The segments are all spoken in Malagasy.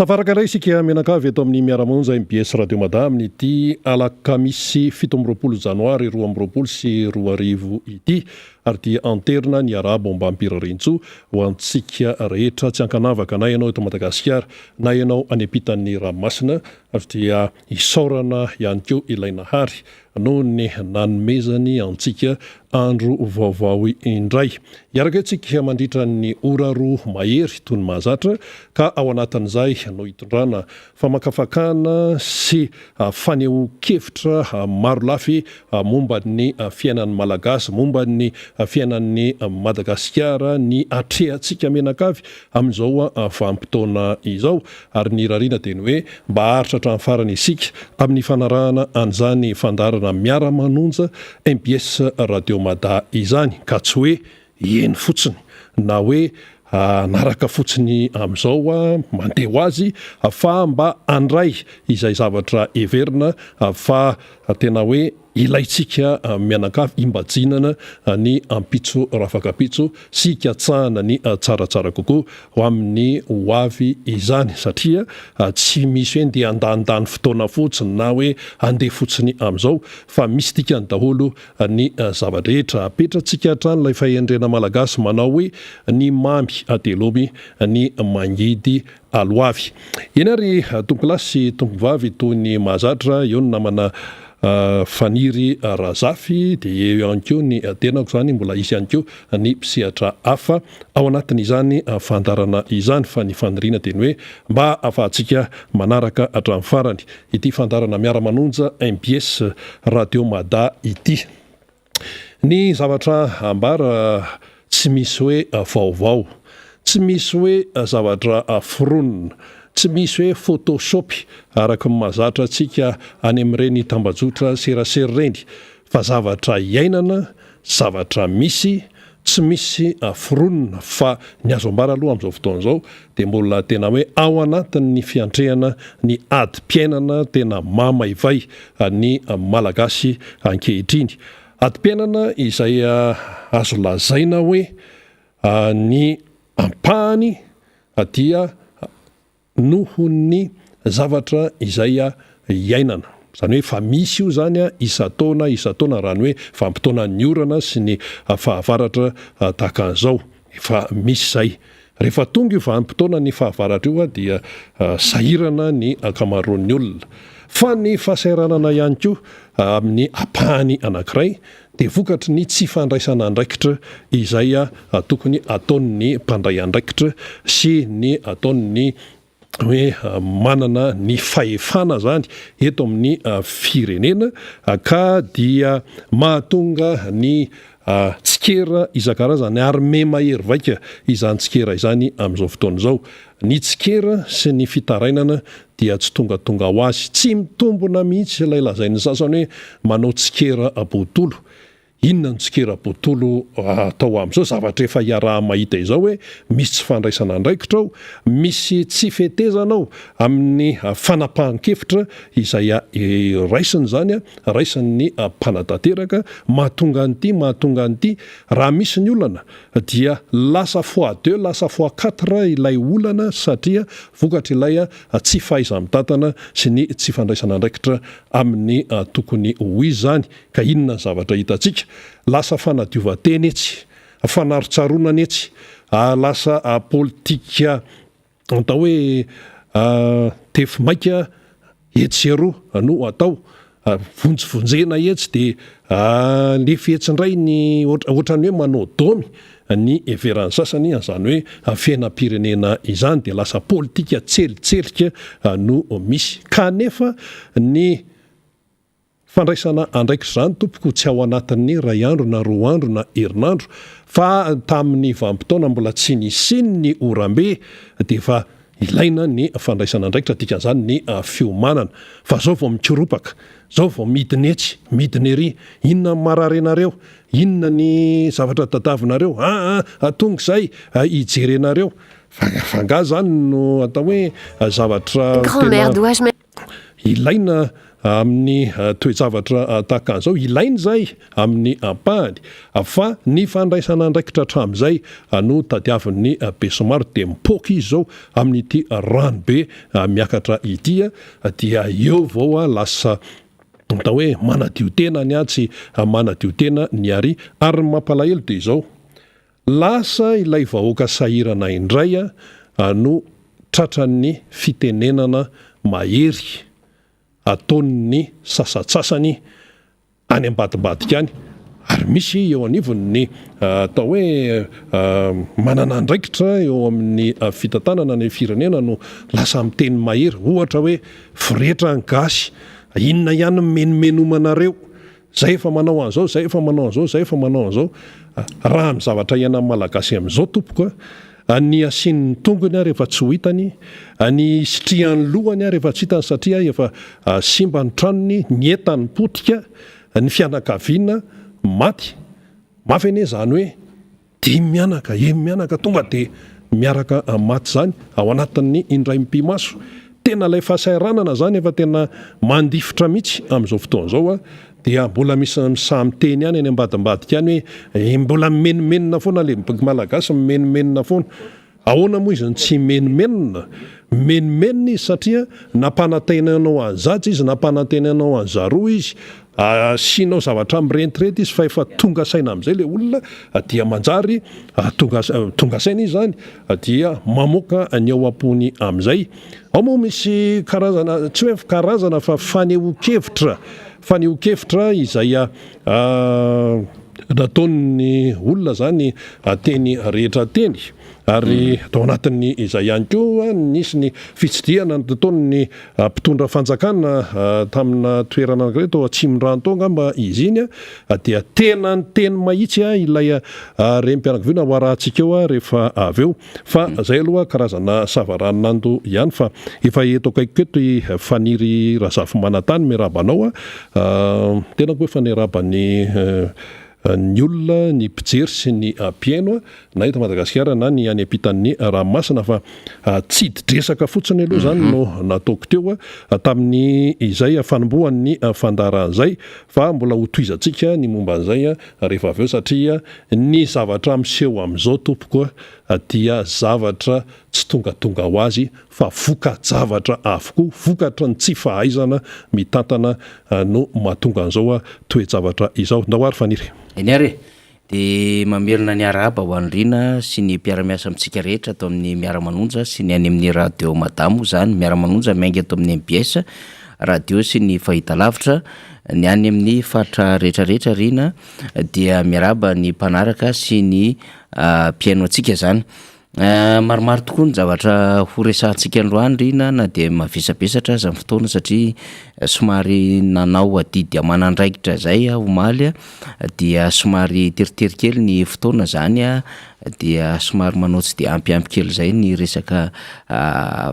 tafaraka ray isika mianakavy eto amin'ny miaramonja MBS radio madame ity alakamisy 7 janoary 20 sy 20 ity ary dia anterina ny arabo ambampirarintso ho antsika rehetra tsy ankanavaka na ianao eto Madagasikara na ianao any ampitan'ny ranomasina ary dia isaorana ihany keo ilaina hary noho ny nanomezany antsika andro vaovao indray iaraka antsika mandritra ny ora roa mahery toy ny mahazatra ka ao anatin'izay no hitondrana famakafakana sy faneho-kevitra maro lafy momba ny fiainan'ny malagasy momba ny fiainan'ny Madagasikara ny atrehantsika menakavy amin'izao vanim-potoana izao ary ny rarina dia ny hoe mba haritra hatramin'ny farany isika amin'ny fanarahana an'izany fandarana miara-manonja MBS radio mada izany ka tsy hoe eny fotsiny na hoe naraka fotsiny amin'izao mandeha ho azy fa mba andray izay zavatra everina fa tena hoe ilaitsika mianakavy imbajinana ny ampitso rafakapitso sy katsahana ny tsaratsara kokoa ho amin'ny hoavy izany satria tsy misy hoe ndeha andanindany fotoana fotsiny na hoe andeha fotsiny amin'izao fa misy dikany daholo ny zava-drehetra apetratsika hatrany ilay fahendrena malagasy manao hoe ny mamy atelomy ny mangidy aloavy eny ary tompolasy tompovavy toy ny mahazatra eo ny namana faniry razafy dia eo ihany keo ny tenako izany mbola isy ihany keo ny mpisehatra hafa ao anatin'izany fandarana izany fa ny faniriana dia ny hoe mba afahantsika manaraka hatramin'ny farany ity fandarana miara-manonja MBS radio mada ity ny zavatra ambara tsy misy hoe vaovao tsy misy hoe zavatra foronina tsy misy hoe photoshop araka ny mahazatra antsika any amin'ireny tambajotra serasera ireny fa zavatra iainana zavatra misy tsy misy foronina fa ny azo ambara aloha amin'izao fotoana izao dia mbola tena hoe ao anatin'ny fiantrehana ny adi-piainana tena mamaivay ny malagasy ankehitriny adi-piainana izay azo lazaina hoe ny ampahany dia noho ny zavatra izay iainana izany hoe fa misy io zany isa-taona raha ny hoe vanim-potoana ny orana sy ny fahavaratra tahaka an'izao efa misy izay rehefa tonga io vanim-potoana ny fahavaratra io dia sahirana ny akamaroan'ny olona fa ny fahasairanana ihany koa amin'ny ampahany anankiray dia vokatry ny tsy fandraisana andraikitra izay tokony ataon'ny mpandray andraikitra sy ny ataon'ny hoe manana ny fahefana zany eto amin'ny firenena ka dia mahatonga ny tsikera isan-karazany ary me mahery vaika izany tsikera izany amin'izao fotoana izao ny tsikera sy ny fitarainana dia tsy tonga ho azy tsy mitombona mihitsy ilay lazain'ny sasany hoe manao tsikera botolo inona ny tsikera-botolo atao amin'izao zavatra efa iaraha mahita izao hoe misy tsy fandraisana andraikitra ao misy tsy fetezana ao amin'ny fanapahan-kevitra izay raisiny zany raisin'ny mpanatateraka mahatonga an'ity raha misy ny olana dia lasa fois 2 lasa fois 4 ilay olana satria vokatra ilay tsy fahaiza-mitantana sy ny tsy fandraisana andraikitra amin'ny tokony ho izy zany ka inona ny zavatra hitantsika lasa fanadiova-teny etsy fanaron-tsaronana etsy lasa politika atao hoe tefy maika etsy eroa no atao vonjivonjena etsy dia le fihetsin-dray ny ohatrany hoe manao domy ny everan'ny sasany izany hoe fiainam-pirenena izany dia lasa politika tselitselika no misy kanefa ny fandraisana andraikitra izany tompoko tsy ao anatin'ny ray andro na roa andro na herinandro fa tamin'ny vanim-potoana mbola tsy nisiny ny orambe dia efa ilaina ny fandraisana andraikitra dikan'izany ny fiomanana fa zao vao mikiropaka zao vao midiny etsy midiny ery inona ny mararenareo inona ny zavatra tadavinareo atonga izay hijerenareo fanga zany no atao hoe zavatra tena ilaina amin'ny toejavatra tahaka an'izao ilainy zay amin'ny ampahany fa ny fandraisana andraikitra hatramin'izay no tadiavin'ny Besomaro de mipoky izy zao amin'ity ranobe miakatra ity dia eo vao lasa atao hoe manadio tena ny atsy manadio tena ny ary mampalahelo de izao lasa ilay vahoaka sahirana indray no tratran'ny fitenenana mahery ataon'ny sasatsasany any ambadimbadika any ary misy eo anivon'ny atao hoe manana andraikitra eo amin'ny fitantanana ny firenena no lasa miteny mahery ohatra hoe firetra ny gasy inona ihany menomenomanareo zay efa manao an'izao zay efa manao an'izao zay efa manao an'izao raha amin'ny zavatra iainan'ny malagasy amin'izao tompoko ny asian'ny tongony ary efa tsy ho hitany ny sitrihan'ny lohany ary efa tsy hitany satria efa simba ny tranony ny entany potika ny fianakaviana maty mafy ane zany hoe mianaka tonga de miaraka maty zany ao anatin'ny indray mpimaso tena lay fahasahiranana zany efa tena mandifitra mihitsy amin'izao fotoan'izao dia mbola misy misamiteny any ambadimbadika any hoe mbola menomenona foana le boky malagasy menomenona foana ahoana moa izy tsy menomenona menomenona izy satria nampanantenanao an'zatsy izy nampanantenanao an'zaroa izy sinao zavatra mirentirety izy fa efa tonga saina amin'izay le olona dia manjary tonga saina izy zany dia mamoaka ny ao am-pony amin'izay ao moa misy karazana tsy hoe karazana fa faneho-kevitra izay nataon'ny olona zany teny rehetra teny ary tao anatin'ny izay ihany koa nisy ny fitsidihana nataon'ny mpitondra fanjakana tamina toerana anankiray tao Atsimondrano tao angamba izy iny dia tena ny teny mahitsy ilay rem-pianakaviana ho arahantsika eo rehefa avy eo fa zay aloha karazana savaranando ihany fa efa eto akaikoko eto faniry Razafy Manantany miarabanao tena koa efa niarabany ny olona ny mpijery sy ny mpiaino na eto Madagasikara na ny any ampitan'ny ranomasina fa tsididresaka fotsiny aloha zany no nataoko teo tamin'ny izay fanombohan'ny fandaran'izay fa mbola ho toizantsika ny momba an'izay rehefa avy eo satria ny zavatra miseho amin'izao tompoko dia zavatra tsy tongatonga ho azy fa voka-javatra avokoa vokatra ny tsy fahaizana mitantana no mahatonga an'izao toe-javatra izao ndahoary faniry eny ary de mamelona ny araba ho andrina sy ny mpiara-miasa amintsika rehetra atao amin'ny miara-manonja sy ny any amin'ny radio madamo zany miara-manonja miainga atao amin'ny MBS radio sy ny fahitalavitra ny any amin'ny faritra rehetrarehetra rina dia miaraba ny mpanaraka sy ny mpiaino antsika zany maromaro tokoa ny zavatra ho resahantsika androany rina na de mavesabesatra aza amin'ny fotoana satria somary nanao adidy amanandraikitra zay omaly dia somary teriterikely ny fotoana zany dia somary manao tsy de ampiampy kely zay ny resaka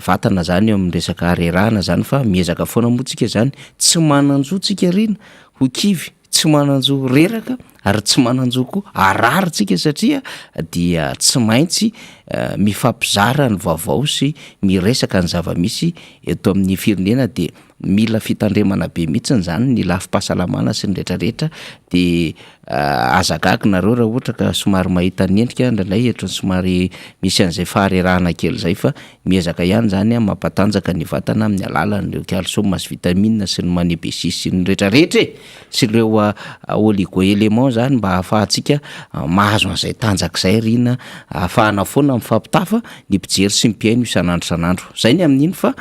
vatana zany eo amin'ny resaka rerahana zany fa miezaka foana moatsika zany tsy mananjotsika rina ho kivy tsy mananjo reraka ary tsy mananjo koa araritsika satria dia tsy maintsy mifampizara ny vaovao sy miresaka ny zava-misy eto amin'ny firenena de mila fitandremana be mihitsiny zany ny lafi-pahasalamana sy ny rehetrarehetra de azagaky nareo raha ohatra ka somary mahita ny endrika ndraindray etrony somary misy an'izay faharerahana kely zay fa miezaka ihany zany mampatanjaka ny vatana amin'ny alalan'ireo calcium sy vitamine sy ny magnésie sy ny rehetrarehetra sy ireo oligo-élément zany mba ahafahantsika mahazo an'izay tanjaka izay rina ahafahana foana mifampitafa ny mpijery sy mpiaino isan'andro san'andro zay ny amin'iny fa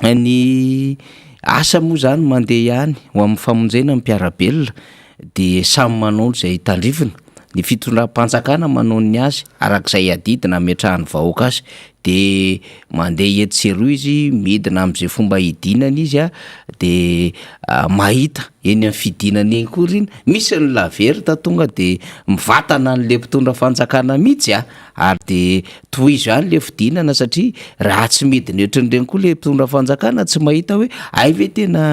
ny asa moa zany mandeha ihany ho amin'ny famonjena ny mpiarabelona de samy manao zay tandrifina ny fitondram-panjakana manao ny azy arak'izay adidina metrahany vahoaka azy de mandeha eto sy eroa izy midina amin'izay fomba hidinana izy de mahita eny amin'ny fidinana eny koa riny misy ny laverta tonga de mivatana n'le mpitondra fanjakana mihitsy ary de tohizo ihany le fidinana satria raha tsy midina etranyireny koa le mpitondra fanjakana tsy mahita hoe ay ve tena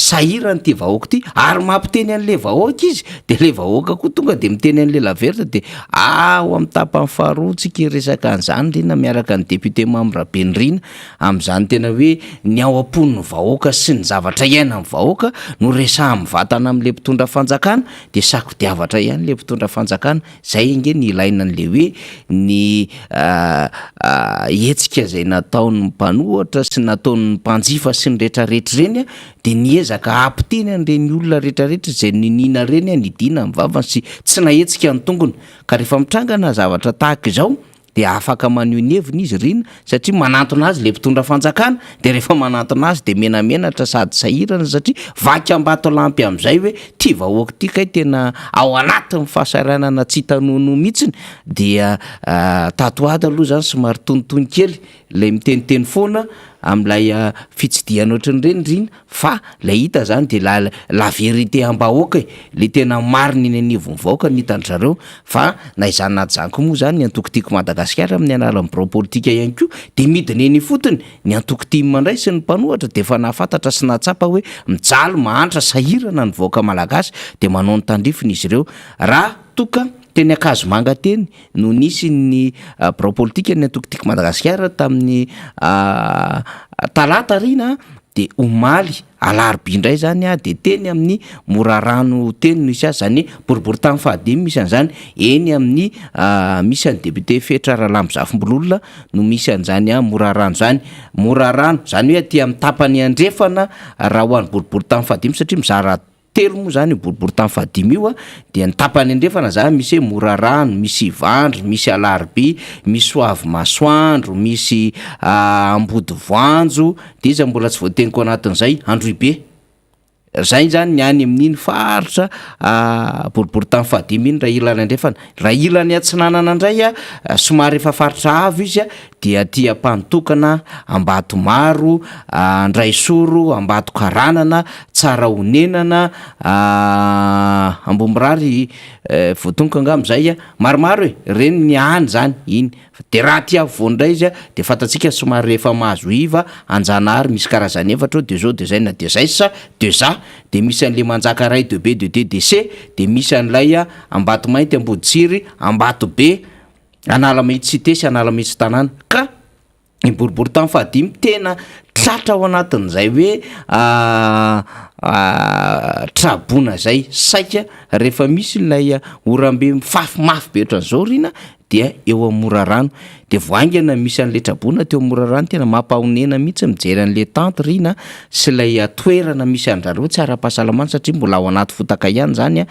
sahirany ty vahoaka ty ary mampiteny an'le vahoaka izy de le vahoaka koa tonga de miteny an'le laverta de ao amin'ny tapany faharoa tsika resaka an'izany rina miaraka ny député membre Benrina amin'izany tena hoe ny ao am-pon'ny vahoaka sy ny zavatra iaina amin'ny vahoaka no resaha mivatana amin'le mpitondra fanjakana de sakodiavatra ihany le mpitondra fanjakana. Zay inge ny ilaina an'le hoe ny hetsika zay nataon'ny mpanohatra sy nataon'ny mpanjifa sy ny rehetrarehetra reny de niezaka ampiteny an'ireny olona rehetrarehetra zay ninina reny nidina amin'ny vavany sy tsy nahetsika ny tongony ka rehefa mitrangana zavatra tahaka izao de afaka maneho ny heviny izy rina satria manantona azy le mpitondra fanjakana de rehefa manantona azy de menamenatra sady sahirana satria vaky ambato lampy amin'izay hoe ty vahoaka ty kay tena ao anatin'ny fahasaranana tsy tanono mihitsiny dia tatoady aloha zany somary tonitony kely lay miteniteny foana am'lay fitsidiana ohatran'ireny rina fa lay hita zany de la vérité am-bahoaka le tena marina iny anivon'ny vahoaka nitany zareo fa na izany naty zany koa moa zany ny antokotiko Madagasikara amin'ny anaran'ny bureau politika ihany koa de midina eny fotony ny antokotimo mandray sy ny mpanohatra de fa nahafantatra sy nahatsapa hoe mijaly mahantra sahirana ny vahoaka malagasy de manao ny tandrifiny izy ireo raha toka teny akazo manga teny no nisy ny bureau politika ny antokotiko Madagasikara tamin'ny talata rina de omaly alarobia indray zany de teny amin'ny Morarano teny no isy azy zany boribory tany fahadimy misy an'izany eny amin'ny misy an'ny député Fetra Ralamozafimbololona no misy an'izany Morarano zany hoe aty amin'ny tapany andrefana raha ho an'ny boribory tany fahadimy satria mizara telo moa zany boribory tany fahadimy io de ny tapany andrefana zany misy hoe Morarano, misy Ivandry, misy Alarobia, misy Soavy Masoandro, misy Ambody Voanjo de izy mbola tsy voateniko anatin'izay Androibe. Zay zany ny any amin'iny faritra boribory tany fahadimy iny raha ilany andrefana raha ilany atsinanana indray somary efa faritra avo izy de aty ampanotokana Ambatomaro, Andraisoro, Ambatokaranana, Tsaraonenana, Ambomirary voatonoko angambozay maromaro reny ny any zany iny de raha ty avovoany indray izy de fantatsika somary efa mahazo iva Anjanahary misy karazany efatra de zao de zay na de zay sa de za de misy an'le Manjaka ray de B de D de C de misy an'lay Ambatomainty, Amboditsiry, Ambatobe, Analamahitsy Cité sy Analamahitsy tanàna ka ny boribory tany fahadimy tena tratra ao anatin'izay hoe trabona zay saika rehefa misy lay orambe mifafimafy be ohatran'izao rina dia eo amin'ny Morarano de voaingana misy an'le trabona teo Morarano tena mampahonena mihitsy mijery an'le tante rina sy lay toerana misy an'zareo tsy ara-pahasalamana satria mbola ao anaty fotaka ihany zany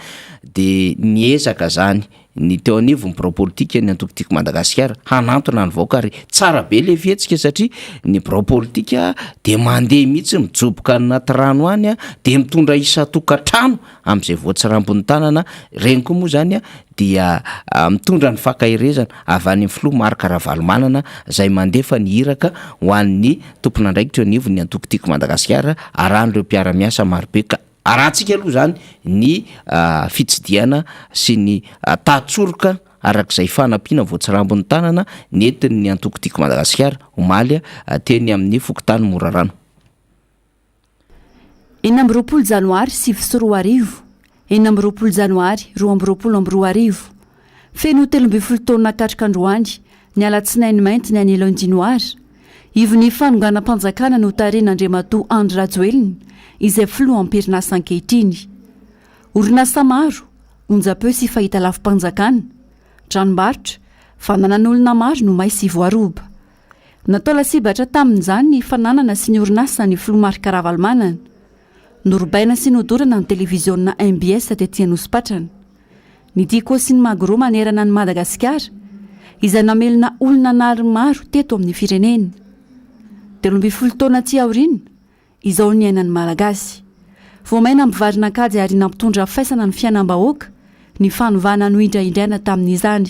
de niezaka zany ny teo anivon'ny bureau politika ny antokotiko Madagasikara hanantona ny vahoaka ary tsara be le fihetsika satria ny bureau politika de mandeha mihitsy mijoboka anaty rano any de mitondra isa-tokantrano amin'izay voatsirambony tanana reny koa moa zany dia mitondra ny fakahirezana avy any filoha Marc Ravalomanana zay mandefa ny iraka ho an'ny tompon'andraikitra eo anivon'ny antokotiko Madagasikara arahan'ireo mpiara-miasa marobe ka arahantsika aloha zany ny fitsidiana sy ny tatsoroka arak'izay fanampiana voatsirambony tanana nentin'ny antokotiko Madagasikara omaly teny amin'ny fokotany Morarano. 20 Janoary 2024, 20 Janoary 2024, feno 13 taona katrik'androany ny alatsinainy mainty ny any Londinoary ivony fanonganam-panjakana no taren'Andriamatoa Andry Rajoelina izay filoha amperinasa ankehitriny. Orinasa maro onjapeo sy fahita lafim-panjakana, tranombarotra, fananan'olona maro no maisy voaroba. Natao lasibatra tamin'izany ny fananana sy ny orinasa ny filoha Marc Ravalomanana. Norobaina sy nodorana ny televiziona MBS tetỳ Anosipatrana. Ny Diko sy ny Magoro manerana ny Madagasikara izay namelona olona nary maro teto amin'ny firenena. 12 taona tsy aoriana izao ny ainan'ny Malagasy. Voamaina mivarina kajy ary nampitondra faisana ny fiainam-bahoaka ny fanovana no indraindraina tamin'izany.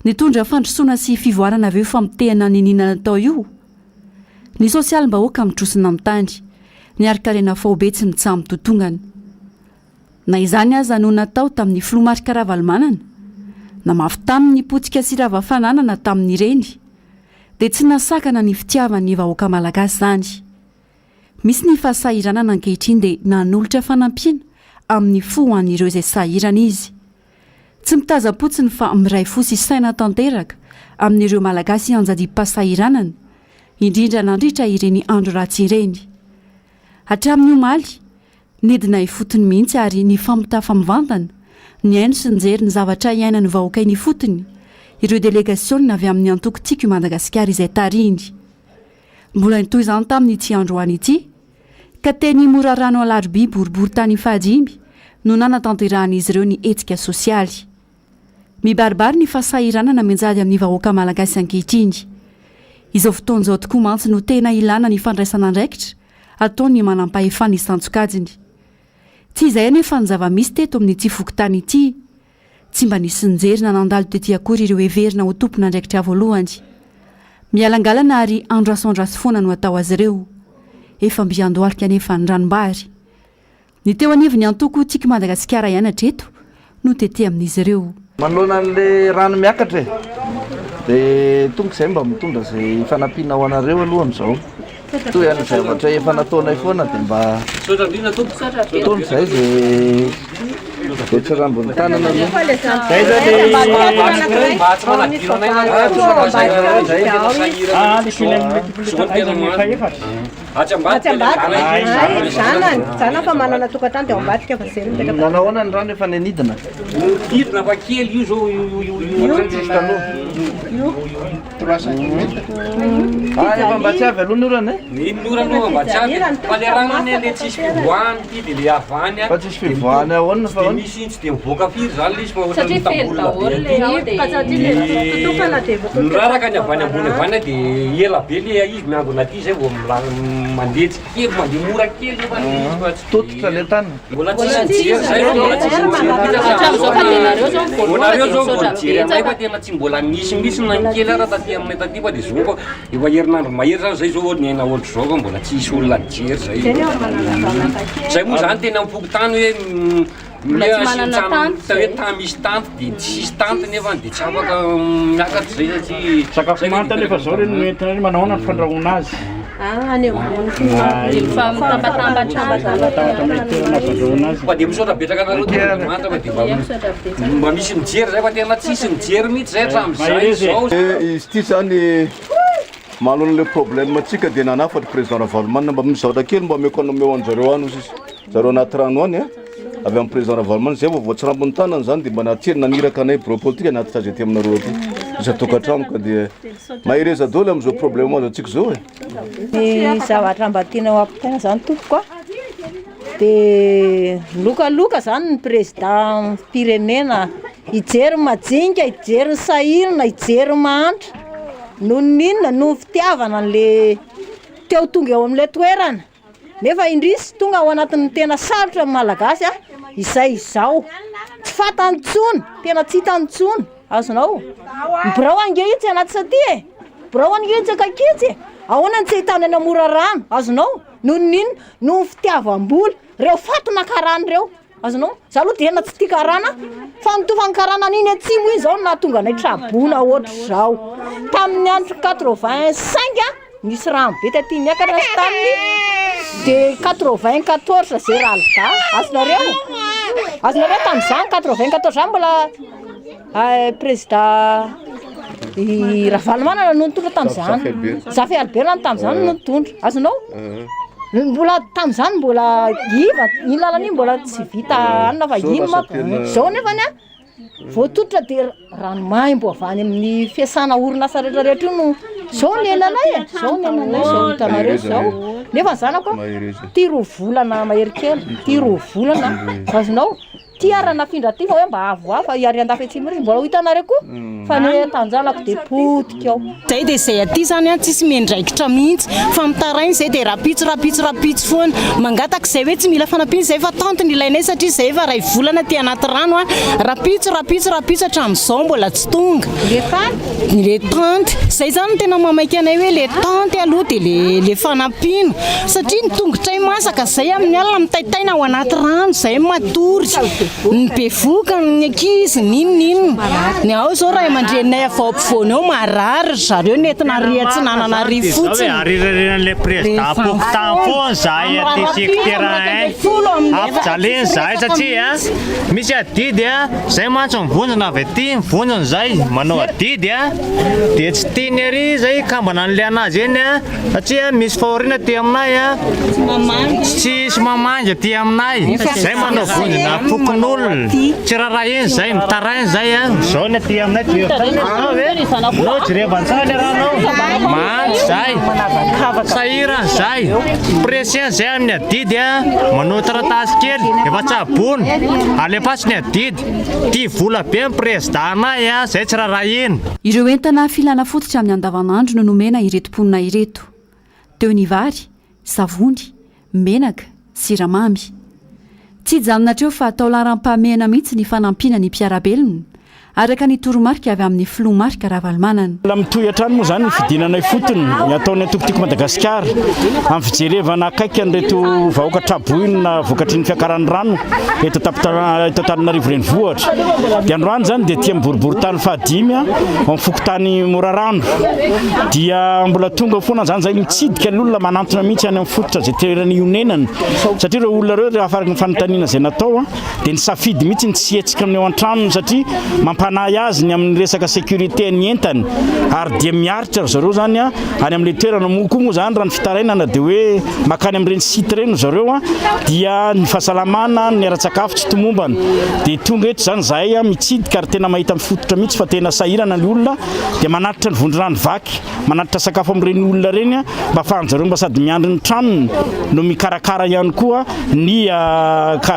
Nitondra fandrosoana sy fivoarana avy eo famitehana ny ninana tao io. Ny sosialim-bahoaka mitrosina amin'ny tany, ny arikarena faobe tsy mitsamy totongana. Na izany aza no natao tamin'ny filoha Marc Ravalomanana, na mafy tamin'ny potsika sy ravafananana tamin'ireny, dia tsy nasakana ny fitiavany vahoaka malagasy zany. Misy ny fahasahiranana ankehitriny dia nanolotra fanampiana amin'ny fo an'ireo izay sahirana izy. tsy mitazapotsiny fa miray fosy saina tanteraka amin'ireo malagasy anjadi-pasahiranana indrindra nandritra ireny andro ratsy ireny. Hatramin'ny omaly nedina ifotony mihitsy ary ny fampitafamivantana ny aino sy nijery ny zavatra iainany vahoaka ny fotony ireo delegasiona avy amin'ny antokotiko Madagasikara izay tariny. Mbola nitoy izany tamin'ity androany ity ka teny mora rano alaroby boribory tany fahadimy no nanatanteran'izy ireo ny etsika sosialy. Mibaribary ny fahasahiranana menjady amin'ny vahoaka malagasy ankehitriny. Izao fotoan'izao tokoa mantsy no tena ilana ny fandraisana andraikitra ataony manampahefana isan-tsokajiny. Tsy izay anefa ny zava-misy teto amin'ity fokontany ity. Tsy mba nisy nijery na nandalo tetỳ akory ireo heverina ho tompona andraikitra voalohany. Mialangalana ary andrasondrasy foana no atao azy ireo. Efa mbiandohalika anefa ny ranombary. Ny teo anivo ny antoko tiky Madagasikara ianatra eto no tetỳ amin'izy ireo. Manoloana an'le rano miakatra dia tonga izay mba mitondra izay fanampiana ho anareo aloha amin'izao. Toy ihany zavatra efa nataonay foana dia mba tony izay izay tsirambony tanana Zana fa manana tokantrano dia ambadika fa zay mipetraka. nanahoana ny rano efa nenidina Idina fa kely io zao efa mba tsy avy aloha ny orana Nora mba tsy avy. Fa le rano ane le tsisy fivoahany ity dia le avany fa tsisy fivoahany ahoana fa dia ahoana misy tsy dia mivoaka firy zany le izy fa ohatran'ny Satria feno daholo le ka satria totokana dia niraraka ny avany ambony avany dia ela be le izy miango anaty zay vao mandeha kely mandeha mora kely nefa izy fa tsy tototra le tany mbola tsisy mijery zay mbola tsisy mijery zao voajery anay fa tena tsy mbola misy na kely ara taty aminay taty fa dia zao fa efa herinandro mahery zany zay zao ny aina ohatry zao fa mbola tsisy olona nijery zay zay moa zany tena mipoko tany hoe hoe tany misy tanty dia tsisy tanty nefa dia tsy afaka miakatra zay satria sakafo manta nefa zao reny noentina manahoana ny fandrahoana azy any ambony fa dia misaotra betaka anareo tena manta fa dia mba misy mijery zay fa tena tsisy mijery mihitsy zay hatramin'izay zao izy ity zany manolo le problème atsika dia nanafatra président Ravalomanina mba mizahatra kely mba miakonomeo anjareo any izy zareo anaty rano any avy amin'ny président Ravalomanina zay vao voatsirambony tanana zany dia mba natiry naniraka anay bureau politique anaty tragédie aminareo aty izy atokantrano ka dia mahireza daholo amin'izao problème azo atsika zao ny zavatra mba tiana ho ampitaina zany tompoko dia lokaloka zany ny président firenena hijery majinika hijery ny sahirana hijery mahantra no ninona no fitiavana n'le teo tonga eo amin'ilay toerana nefa indrisy tonga ao anatin'ny tena sarotra amin'ny malagasy izay izao tsy fatantsony tena tsy hitantsony azonao birao angehitsy anaty saty birao angehitsy akakitsy ahoana ny tsy hitany any amora rano azonao no ninona no fitiavam-bola reo fatona karana reo azonao za aloha dia ena tsy tia karana fa nitofany karana an'iny atsimo iny zao na tonga nay trabona ohatry zao tamin'ny andro 85 nisy rano be taty miakatra sy taminy dia 94 zay ralga azonareo tamin'izany 94 zany mbola président Ravalomanana no nitondra tamin'izany Zafy Alberta tamin'izany no nitondra azonao mbola tamin'izany mbola iva iny lalana iny mbola tsy vita anina fa iny zao nefany voatototra dia ranomaimbo avany amin'ny fiasana orinasa rehetrarehetra io no zao nenanay zao hitanareo zao nefa zanako tia roa volana mahery kely tia roa volana azonao tiarana findraty fa hoe mba avoavo fa iary andafy atsimo rehetra mbola ho hitanareo koa fa ny tanjalako dia potika ao zay dia zay aty zany tsisy mendraikitra mihitsy fa mitarainy zay dia rapitsy foana mangataka zay hoe tsy mila fanampiana zay fa tantony ilainay satria zay efa ray volana ty anaty rano rapitsy hatramin'izao mbola tsy tonga le tante zay zany tena mamaika anay hoe le tante aloha dia le fanampiana satria ny tongotray masaka zay amin'ny alina mitaitaina ao anaty rano zay matory ny bevoka ny ankizy ninonino ny ao zao raha mandrenay avaompivoana eo marary zareo nentina riatsinanana ry fotsiny ariran'le président pourtant foana zahay aty secteur afjaleny zahay satria misy adidy zay mantsy mivonjana avy aty mivonjana zay manao adidy dia tsy tiany ary zay kambana an'le anazy eny satria misy fahoriana ty aminay tsisy mamangy aty aminay zay manao vonjana fokon'olona tsy raha eny zay mitarainy zay zao ny aty aminay no jerevantsara le ranao mantsy zay sahirany zay presien zay amin'ny adidy manao taratasy kely efa tsy abony alefatsy ny adidy ty vola be ny président anay zay tsy raha eny. Ireo entana filana fototra amin'ny andavanandro no nomena ireto mponina ireto teo ny vary, savony, menaka, siramamy. Tsy hijanonatra eo fa atao laram-pahamehana mihitsy ny fanampina ny mpiarabelona araka ny toromarika avy amin'ny filomarika Ravalomanana. Mitohy hatrany moa zany ny fidinanay fotony ny ataony atokotiko Madagasikara amin'ny fijerevana akaiky an'ireto vahoaka traboina vokatry ny fiakaran'ny rano eto Antananarivo renivohitra. Dia androany zany dia tia miboribory-tany fahadimy amin'ny fokotany Morarano dia mbola tonga foana zany zay mitsidika ny olona manantona mihitsy any amin'ny fototra zay toerany ionenany satria ireo olona ireo rehefa afaraky ny fanontaniana zay natao dia ny safidy mihitsy ny tsy hetsika amin'ny ao an-tranony satria panay azy ny amin'ny resaka sécurité ny entany ary dia miaritra zareo zany any amin'ny toerana moko moa zany raha ny fitarainana dia hoe makany amin'ireny site reny zareo dia ny fahasalamana ny ara-tsakafo tsy tomombana dia tonga eto zany zahay mitsidika ary tena mahita mifototra mihitsy fa tena sahirana ny olona dia manatitra ny vondrorano vaky manatitra sakafo amin'ireny olona reny mba afahanjareo mba sady miandry ny tranony no mikarakara ihany koa ny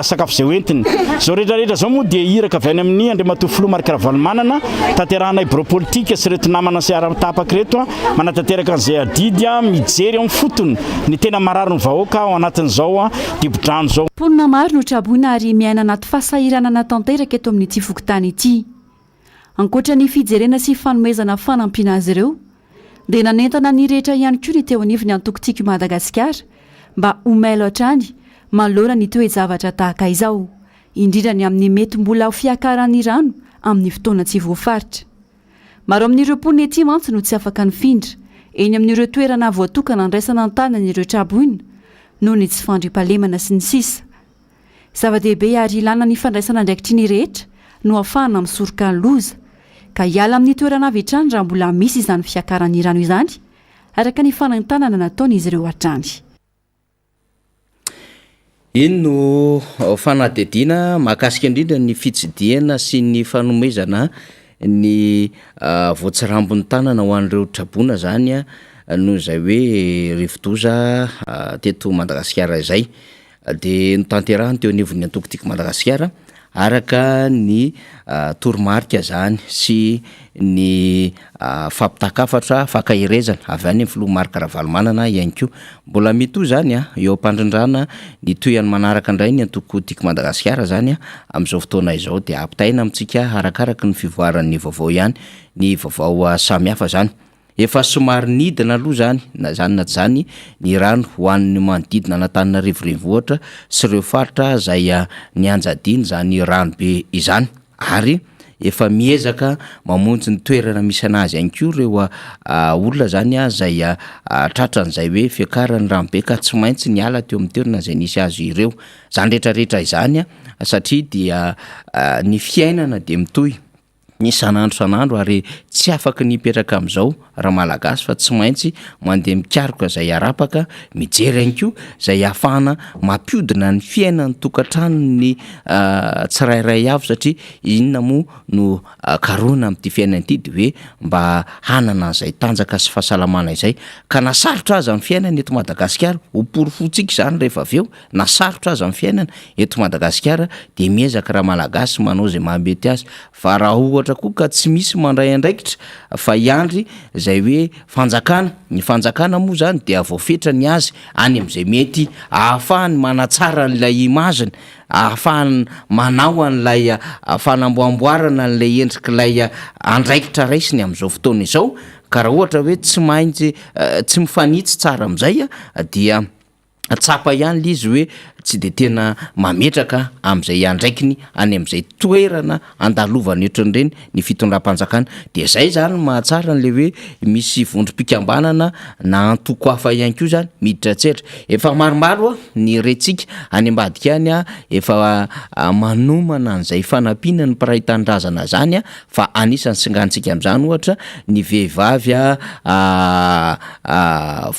sakafo zay hoentiny zao rehetrarehetra zao moa dia iraka avy any amin'ny Andriamatoa Filomarika Ravalomanana tanterahana ibro politika sy reto namana sy ara-tapaka reto manatanteraka an'izay adidy mijery amin'ny fotony ny tena marary ny vahoaka ao anatin'izao dibo-drano zao. Mponina maro no traboina ary miaina anaty fasahirana natanteraka eto amin'ity fokotany ity. Ankoatra ny fijerena sy fanomezana fanampiana azy ireo dia nanentana ny rehetra ihany koa ny teo anivony antokotiko Madagasikara mba omailo hatrany manoloana ny toe-javatra tahaka izao indrindra ny amin'ny mety mbola ho fiakaran'ny rano amin'ny fotoana tsy voafaritra. Maro amin'ireo mponina ety mantsy no tsy afaka nifindra eny amin'ireo toerana voatokana andraisana an-tanan'ireo traboina noho ny tsy fandriam-pahalemana sy ny sisa. Zava-dehibe ary ilana ny fandraisana andraikitry ny rehetra no ahafahana misoroka ny loza ka hiala amin'ny toerana avy hatrany raha mbola misy izany fiakaran'ny rano izany araka ny fanantanana nataon'izy ireo hatrany. Ino no fanadidina mahakasika indrindra ny fitsidiana sy ny fanomezana ny voatsirambon'ny tanana ho an'ireo traboina zany noho izay hoe rivodoza teto Madagasikara izay dia notanterahany teo anivon'ny antokotiko Madagasikara araka ny toromarika zany sy ny fampitakafatra fakahirezana avy any amin'ny filomarika Ravalomanana ihany koa mbola mitoy zany eo ampandrindrana ny toyany manaraka indray ny antokotiko Madagasikara zany amin'izao fotoana izao dia ampitaina amintsika arakaraka ny fivoaran'ny vaovao ihany ny vaovao samihafa zany. Efa somary nidina aloha zany na zany na tsy zany ny rano hoan'ny manodidina Antananarivo renivohitra sy ireo faritra zay nianjadiny zany rano be izany ary efa miezaka mamonjy ny toerana misy anazy ihany koa ireo olona zany zay tratran'izay hoe fiakaran'ny rano be ka tsy maintsy ny ala teo amin'ny toerana zay nisy azy ireo zany rehetrarehetra izany satria dia ny fiainana dia mitohy ny sanandro ary tsy afaka nipetraka amin'izao raha malagasy fa tsy maintsy mandeha mikaroka zay arapaka mijery ihany koa zay ahafahana mampiodina ny fiainan'ny tokantranony tsirairay avy satria inona moa no karoana amin'ity fiainana ity dia hoe mba hanana an'izay tanjaka sy fahasalamana izay ka nasarotra azy amin'ny fiainana eto Madagasikara ho porofontsika izany rehefa avy eo nasarotra azy amin'ny fiainana eto Madagasikara dia miezaka raha malagasy manao zay mahambety azy fa raha ohatra koa ka tsy misy mandray andraikitra fa iandry zay hoe fanjakana ny fanjakana moa zany dia voafetra ny azy any amin'izay mety ahafahany manatsara n'ilay imaziny ahafahany manao an'ilay fanamboamboarana n'ilay endrik'ilay andraikitra raisiny amin'izao fotoana izao ka raha ohatra hoe tsy maintsy tsy mifanitsy tsara amin'izay dia tsapa ihany izy hoe tsy de tena mametraka am'izay andraikiny any am'izay toerana andalovany ohatran'ireny ny fitondram-panjakana de zay zany mahatsara n'le hoe misy vondrom-pikambanana na antoko hafa ihany koa zany miditra tsetra efa maromaro a ny retsika any ambadika any a efa manomana an'izay fanampiana ny mpiray tanindrazana zany a fa anisany singantsika am'izany ohatra ny vehivavy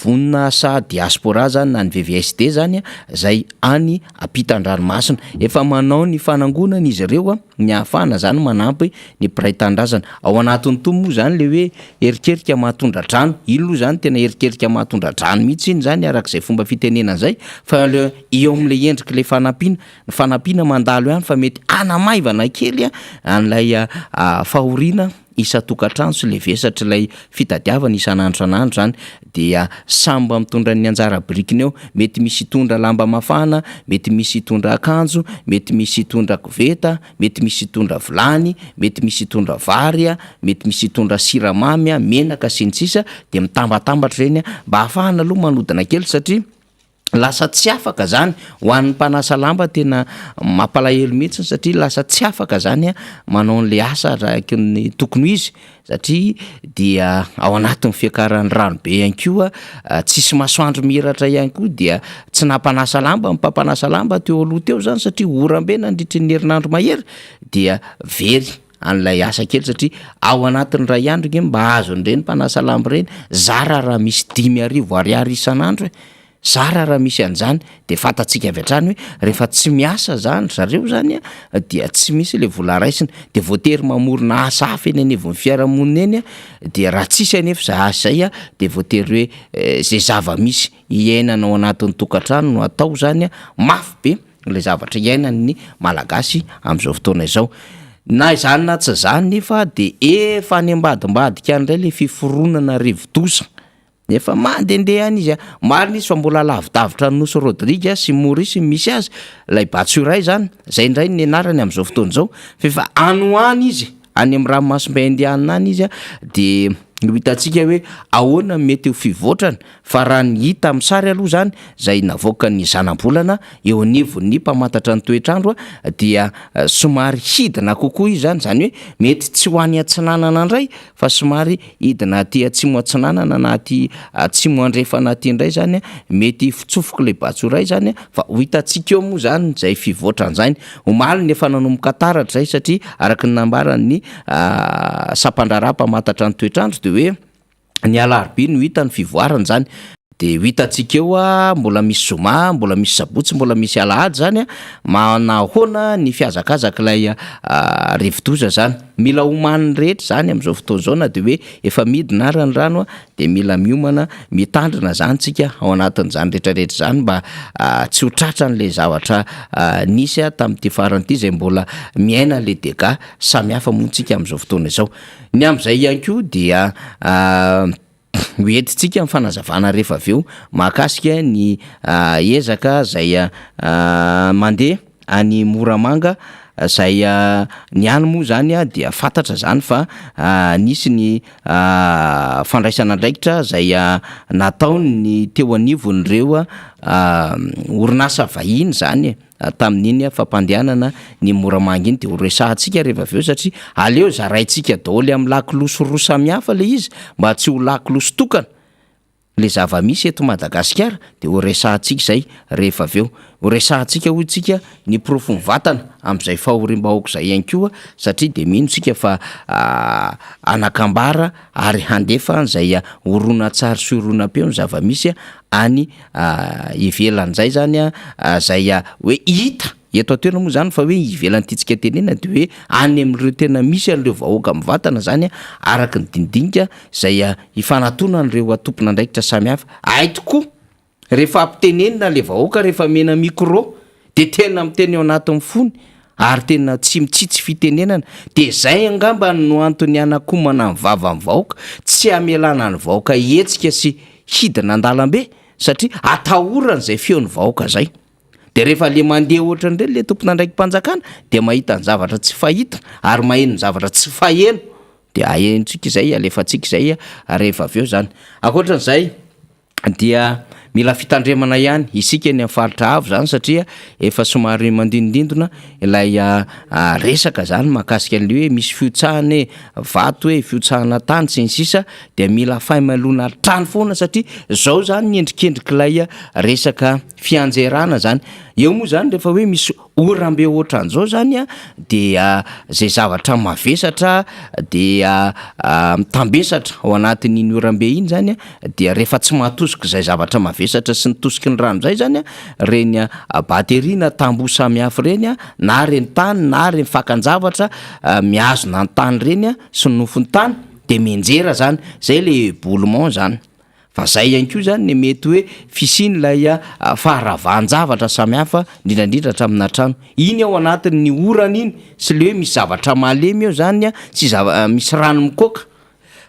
vonina sa diaspora zany na ny VVSD zany a zay any ampitan-dranomasina efa manao ny fanangonana izy ireo a ny ahafana zany manampy ny mpiray tanindrazana ao anatin'ny tomo moa zany le hoe erikerika mahatondra drano ilo aloha zany tena erikerika mahatondra drano mihitsy iny zany arak'izay fomba fitenena zay fa eo am'le endrika le fanampiana ny fanampiana mandalo ihany fa mety anamaivana kely a an'ilay fahoriana isa-tokantrano sy le vesatra ilay fitadiavana isan'andro zany dia samba mitondra ny anjara brikiny eo mety misy hitondra lamba mafana mety misy hitondra akanjo mety misy hitondra koveta mety misy hitondra vilany mety misy hitondra vary a mety misy hitondra siramamy a menaka sy ny sisa de mitambatambatra reny a mba ahafahana aloha manodina kely satria lasa tsy afaka zany ho an'ny mpanasa lamba tena mampalahelo mihitsy satria lasa tsy afaka zany a manao an'le asa raiky ny tokony izy satria dia ao anatin'ny fiakaran'ny ranobe ihany koa tsisy masoandro miratra ihany koa dia tsy nampanasa lamba mpampanasa lamba teo aloha teo zany satria oram-be nandritry ny herinandro mahery dia very an'ilay asa kely satria ao anatin'ny ray andro iny mba azon'ireny mpanasa lamba ireny zara raha misy 5,000 isan'andro zara raha misy an'izany de fantatsika avy hatrany hoe rehefa tsy miasa zany zareo zany a dia tsy misy le vola raisina de voatery mamorona asa hafa eny anevon'ny fiarahamonina eny a de raha tsisy anefa za asa zay a de voatery hoe zay zava-misy iainana ao anatin'ny tokantrano no atao zany a mafy be le zavatra iainan'ny malagasy am'izao fotoana izao na izany na tsy zany nefa de efa any ambadimbadika andray le fiforonana rivo-doza nefa mandendeha any izy a marina izy fa mbola lavidavitra ny nosy Rodrigue sy Maurice misy azy lay Batsuray zany zay indray ny anarany am'izao fotoana izao fa efa anoany izy any amin'ny ranomasimbe indianina any izy a de no hitantsika hoe ahoana mety ho fivoatrana fa raha ny hita amin'ny sary aloha zany zay navoaka ny zanam-bolana eo anivon'ny mpamantatra ny toetrandro a dia somary hidina kokoa izy zany hoe mety tsy ho any atsinanana indray fa somary hidina aty atsimo atsinanana na aty atsimo andrefana aty indray zany a mety fitsofoka le Batsuray zany a fa ho hitantsika eo moa zany zay fivoatran'izany omaly ny efa nanomboka taratra zay satria araky ny nambaran'ny Sapandrara mpamantatra ny toetrandro de hoe ny alarobia no hita ny fivoarana zany de ho hitantsika eo a mbola misy zoma mbola misy sabotsy mbola misy alahady zany a manahoana ny fiazakazaka ilay rivo-doza zany mila homaniny rehetra zany am'izao fotoana zao na de hoe efa midina ara ny rano a de mila miomana mitandrina zany tsika ao anatin'izany rehetrarehetra zany mba tsy ho tratra n'le zavatra nisy a tamin'ity faran'ity zay mbola miaina le dega samihafa montsika am'izao fotoana izao ny am'izay ihany koa dia hoentitsika amin'ny fanazavana rehefa avy eo mahakasika ny ezaka zay mandeha any Moramanga zay ny any moa zany a dia fantatra zany fa nisy ny fandraisana andraikitra zay nataony teo anivon'ireo orinasa vahiny zany tamin'iny fampandehanana ny Moramanga iny de horesahantsika rehefa avy eo satria aleo zaraintsika daholo amin'ny lakiloso roa samihafa le izy mba tsy ho lakiloso tokana le zava-misy eto Madagasikara de horesahantsika zay rehefa avy eo horesahantsika hoy tsika ny profony vatana am'izay fahorim-bahoaka zay ihany koa satria de mino tsika fa anakambara ary handefa zay orona tsary sy oronam-peo ny zava-misy any ivelan'izay zany zay hoe hita eto atoerana moa zany fa hoe ivelan'ititsika tenena de hoe any amin'ireo tena misy an'ireo vahoaka amin'ny vatana zany araky ny dindinika zay hifanatona an'ireo tompona andraikitra samihafa ay tokoa rehefa ampitenenina le vahoaka rehefa mena micro de tena miteny ao anatin'ny fony ary tena tsy mitsitsy fitenenana de zay angamba no antony anakomana ny vava amin'ny vahoaka tsy amelana ny vahoaka hetsika sy hidina an-dalambe satria atahorana zay feon'ny vahoaka zay de rehefa le mandeha ohatran'ireny le tompona andraiky mpanjakana de mahita ny zavatra tsy fahita ary maheno ny zavatra tsy faheno de ahentsika izay alefatsika izay rehefa avy eo zany ankoatran'izay dia mila fitandremana ihany isika ny afaritra avo zany satria efa somary mandindindona ilay resaka zany mahakasika an'le hoe misy fiotsahany vato hoe fiotsahana tany sy ny sisa dia mila fahimalona trano foana satria zao zany nyendrikendriky ilay resaka fianjerana zany eo moa zany rehefa hoe misy orambe ohatran'izao zany dia zay zavatra mavesatra dia mitambesatra ao anatin'iny orambe iny zany dia rehefa tsy mahatosika izay zavatra mavesatra sy nitosiky ny rano zay zany reny bateria na tambo samihafa reny na reny tany na reny fakan-javatra miazona ny tany reny sy nofony tany de menjera zany zay le éboulement zany fa zay ihany koa zany ny mety hoe fisiny lay faharavan-javatra samihafa indrindrandrindra hatramina trano iny ao anatin'ny orana iny sy le hoe misy zavatra malemy eo zany tsy misy rano mikoka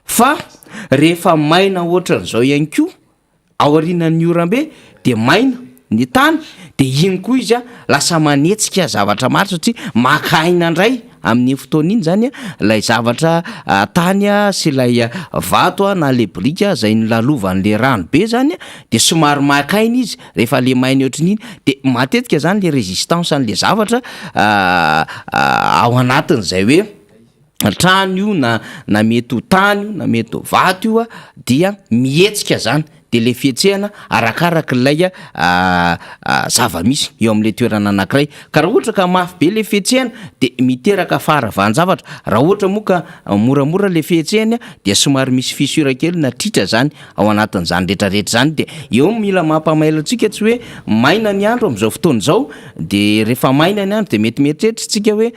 fa rehefa maina ohatran'izao ihany koa ao arinan'ny orambe de maina ny tany de iny koa izy lasa manetsika zavatra maro satria makaina indray amin'ny fotoana iny zany lay zavatra tany sy lay vato na le brika zay nilalovan'le rano be zany de somary makaina izy rehefa le maina ohatrin'iny de matetika zany le résistance an'le zavatra ao anatin'izay hoe trano io na mety ho tany io na mety ho vato io dia mihetsika zany de le fietsehana arakaraka lay zava-misy eo amin'le toerana anankiray ka raha ohatra ka mafy be le fietsehana de miteraka faharavan-javatra raha ohatra moa ka moramora le fietsehany dia somary misy fisura kely na tritra zany ao anatin'izany rehetrarehetra zany de eo mila mampamaila antsika tsy hoe maina ny andro amin'izao fotoana izao de rehefa maina ny andro de mety mieritreritra tsika hoe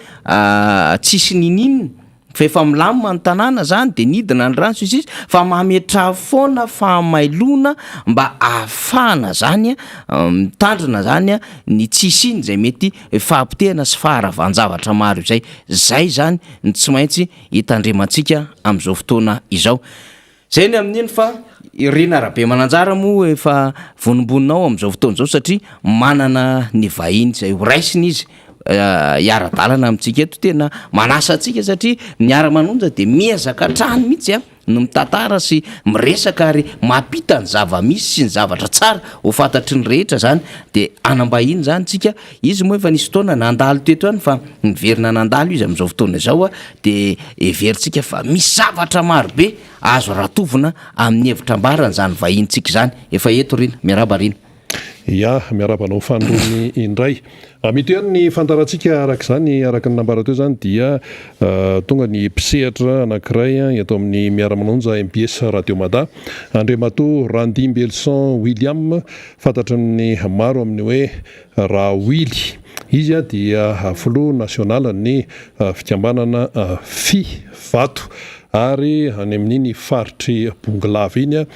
tsisy nininina fa efa milamina ny tanàna zany de nidina ny rano sisisy fa mametra foana fahamailona mba ahafahana zany mitandrina zany ny tsisy iny zay mety fahampitehana sy faharavan-javatra maro zay zany ny tsy maintsy hitandremantsika amin'izao fotoana izao zay ny amin'iny fa irina rabe mananjara moa efa vonimboninao amin'izao fotoana izao satria manana ny vahiny zay ho raisiny izy iara-dalana amintsika eto tena manasa antsika satria miara-manonja de miezaka trano mihitsy no mitantara sy miresaka ary mampita ny zava-misy sy ny zavatra tsara ho fantatry ny rehetra zany de anambahiny zany tsika izy moa efa nisy fotoana nandalo teto any fa niverina nandalo izy amin'izao fotoana izao de everitsika fa misy zavatra marobe azo ratovina amin'ny hevitra ambarana zany vahintsika zany efa eto rina miaraba rina miarabanao fandrony indray mito ihany ny fantarantsika araka zany araka ny nambara teo zany dia tonga ny mpisehatra anankiray eto amin'ny miara-manonja MBS Radio Mada Andriamato Randy Belson William fantatra ny maro amin'ny hoe raha Willy izy dia filoha nasional ny fikambanana Vato ary any amin'iny faritry Bonglava iny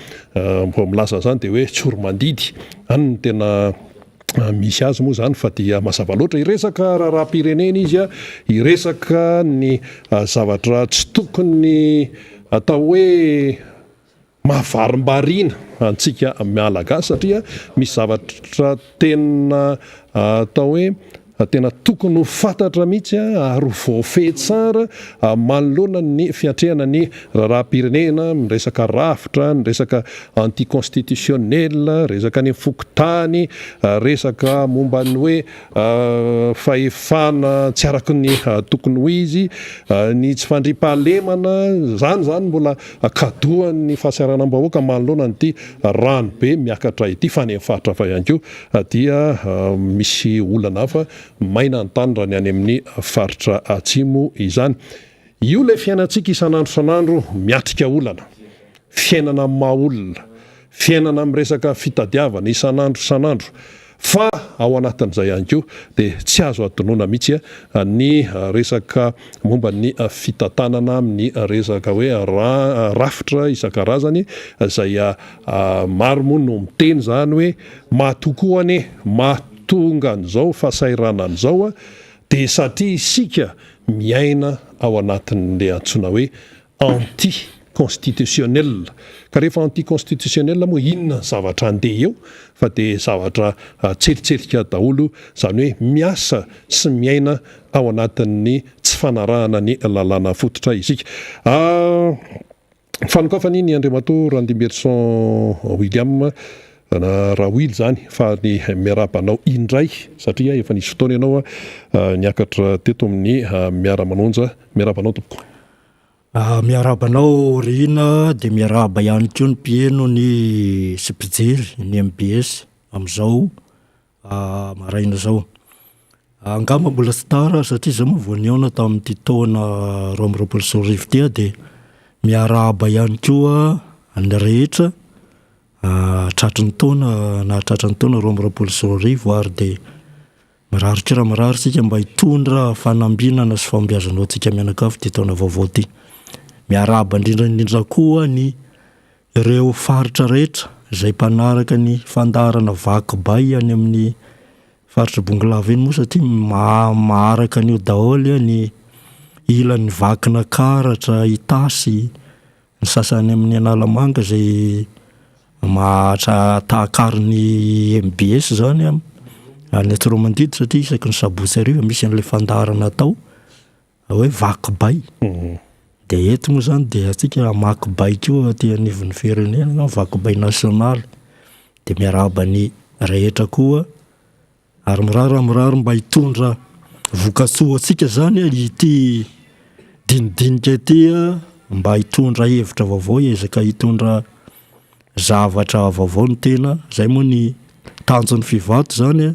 mbo milaza zany de hoe Tsormandidy any ny tena misy azy moa zany fa dia mazava loatra iresaka raharam-pirenena izy iresaka ny zavatra tsy tokony atao hoe mahavarim-barina antsika Malagasy satria misy zavatra tena atao hoe tena tokony ho fantatra mihitsy ary voafehy tsara manoloana ny fiatrehana ny raharam-pirenena ny resaka rafitra ny resaka anticonstitutionnel resaka ny fokotany resaka momba ny hoe fahefana tsy araky ny tokony ho izy ny tsy fandripahalemana zany mbola kadohan'ny fahasaranam-bahoaka manoloana nyity rano be miakatra ity fanefaritra fa ihany koa dia misy olana hafa maina ny tany raha ny any amin'ny faritra atsimo izany io le fiainantsika isan'andro san'andro miatrika olana fiainana maha-olona fiainana amin'ny resaka fitadiavana isan'andro san'andro fa ao anatin'izay ihany koa dia tsy azo adonoana mihitsy ny resaka momba ny fitantanana amin'ny resaka hoe rafitra isan-karazany zay maro moa no miteny zany hoe mahatokoany mahatonga an'izao fahasairana an'izao dia satria isika miaina ao anatin'le antsoina hoe anticonstitutionnel ka rehefa anticonstitutionnel moa inona zavatra andeha eo fa dia zavatra tseritserika daholo zany hoe miasa sy miaina ao anatin'ny tsy fanarahana ny lalàna fototra isika fanokafany ny Andriamato Randy Belson William na raha oily zany fa ny miarabanao indray satria efa nisy fotoana ianao niakatra teto amin'ny miara-manonja. Miarabanao tompoko. Miarabanao Rina dia miaraba ihany koa ny mpieno ny Sipijery ny MBS amin'izao maraina zao. Angamba mbola tsy tara satria zao moa vao niaona tamin'ity taona 2024 dia miaraba ihany koa ny rehetra tratran'ny taona na tratran'ny taona 2024 ary dia miraritra mirary sika mba hitondra fanambinana sy fambiazanao antsika mianakavy ty taona vaovao ty. Miaraba indrindra koa ny ireo faritra rehetra izay mpanaraka ny fandarana vaky-bay any amin'ny faritra Bongolava eny moa satria maharaka an'io daholo ny ilan'ny vakina karatra Itasy ny sasany amin'ny Analamanga izay tahakary ny MBS zany any Tsiromandidy satria isaky ny sabotsy ariva misy an'ilay fandarana atao hoe vaky-bay. Dia eto moa zany dia atsika maky-bay koa aty anivon'ny firenena vaky-bay nasionaly dia miaraba ny rehetra koa ary mirary mba hitondra vokatsoa atsika zany ity dinidinika ity mba hitondra hevitra vaovao ezaka hitondra zavatra vaovao ny tena zay moa ny tanjon'ny fivato zany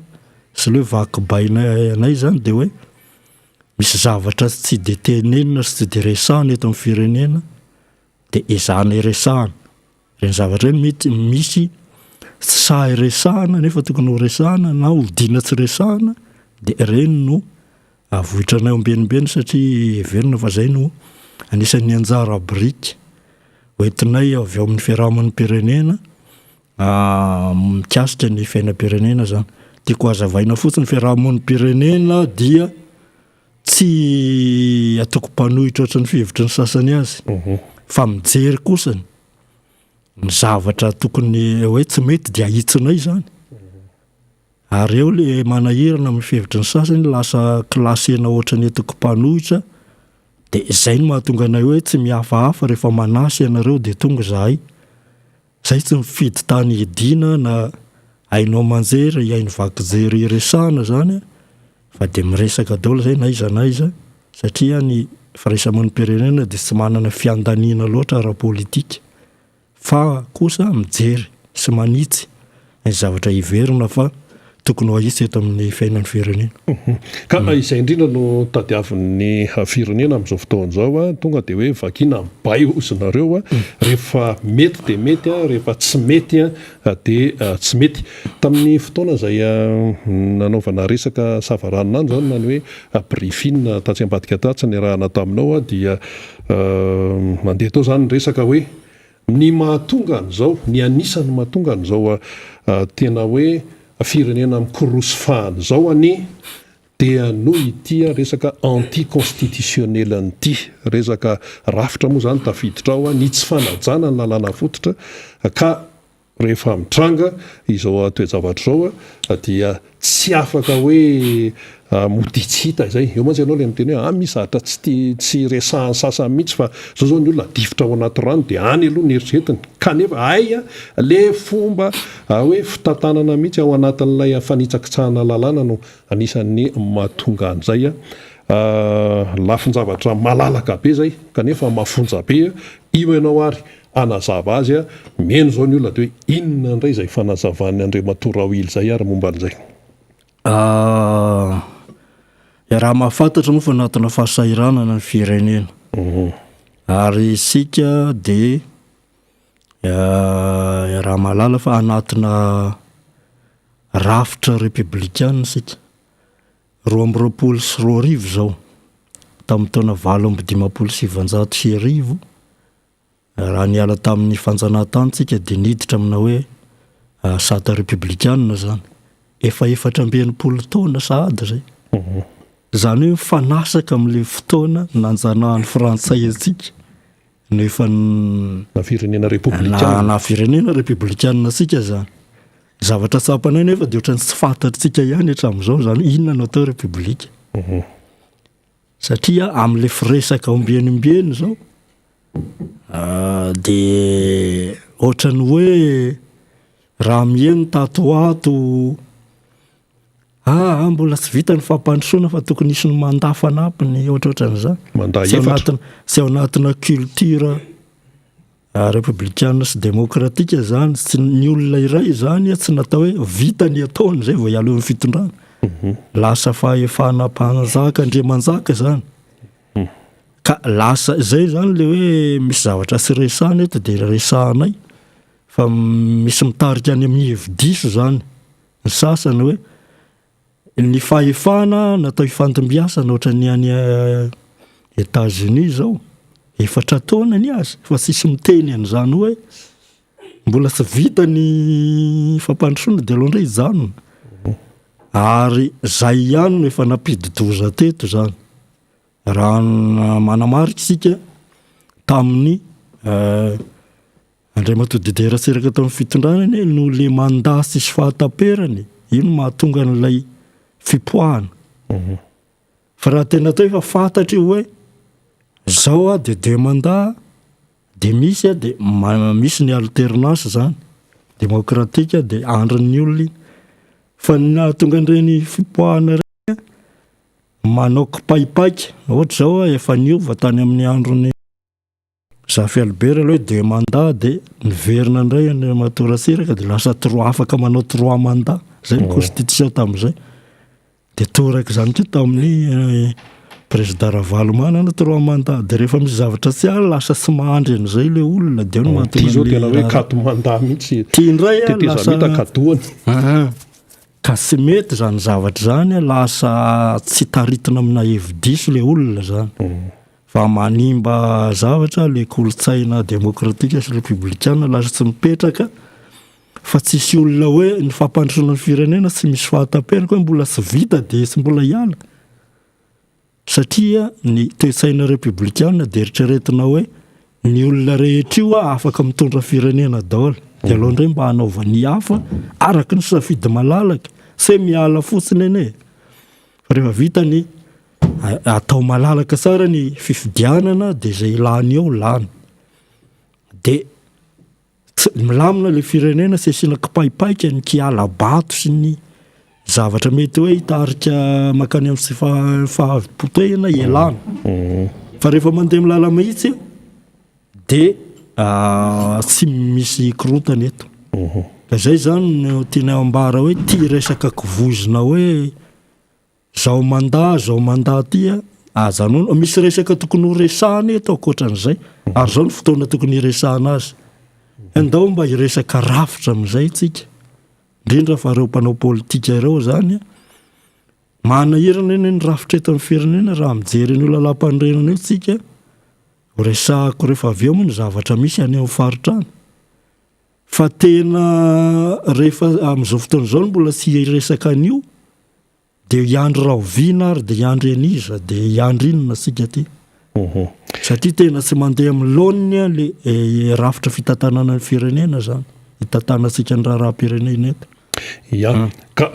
sy le vaky-bay anay zany dia hoe misy zavatra tsy de tenenina sy tsy de resahana eto amin'ny firenena dia ezahana iresahana reny zavatra hoe misy tsy sahy resahana nefa tokony ho resahana na hodina tsy resahana dia reny no vohitranay ombenimbeny satria everina fa zay no anisan'ny anjara brika hoentinay avy ao amin'ny fiarahamon'ny pirenena mikasika ny fiainam-pirenena zany. Tiako hazavaina fotsiny fiarahamon'ny pirenena dia tsy atoko-panohitra ohatran'ny fihevitra ny sasany azy fa mijery kosany ny zavatra tokony hoe tsy mety dia ahitsinay zany ary eo le manahirana amin'ny fihevitra ny sasany lasa klasena ohatran'ny atoko-panohitra dia izay no mahatonga anay hoe tsy mihafahafa rehefa manasy ianareo dia tonga zahay zay tsy mifidy tany hidina na hainao manjery hainy vaky-jery resahana zany fa dia miresaka daholo zay naiza satria ny firaisamon'ny pirenena dia tsy manana fiandaniana loatra ara-politika fa kosa mijery sy manitsy ny zavatra hiverina fa tokony ho ahitsy eto amin'ny fiainan'ny firenena. Ka izay indrindra no tadiavin'ny firenena amin'izao fotoan'izao tonga dia hoe vakina bay ozinareo rehefa mety dia mety rehefa tsy mety dia tsy mety. Tamin'ny fotoana izay nanaovana resaka savaranina any zany na ny hoe briefing tatsy ambadika tatsy ny rahana taminao dia mandeha tao zany resaka hoe ny mahatonga an'izao ny anisan'ny mahatonga an'izao tena hoe firenena mikorosofahana zao dia no ity resaka anticonstitutionnel an'ity resaka rafitra moa zany tafiditra ao ny tsy fanajana ny lalàna fototra ka rehefa mitranga izao toejavatra zao dia tsy afaka hoe moditsita izay eo mantsy ianao le miteny hoe misy zatra tsy resahany sasany mihitsy fa zao ny olona difitra ao anaty rano dia any aloha ny eritreretiny kanefa le fomba hoe fitantanana mihitsy ao anatin'ilay fanitsakitsahana lalàna no anisan'ny mahatonga an'izay lafin-javatra malalaka be zay kanefa mafonja be io ianao ary anazava azy mieno zao ny olona dia hoe inona indray izay fanazavany Andriamatora Rahoily zay ary momba an'izay. Raha mahafantatra moa fa anatina fahasahiranana ny firenena ary isika dia raha mahalala fa anatina rafitra republikana sika 2024 zao tamin'ny taona 1927 raha niala tamin'ny fanjanahantany tsika dia niditra amina hoe sata republikana zany efa 400 taona sahady zay zany hoe mifanasaka amin'ilay fotoana nanjanahan'ny frantsay atsika nefa na firenena republikana atsika zany zavatra tsapanay nefa dia ohatran'ny tsy fantatritsika ihany hatramin'izao zany inona no atao republika satria amin'ilay firesaka ombienimbeny zao dia ohatran'ny hoe raha mieny tatoato mbola tsy vita ny fampandrosoana fa tokony isy ny mandat fanampiny ohatraohatran'izany sy ao anatina culture républicaine sy démocratique zany tsy ny olona iray zany tsy natao hoe vita ny ataony zay vao ialo amin'ny fitondrana lasa fahefana mpanjaka andriamanjaka zany ka lasa zay zany le hoe misy zavatra sy resahana eto dia resahanay fa misy mitarika any amin'ny hevi-diso zany ny sasany hoe ny fahefana natao hifantombiasana ohatra ny any États-Unis zao 4 taona ny azy fa tsisy miteny an'izany hoe mbola tsy vita ny fampandrosoana dia aloha indray hijanona ary zay ihany no efa nampidi-doza teto zany raha manamarika isika tamin'ny Andriamatoa Didier Ratsiraka tao amin'ny fitondrana no le mandat sisy fahataperany ino mahatonga n'ilay fipoahana fa raha tena atao efa fantatry io hoe zao dia 2 mandat dia misy dia misy ny alternance zany démocratique dia andron'ny olona fa nahatonga an'ireny fipoahana ireny manao kipaipaika ohatra zao efa niova tany amin'ny androny Zafy Albert aloha 2 mandat dia niverina indray Andriamatoa Ratsiraka dia lasa 3 afaka manao 3 mandat zay ny constitution tamin'izay dia toraka zany koa tamin'ny président Ravalomanana 3 mandat dia rehefa misy zavatra tsy lasa tsy mahandry an'izay le olona dia no mahatonga tena hoe 4 mandat mihitsy tia indray tetezamita kadohany ka tsy mety zany zavatra zany lasa tsy taritina amina hevi-diso le olona zany fa manimba zavatra le kolotsaina démocratique sy républicaine lasa tsy mipetraka fa tsisy olona hoe ny fampandrosoana ny firenena tsy misy fahataperaka hoe mbola tsy vita dia tsy mbola hiala satria ny toe-tsaina républicaine dia eritreretina hoe ny olona rehetra io afaka mitondra firenena daholo dia aloha indray mba hanaova ny hafa araka ny safidy malalaka sy miala fotsiny ene fa rehefa vita ny atao malalaka tsara ny fifidianana dia zay ilany eo lany dia milamina le firenena sy asiana kipaipaika ny kiala bato sy ny zavatra mety hoe hitarika makany amin'ny fahavim-potoana ialana fa rehefa mandeha milala mahitsy dia tsy misy korotana eto ka zay zany no tiana ambara hoe tia resaka kivozina hoe zao mandat tia zany misy resaka tokony ho resahana eto akoatran'izay ary zao ny fotoana tokony hiresahana azy andao mba hiresaka rafitra amin'izay tsika indrindra fa reo mpanao politika ireo zany manahirana eny ny rafitra eto amin'ny firenena raha mijery ny lalam-pandrenana eo tsika ho resahako rehefa avy eo moa ny zavatra misy any amin'ny faritrany fa tena rehefa amin'izao fotoana izao mbola tsy hiresaka an'io dia hiandry rahoviana ary dia hiandry aniza dia hiandry inona sika ty satria tena tsy mandeha amin'ny laoniny le rafitra fitantanana ny firenena zany hitantanasika ny raha-pirenena eto ka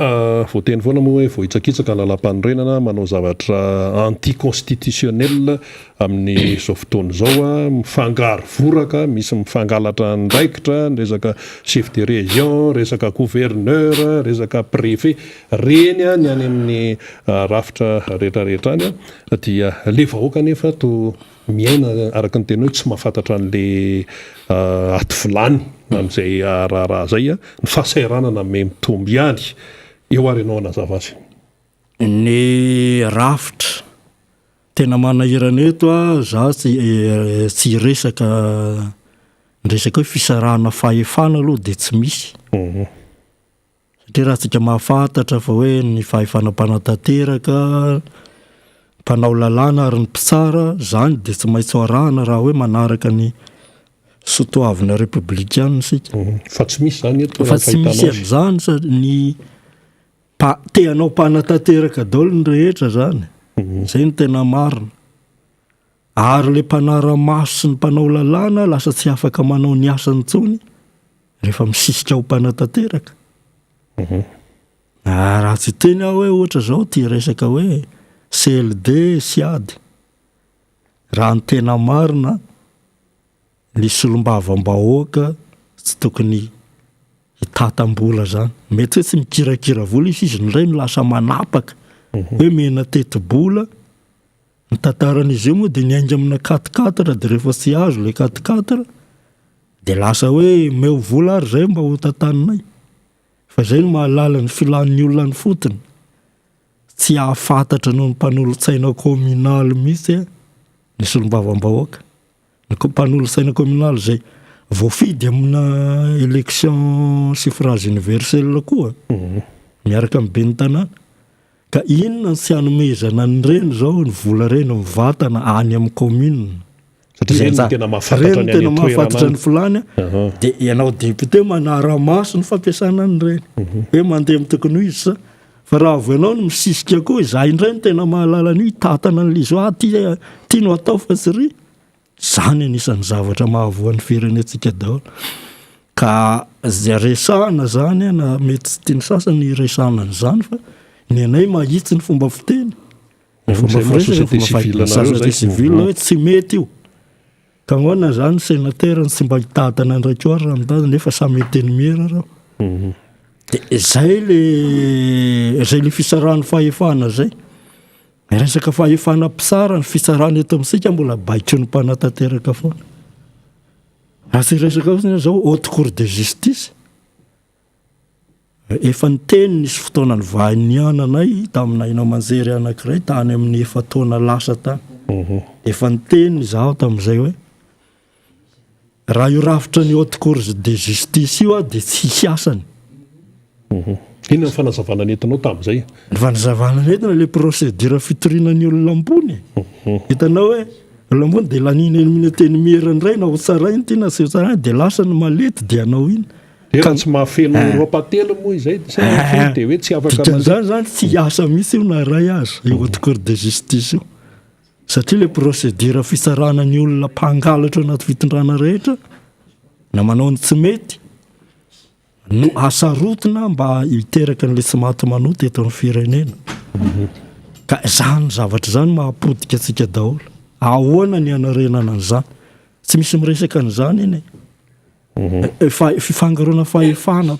voateny foana moa hoe vohitsakitsaka ny lalam-panorenana manao zavatra anticonstitutionnel amin'ny zao fotoana izao mifangaro voraka misy mifangalatra ndraikitra ny resaka chef de région resaka gouverneur resaka préfet reny ny any amin'ny rafitra rehetrarehetra any dia le vahoaka nefa to miaina araka ny tena hoe tsy mahafantatra an'le aty vilany amin'izay raharaha zay ny fahasairanana me mitomby ihany eo ary ianao anazava azy ny rafitra tena manahirana eto za tsy resaka hoe fisarahana fahefana aloha dia tsy misy satria raha tsika mahafantatra fa hoe ny fahefana mpanatanteraka mpanao lalàna ary ny mpitsara zany dia tsy maintsy arahana raha hoe manaraka ny sotoavina républicaine sika fa tsy misy zany eto fa tsy misy amin'izany ny teanao mpanatanteraka daholo ny rehetra zany zay no tena marina ary le mpanara-maso sy ny mpanao lalàna lasa tsy afaka manao ny asany tsony rehefa misisika ho mpanatanteraka raha tsy teny aho hoe ohatra zao tia resaka hoe CLD siady raha ny tena marina ny solombavam-bahoaka tsy tokony mitatam-bola zany mety hoe tsy mikirakira vola izy nray no lasa manapaka hoe mena teti-bola ny tantaran'izy io moa dia niainga amina 4-4 dia rehefa tsy azo le 4-4 dia lasa hoe meo vola ary zay mba ho tantaninay fa zay no mahalala ny filan'ny olona ny fotony tsy ahafantatra noho ny mpanolotsaina communal mihitsy nisy olombavambahoaka ny mpanolotsaina communal zay voafidy amina élection suffrage universel koa miaraka amin'ny ben'ny tanàna ka inona ny tsy hanomezana ny reny zao ny vola reny mivatana any amin'ny commune satria reny tena mahafantatra ny filany dia ianao député manara-maso ny fampiasana ny reny hoe mandeha amin'ny tokony ho izy sa fa raha vo ianao no misisika koa izahay indray no tena mahalala ny tatana ny lizo ty no atao fa tsy ry zany anisan'ny zavatra mahavoan'ny firenentsika daholo ka resahana zany na mety tsy tiany sasany resahana n'izany fa ny anay mahitsy ny fomba fiteny fomba société civile hoe tsy mety io ka ngoana zany sénateur ny tsy mba hitatana ndraiky oary raha mitazana nefa samy teny miera raho dia zay le fisarahany fahefana zay resaka fahefana mpisara ny fisarahany eto amintsika mbola baiko ny mpanatanteraka foana raha tsy resaka zao haute cour de justice efa ny teny nisy fotoana ny vahiniananay taminay nao manjery anankiray tany amin'ny efa taona lasa tany efa ny teny zaho tamin'izay hoe raha io rafitra ny haute cour de justice io dia tsy hiasany inona ny fanazavana nentinao tamin'izay ny fanazavana nentina le procédure fitorinany olona ambony hitanao hoe olona ambony dia lanina eny teny mierandray na ho tsarainy ty na sy tsarainy dia lasa ny malety dia anao iny raha tsy mahafeno roapatelo moa izay dia hoe tsy afaka zany tsy hiasa mihitsy io na ray azy io haute cour de justice io satria le procédure fisarana ny olona mpangalatra anaty fitondrana rehetra na manao ny tsy mety no asarotona mba hiteraka n'le tsy maty manoty eto amin'ny firenena ka zany zavatra zany mahapodika atsika daholo ahoana ny anarenana an'izany tsy misy miresaka an'izany iny fifangaroana fahefana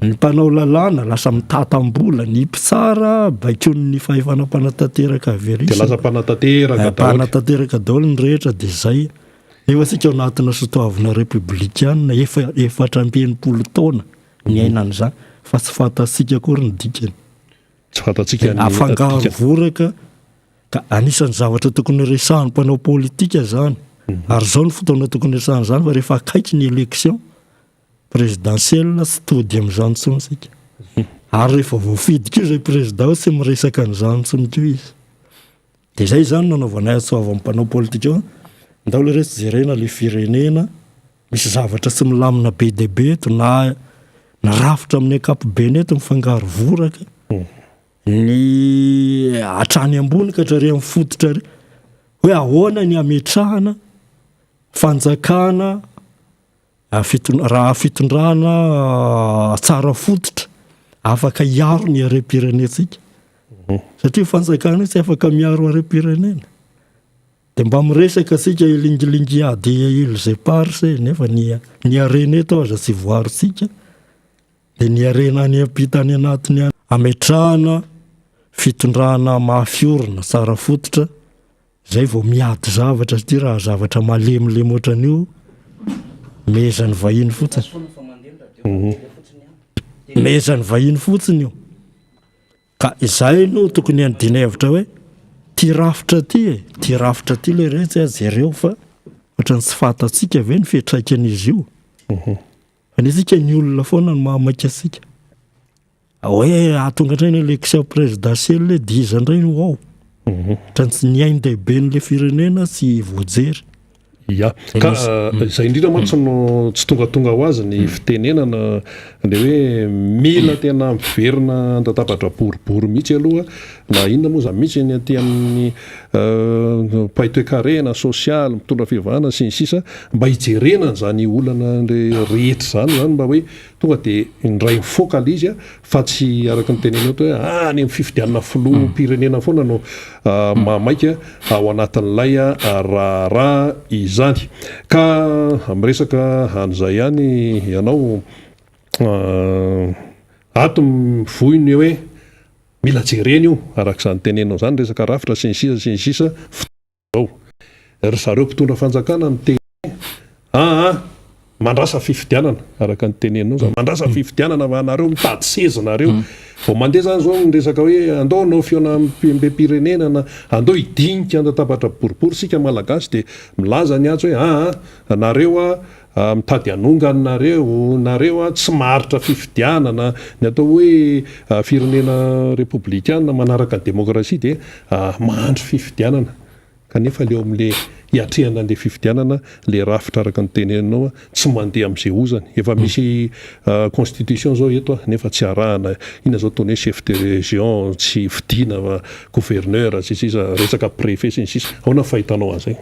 ny mpanao lalàna lasa mitatam-bola ny mpitsara baikony ny fahefana mpanatanteraka mpanatanteraka daholo ny rehetra dia zay efa sika ao anatina sotoavina républicaine efatra ampienimpolo taona ny ainan'izany fa tsy fantatsika kory ny dikany tsy fantatsika afangaro voraka ka anisan'ny zavatra tokony resahan'ny mpanao politika zany ary zao ny fotoana tokony resahana zany fa rehefa akaiky ny élection présidentielle tsy tody amin'izany tsonitsika ary rehefa voafidika io zay président tsy miresaka an'izany tsoniko izy dia zay zany nanaovanay atsoava amin'ny mpanao politika eo ndao le resy jerena le firenena misy zavatra tsy milamina be dia be eto na rafitra amin'ny ankapobeny eto mifangaro voraka ny hatrany ambony ka hatrary amin'ny fototra ry hoe ahoana ny ametrahana fanjakana raha fitondrana tsara fototra afaka hiaro ny harem-pirenentsika satria fanjakana tsy afaka miaro harem-pirenena dia mba miresaka sika ilingilingiady il zay parse nefa ny arena eto aza tsy voarotsika dia ny arena any ampitany anatiny ametrahana fitondrana mahafiorina tsara fototra zay vao miady zavatra satria raha zavatra malemilemy ohatran'io mezany vahiny fotsiny mezany vahiny fotsiny io ka izay no tokony andina hevitra hoe ty rafitra ty le retsy azy ireo fa ohatrany tsy fantatsika ve ny fiatraikan'izy io fa nitsika ny olona foana no mahamaika asika hoe atonga indray ny élection présidentielle dia iza indray no ao ohatrany tsy niainy dehibe n'le firenena sy voajery ya ka izay indrindra mantsy no tsy tongatonga ho azy ny fitenenana le hoe mila tena miverina andatabatra boribory mihitsy aloha na inona moa zany mihitsy ny aty amin'ny paitoekarena sosialy mitondra fivavahana sy ny sisa mba hijerenany zany olana le rehetra zany mba hoe tonga de ndray mifoka le izy a fa tsy araka ny tenenao to hoe any amin'ny fifidianana filoham-pirenena foana no mamaika ao anatin'ilay raharaha izany ka amin'ny resaka an'izay ihany ianao ato mivoiny hoe mila jereny io arak'izany tenenao zany resaka rafitra sy ny sisa zao ry zareo mpitondra fanjakana miteny mandrasa fifidianana araka ny tenenao zany mandrasa fifidianana fa anareo mitady sezinareo vao mandeha zany zao nyresaka hoe andao anao fiona mbe-pirenena na andao hidinika andatabatra boribory sika malagasy de milaza ny atsy hoe anareo mitady anonganareo tsy maharitra fifidianana ny atao hoe firenena republikana manaraka ny demokrasia de mahandro fifidianana kanefa leo amin'le hiatrehana an'le fifidianana le rafitra araka ny tenenao tsy mandeha amin'izay ozany efa misy constitution zao eto nefa tsy arahana ina zao ataony hoe chef de région tsy fidiana fa gouverneur sy sisa resaka préfet sy ny sisa aona fahitanao an'izay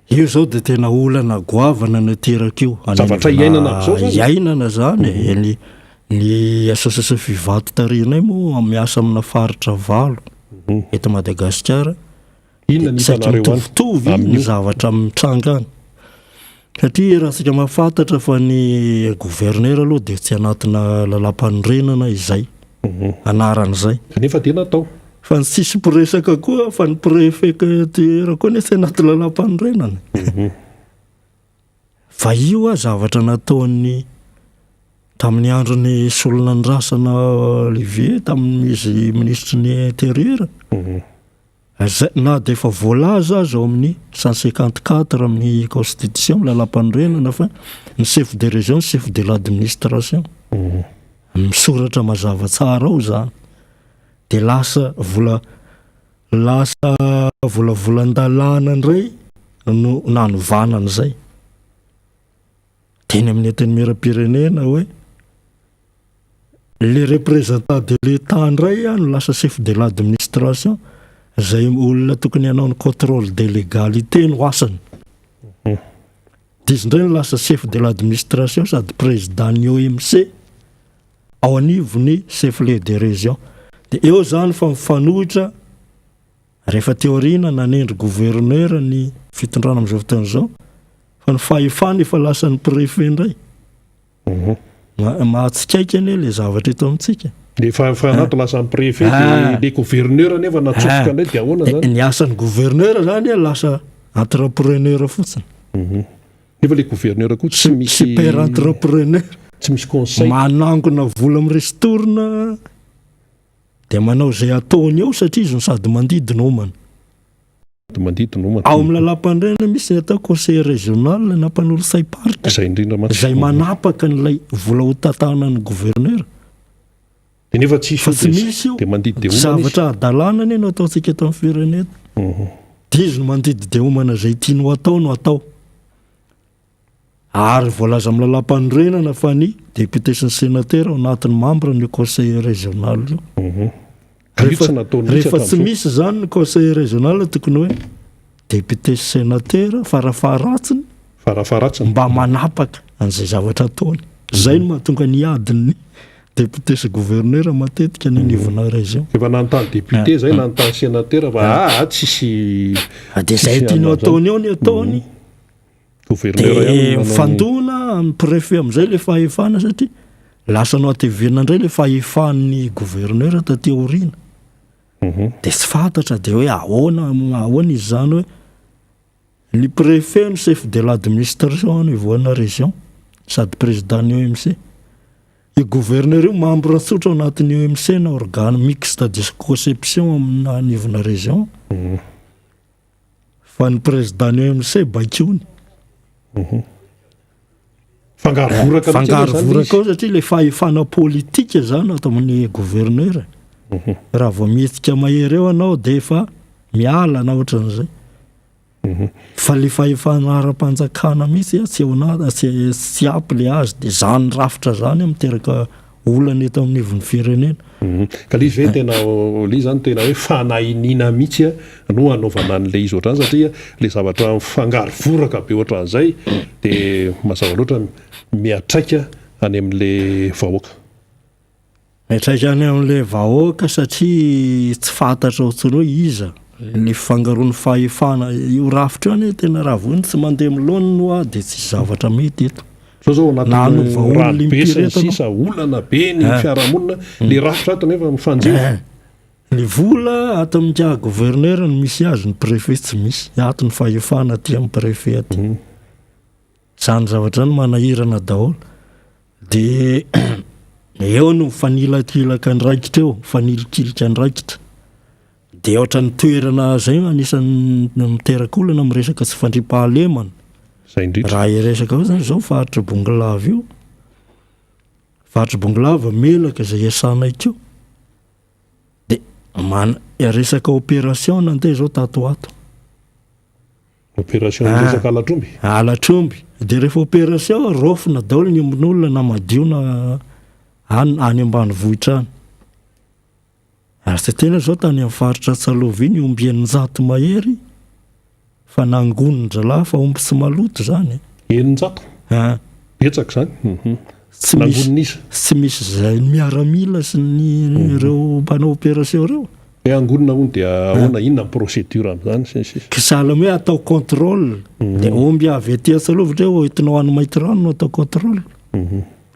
io zao de tena olana goavana nateraka io zavatra iainana zany ny association fivato tarinay moa miasa amina faritra valo eto Madagasikara mitovitovy ny zavatra mitranga any satria raha sika mahafantatra fa ny gouverneur aloha de tsy anatina lalam-panorenana izay anaran'izay kanefa tena atao fa ny sisy mpiresaka koa fa ny préfecture koa ny tsy anaty lalam-panorenana fa io zavatra nataony tamin'ny androny solona ndrasana Olivier tamin'izy ministre ny intérieur na de efa voalaza azy ao amin'ny 154 amin'ny constitution lalam-panorenana fa ny chef de région chef de l'administration misoratra mazava tsara ao zany de lasa volavolan-dalàna indray no nanovanana zay teny amin'ny antenimieram-pirenena hoe les représentants de l'état indray no lasa chef de l'administration zay olona tokony hanao ny contrôle de légalité no asany dizy indray no lasa chef de l'administration sady président ny OMC ao anivony chef le de région de eo zany fa mifanohitra rehefa teorina nanendry gouverneur ny fitondrana am'izao fotoana zao fa ny fahefana efa lasa ny préfet indray mahatsikaiky le zavatra eto amintsika le fanato lasa ny préfet le gouverneur nefa natsofoka ndray de ahoana zany ny asan'ny gouverneur zany lasa entrepreneur fotsiny nefa le gouverneur koa tsy misy super entrepreneur tsy misy conseil manangona vola mirestorina de manao zay ataony eo satria izy no sady mandidina omana ao amin'ny lalam-pandrena misy ny atao conseil régional na mpanolo say-paritra zay manapaka n'ilay vola ho tatanany gouverneur nefa tsy misy io zavatra adalàna ane no ataontsika eto amin'ny firenena de izy no mandidy de omana zay tiano atao no atao ary voalaza amin'ny lalam-panorenana fa ny député sy ny sénateur ao anatin'ny membre ny conseil régional io rehefa tsy misy zany ny conseil régional tokony hoe député sy sénateur farafaratsiny mba manapaka an'izay zavatra ataony zay no mahatonga ny adiny député sy gouverneur matetika ny nivona région efa nanontany député zay nanontany sénateur fa tsisy de zay tiano ataony eo ny ataony de mifandona amin'ny préfet am'izay le fahefana satria lasa no atevena indray le fahefan'ny gouverneur taty aoriana de tsy fantatra de hoe ahoana izy zany hoe ny préfet no chef de l'administration nivoana région sady président ny OMC i gouverneur io membre tsotra ao anatin'ny OMC na organe mixte de conception amina nivona région fa ny président ny OMC baikony fangarovoraka ao satria le fahefana politika zany atao amin'ny gouverneur raha vao mihetsika mahery eo anao de efa miala na ohatran'izay fa le fahefana ara-panjakana mihitsy tsy ampy le azy de zany rafitra zany miteraka olana eto amin'ny ivon'ny firenena. Ka le izy ve tena le zany tena hoe fanahinina mihitsy no anaovana an'le izy ohatran'izay satria le zavatra mifangaro voraka be ohatran'izay dia mazava loatra miatraika any amin'le vahoaka. Miatraika any amin'le vahoaka satria tsy fantatra ohatrany hoe iza le fifangaroan'ny fahefana io rafitra io any tena raha voany tsy mandeha milona no dia tsy zavatra mety eto. Zao anatin'ny rabe sisa olana be ny fiarahamonina le rafitra ato nefa mifanjeva. Le vola ato amin'ny kia gouverneur no misy azy ny préfet tsy misy ato ny fahefana aty amin'ny préfet aty. Zany zavatra ny manahirana daholo dia eo no fanilatilaka andraikitra eo fanilikilika andraikitra dia ohatra ny toerana zay anisan'ny miteraka olana amin'ny resaka tsy fandripahalemana. Raha iresaka ao zany zao faritra Bonglava io, faritra Bonglava melaka zay iasana ikeo dia resaka opération nandeha zao tato ato. Opération resaka alatromby. Alatromby dia rehefa opération rofina daholo ny ombin'olona na madio na any ambanivohitra any. Ary tsy tena zao tany amin'ny faritra Tsalovy ny omby eninjato mahery fa nangonin-dralahy fa omby tsy maloto zany. Eninjato? Betsaka zany. Tsy misy zay miaramila sy ny ireo mpanao opération reo. Angonina hono dia ahoana inona ny procédure amin'izany? Sahala hoe atao contrôle dia omby avy aty Tsalovy reo entinao any mainty rano no atao contrôle.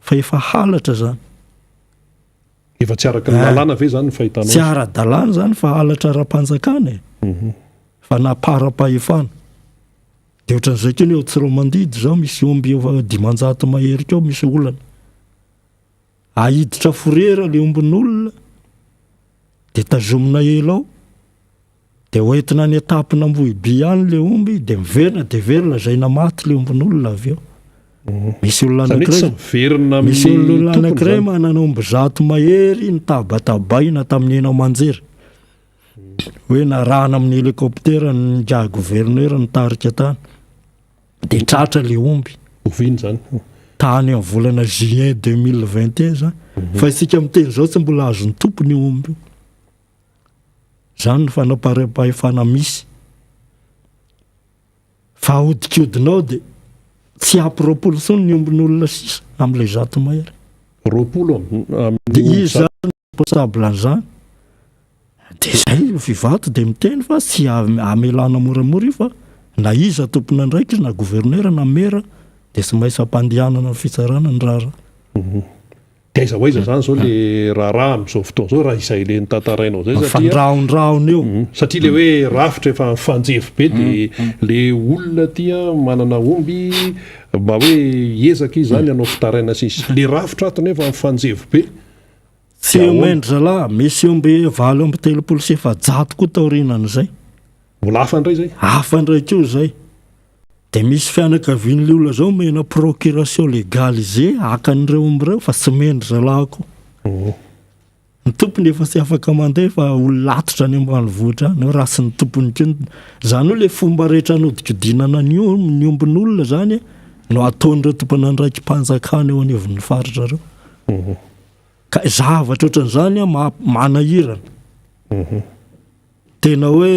Fa efa halatra zany. Efa tsy araka ny lalàna ve zany ny fahitanao? Tsy ara-dalàna zany fa halatra ara-panjakana fa napara-pahefana. Dia ohatran'izay keo ny eo Tsiromandidy zao misy omby 500 mahery keo misy olana. Ahiditra forera le ombin'olona dia tazomina ela ao dia hoentina ny etapina ambohiby ihany le omby dia miverina dia verina zay namaty le ombin'olona avy eo. Misy olona anankiray manana omby 100 mahery nitabatabahina tamin'ny ena manjery hoe narahana amin'ny hélicoptère ny kia gouverneur nitarika tany dia tratra le omby. Oviny zany tany amin'ny volana juin 2021 zany. Fa isika miteny zao tsy mbola azon'ny tompony omby io. Zany ny fanaparam-pahefana misy. Fa ahodikodinao dia tsy ampy 20 tsony ny ombin'olona sisa amin'ilay 100 mahery. 20 dia izy zany possible an'izany. Dia zay fivato dia miteny fa tsy amelana moramora io fa na iza tompona andraiky na gouverneur na mera dia tsy maintsy ampandehanana ny fitsarana ny raharaha. Dia aiza ho aiza zany zao le raharaha amin'izao fotoana zao raha izay le nitantarainao zay fandrahondrahona eo. Satria le hoe rafitra efa mifanjefy be dia le olona tia manana omby mba hoe ezaka izy zany anao fitaraina sisy. Le rafitra ato nefa mifanjefy be. Tsy omendry zalahy misy omby 730 koa taorinan'izay. Mbola hafa indray zay? Hafa indray koa zay. Dia misy fianakavian'le olona zao mena procuration légalisée hakan'ireo omby ireo fa tsy mendry zalahy koa. Ny tompony efa tsy afaka mandeha fa olatotra any ambanivohitra any raha sy ny tompony keny. Zany hoe le fomba rehetra anodikodinana ny ombin'olona zany no ataon'ireo tompona andraiky mpanjakana eo anivon'ny faritra ireo. Ka zavatra ohatran'izany manahirana. Tena hoe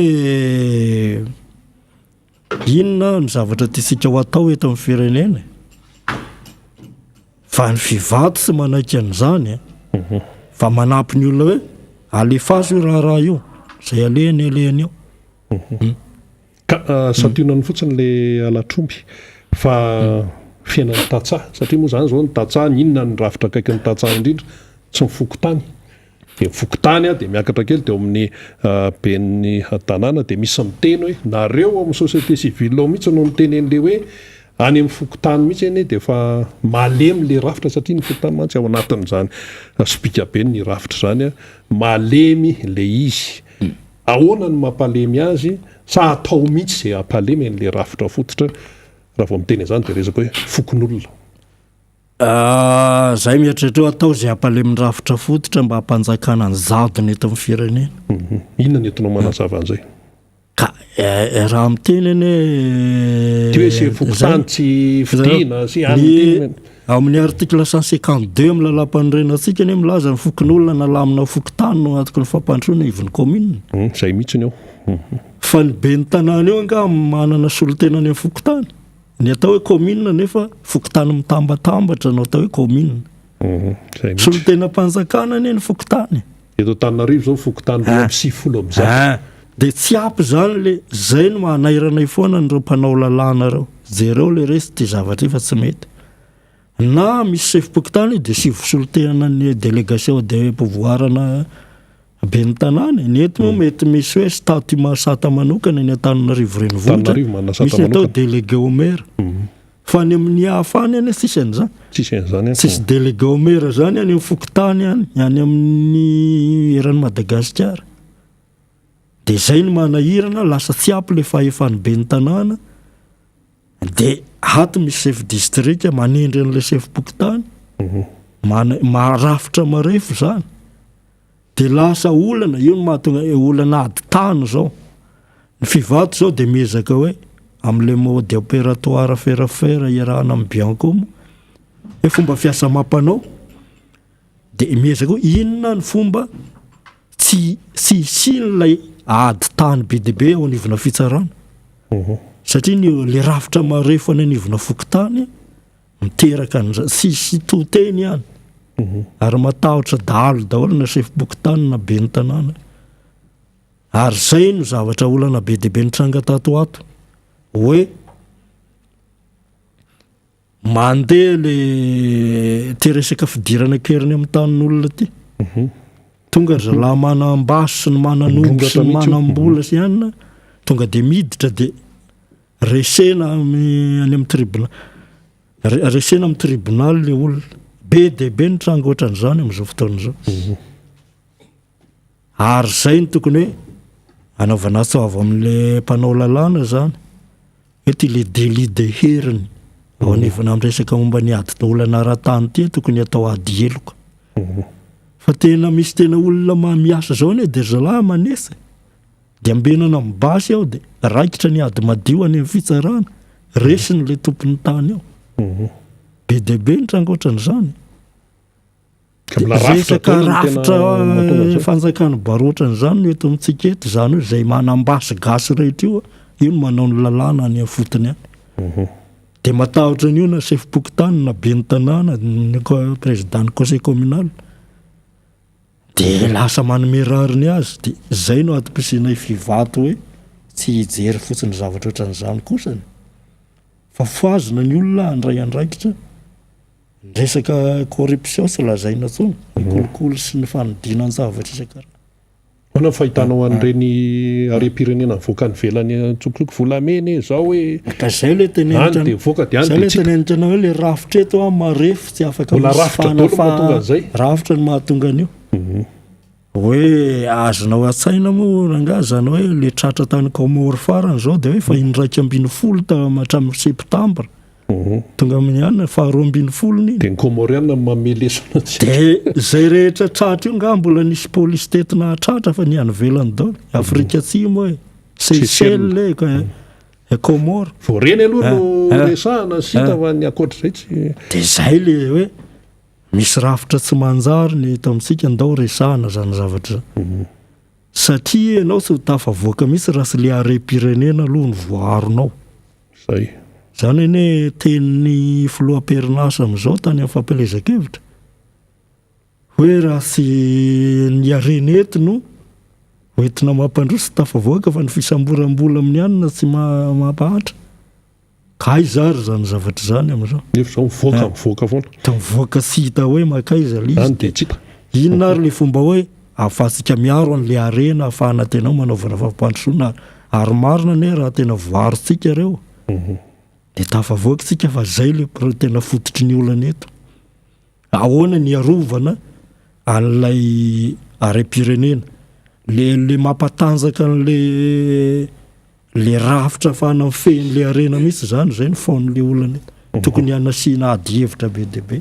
inona ny zavatra tiasika ho atao eto amin'ny firenena fa ny fivato sy manaiky an'izany fa manampy ny olona hoe alefaso io raharaha io zay alehany eo. Ka santionany fotsiny le alatromby fa fiainan'ny tantsaha satria moa zany zao ny tantsaha inona ny rafitra akaiky ny tantsaha indrindra tsy mifoko tany. Dia mifoko tany dia miakatra kely dia amin'ny ben'ny tanàna dia misy miteny hoe nareo amin'ny société civile ao mihitsy no miteny an'le hoe any amin'ny foko tany mihitsy eny dia fa malemy le rafitra satria ny foko tany mantsy ao anatin'izany spika be ny rafitra zany malemy le izy. Ahoana ny mampalemy azy sa atao mihitsy izay hampalemy an'le rafitra fototra raha vao miteny izany dia resaka hoe fokon'olona. Zay mieritrereo atao zay hampalemin'ny rafitra fototra mba hampanjakana ny zadony eto amin'ny firenena. Inona ny entinao manazava an'izay? ka raha amiteny eny ty hoe sy fokotany tsy fidina sy any amin'ny article 152 amin'ny lalam-panorenatsika ny milaza ny fokon'olona nalamina fokotany no atoko ny fampandroana ivony commune zay mihitsy eo fa ny be ny tanàna eo anga manana solotena ny fokotany ny atao hoe commune nefa fokotany mitambatambatra no atao hoe commune solotena mpanjakana ny fokotany eto Antananarivo zao fokotany 50 am'izay dia tsy ampy zany le zay no manairanay foana nireo mpanao lalàna reo jereo le resy ty zavatra fa tsy mety na misy sefim-pokotany dia sy vosolotena ny délégation de pouvoirana be ny tanàna ny ety moa mety misy hoe statut mahasata manokana ny Antananarivo renivohitra misy atao délégué au maire fa ny amin'ny hafany any tsisy an'izany tsisy délégué au maire zany any amin'ny fokotany any amin'ny eran'ny Madagasikara dia zay no manahirana lasa tsy ampy le fahefany be ny tanàna dia ato misy chef district manendry an'ilay chef-pokotany marafitra marefo zany dia lasa olana io no mahatonga olana ady tany zao ny fivato zao dia miezaka hoe amin'ilay mode opératoire ferafera iarahana amin'ny biancomo hoe fomba fiasa mampanao dia miezaka hoe inona ny fomba tsy isin'ilay ady tany be dia be ao anivona fitsarana satria le rafitra marefo any anivona fokotany miteraka sy toteny ihany ary matahotra dahalo daholo na chef-pokotany na be ny tanàna ary zay no zavatra olana be dia be nitranga tato ato hoe mandeha le ty resaka fidirana keriny amin'ny tanin'olona ty tonga ry zalahy manam-baso sy ny manan'omby sy ny manam-bola sy ihany tonga dia miditra dia resena any amin'ny tribunal resena amin'ny tribunal le olona be dia be nitranga ohatran'izany amin'izao fotoan'izao ary zay no tokony hoe anaovana aso avy amin'le mpanao lalàna zany hoe ty le délit de heriny ao anivona amin'ny resaka momba ny ady olana ara-tany ty tokony atao ady eloka fa tena misy tena olona miasa zao ny dia zalahy manesa dia ambenana mibasy ao dia raikitra ny ady madio any amin'ny fitsarana resiny le tompony tany ao be dia be nitranga ohatran'izany resaka rafitra fanjakany baroatran'izany no eto amintsika eto zany hoe zay manambasy gasy rehetra io no manao ny lalàna any amin'ny fotony any dia matahotra an'io na chef-pokotany na be ny tanàna ny président conseil communal dia lasa manome rariny azy dia zay no atom-pisinay fivato hoe tsy hijery fotsiny zavatra ohatran'izany kosany fa foazona ny olona andray andraikitra resaka corruption sy lazaina tsony kolokolo sy ny fanodinany zavatra isan-karazany mana fahitanao an'ireny harem-pirenena nivoaka nivelany tsokoloko volamena zao hoe ka zay le tenenitra anao hoe le rafitra eto a marefo tsy afaka rafitra ny mahatonga an'io hoe azonao atsaina moa ranga zany hoe le tratra tany Comore farany zao dia hoe fa 180 hatramin'ny septambra tonga amin'ny anina 220 dia ny Comoriana mamelesona dia zay rehetra tratra io nga mbola nisy polisy tetina tratra fa ny any velany daholo Afrika Atsimo hoe Seychelles Comore voareny aloha no resahana sita fa ny akoatra zay tsy dia zay le hoe misy rafitra tsy manjary ny eto amintsika ndao resahana zany zavatra satria ianao tsy ho tafavoaka misy raha sy le harem-pirenena aloha ny voaharonao zay zany ene tenin'ny filoham-perinasa amin'izao tany amin'ny fampelezan-kevitra hoe raha sy ny arenety no hoentina mampandroso tafavoaka fa ny fisamborambola amin'ny anina tsy mampahatra ka izary zany zavatra zany amin'izao nefa zao mivoaka foana ta mivoaka sy hita hoe makaiza lizy inona ary le fomba hoe ahafahantsika miaro an'le arena ahafahana tena manaovana fampandrosoana ary marina ne raha tena voarotsika reo dia tafavoaka tsika fa zay le tena fototry ny olana eto ahoana ny arovana an'ilay harem-pirenena le mampatanjaka an'le rafitra afahana mifehin'le arena misy zany zay ny faon'le olana eto tokony hanasiana ady hevitra be dia be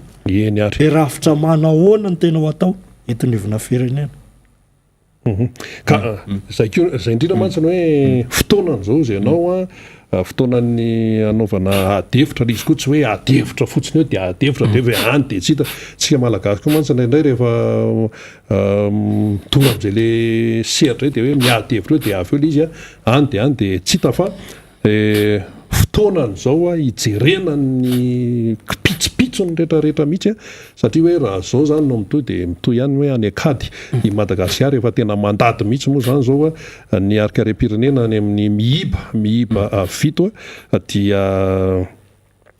le rafitra manahoana ny tena ho atao eto nivona firenena ka zay indrindra mantsany hoe fotoanan'izao zay anao a fotoanany anaovana adevitra izy koa tsy hoe adevitra fotsiny hoe de adevitra de hoe any de tsy hita tsika malagasy koa mantsy indray rehefa tonga am'izay le sehatra de hoe miadevitra hoe de avy eo le izy a any de tsy hita fa fotoanan'izao a ijerena ny pitsopitsony rehetrarehetra mihitsy a satria hoe raha zao zany no mitoy de mitoy ihany hoe any akady i Madagasikara efa tena mandady mihitsy moa zany zao a ny arikare-pirenena any amin'ny mihiba fito a dia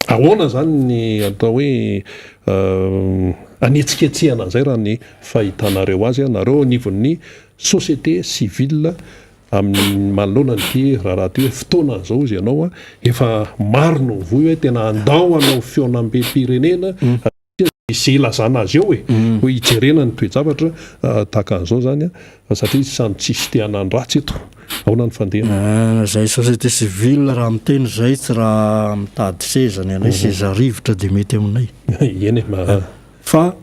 ahoana zany ny atao hoe anetsiketsehana an'izay raha ny fahitanareo azy a nareo anivon'ny société civile amin'ny manoloana ny raha ty hoe fotoana zao izy ianao a efa maro no voy hoe tena andao anao fionam-be-pirenena izay lazana azy eo hoe hijerena ny toe-javatra tahaka an'izao zany a satria samy tsisy te hanany ratsy eto ahoana ny fandehana zay société civile raha miteny zay tsy raha mitady sezany anay seza rivotra de mety aminay eny fa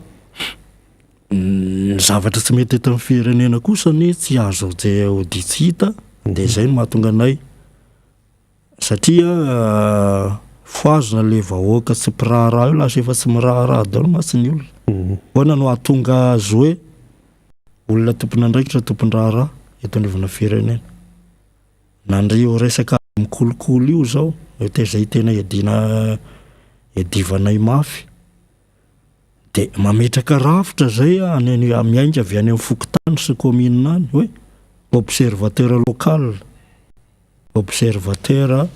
ny zavatra tsy mety eto amin'ny firenena kosany tsy azo je odi tsy hita de zay no mahatonga anay satria foazona le vahoaka tsy mpiraharaha io lasa efa tsy miraharaha daholo masiny olona hoana no ahatonga azo hoe olona tompona andraikitra tompon-draharaha eto anivona firenena nandrio resaka mikolokolo io zao te zay tena edivanay mafy de mametraka rafitra zay miainga avy any amin'ny fokotany sy commune any hoe observateur local observateur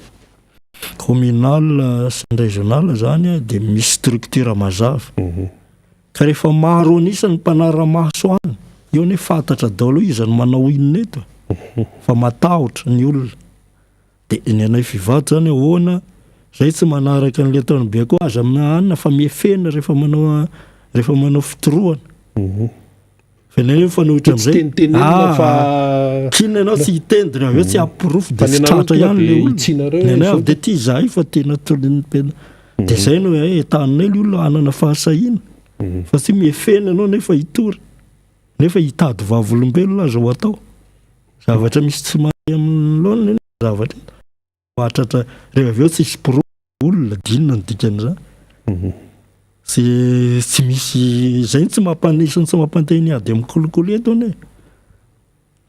communal sy régional zany de misy structure mazava ka rehefa maro anisany mpanara-maso any eo ne fantatra daholo izany manao inona eto fa matahotra ny olona de ny anay fivato zany ahoana zay tsy manaraka an'le ataony be koa azy amina anina fa miefena rehefa manao fitoroana fa neny fanohitra am'izay kina ianao tsy hitendry avy eo tsy appirofo de sy tratra ihany le olona nenay avy de ty zay fa tena tolonypena de zay no hoe etaninay le olona anana fahasahina fa tsy miefena ianao nefa hitory nefa hitady vavolombelona aza ho atao zavatra misy tsy mahay amin'ny loana eny zavatra mahatratra rehefa avy eo tsy hisy pirofo olona dinona ny dikan'izany tsy misy zay tsy mampanisany tsy mampanteny ady mikolokolo eto ane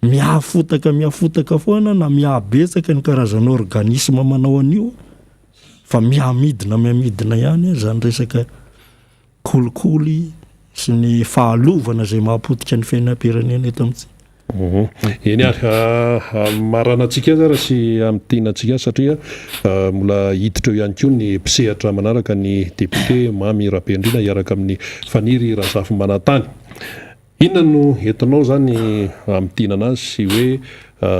miafotaka foana na miabetsaka ny karazana organisme manao an'io fa miamidina ihany zany resaka kolikoly sy ny fahalovana zay mahapotika ny fiainam-pirenena eto amitsy eny ary maranantsika za raha sy amitenantsika satria mbola hiditra eo ihany koa ny mpisehatra manaraka ny député Mamy Rapendrina hiaraka amin'ny faniry Razafy Manantany inona no entinao zany amitenana azy sy hoe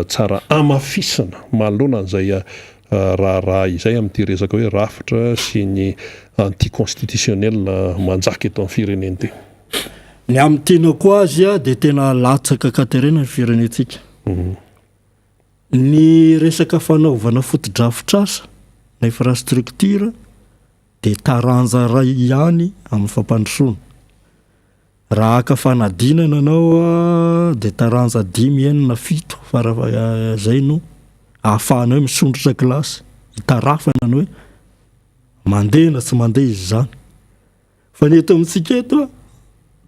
tsara amafisana manoloana an'izay raha izay amin'ity resaka hoe rafitra sy ny anticonstitutionnel manjaka eto amin'ny firenena ty ny amin'ny tianako azy a de tena latsaka katerena ny firenentsika ny resaka fanaovana fotodrafitrasa na infrastructure de taranja ray ihany amin'ny fampandrosoana raha aka fanadinana anao a de taranja 5-7 faraha zay no ahafahana hoe misondrotra kilasy hitarafana ny hoe mandeha na tsy mandeha izy zany fa ny eto amintsika eto a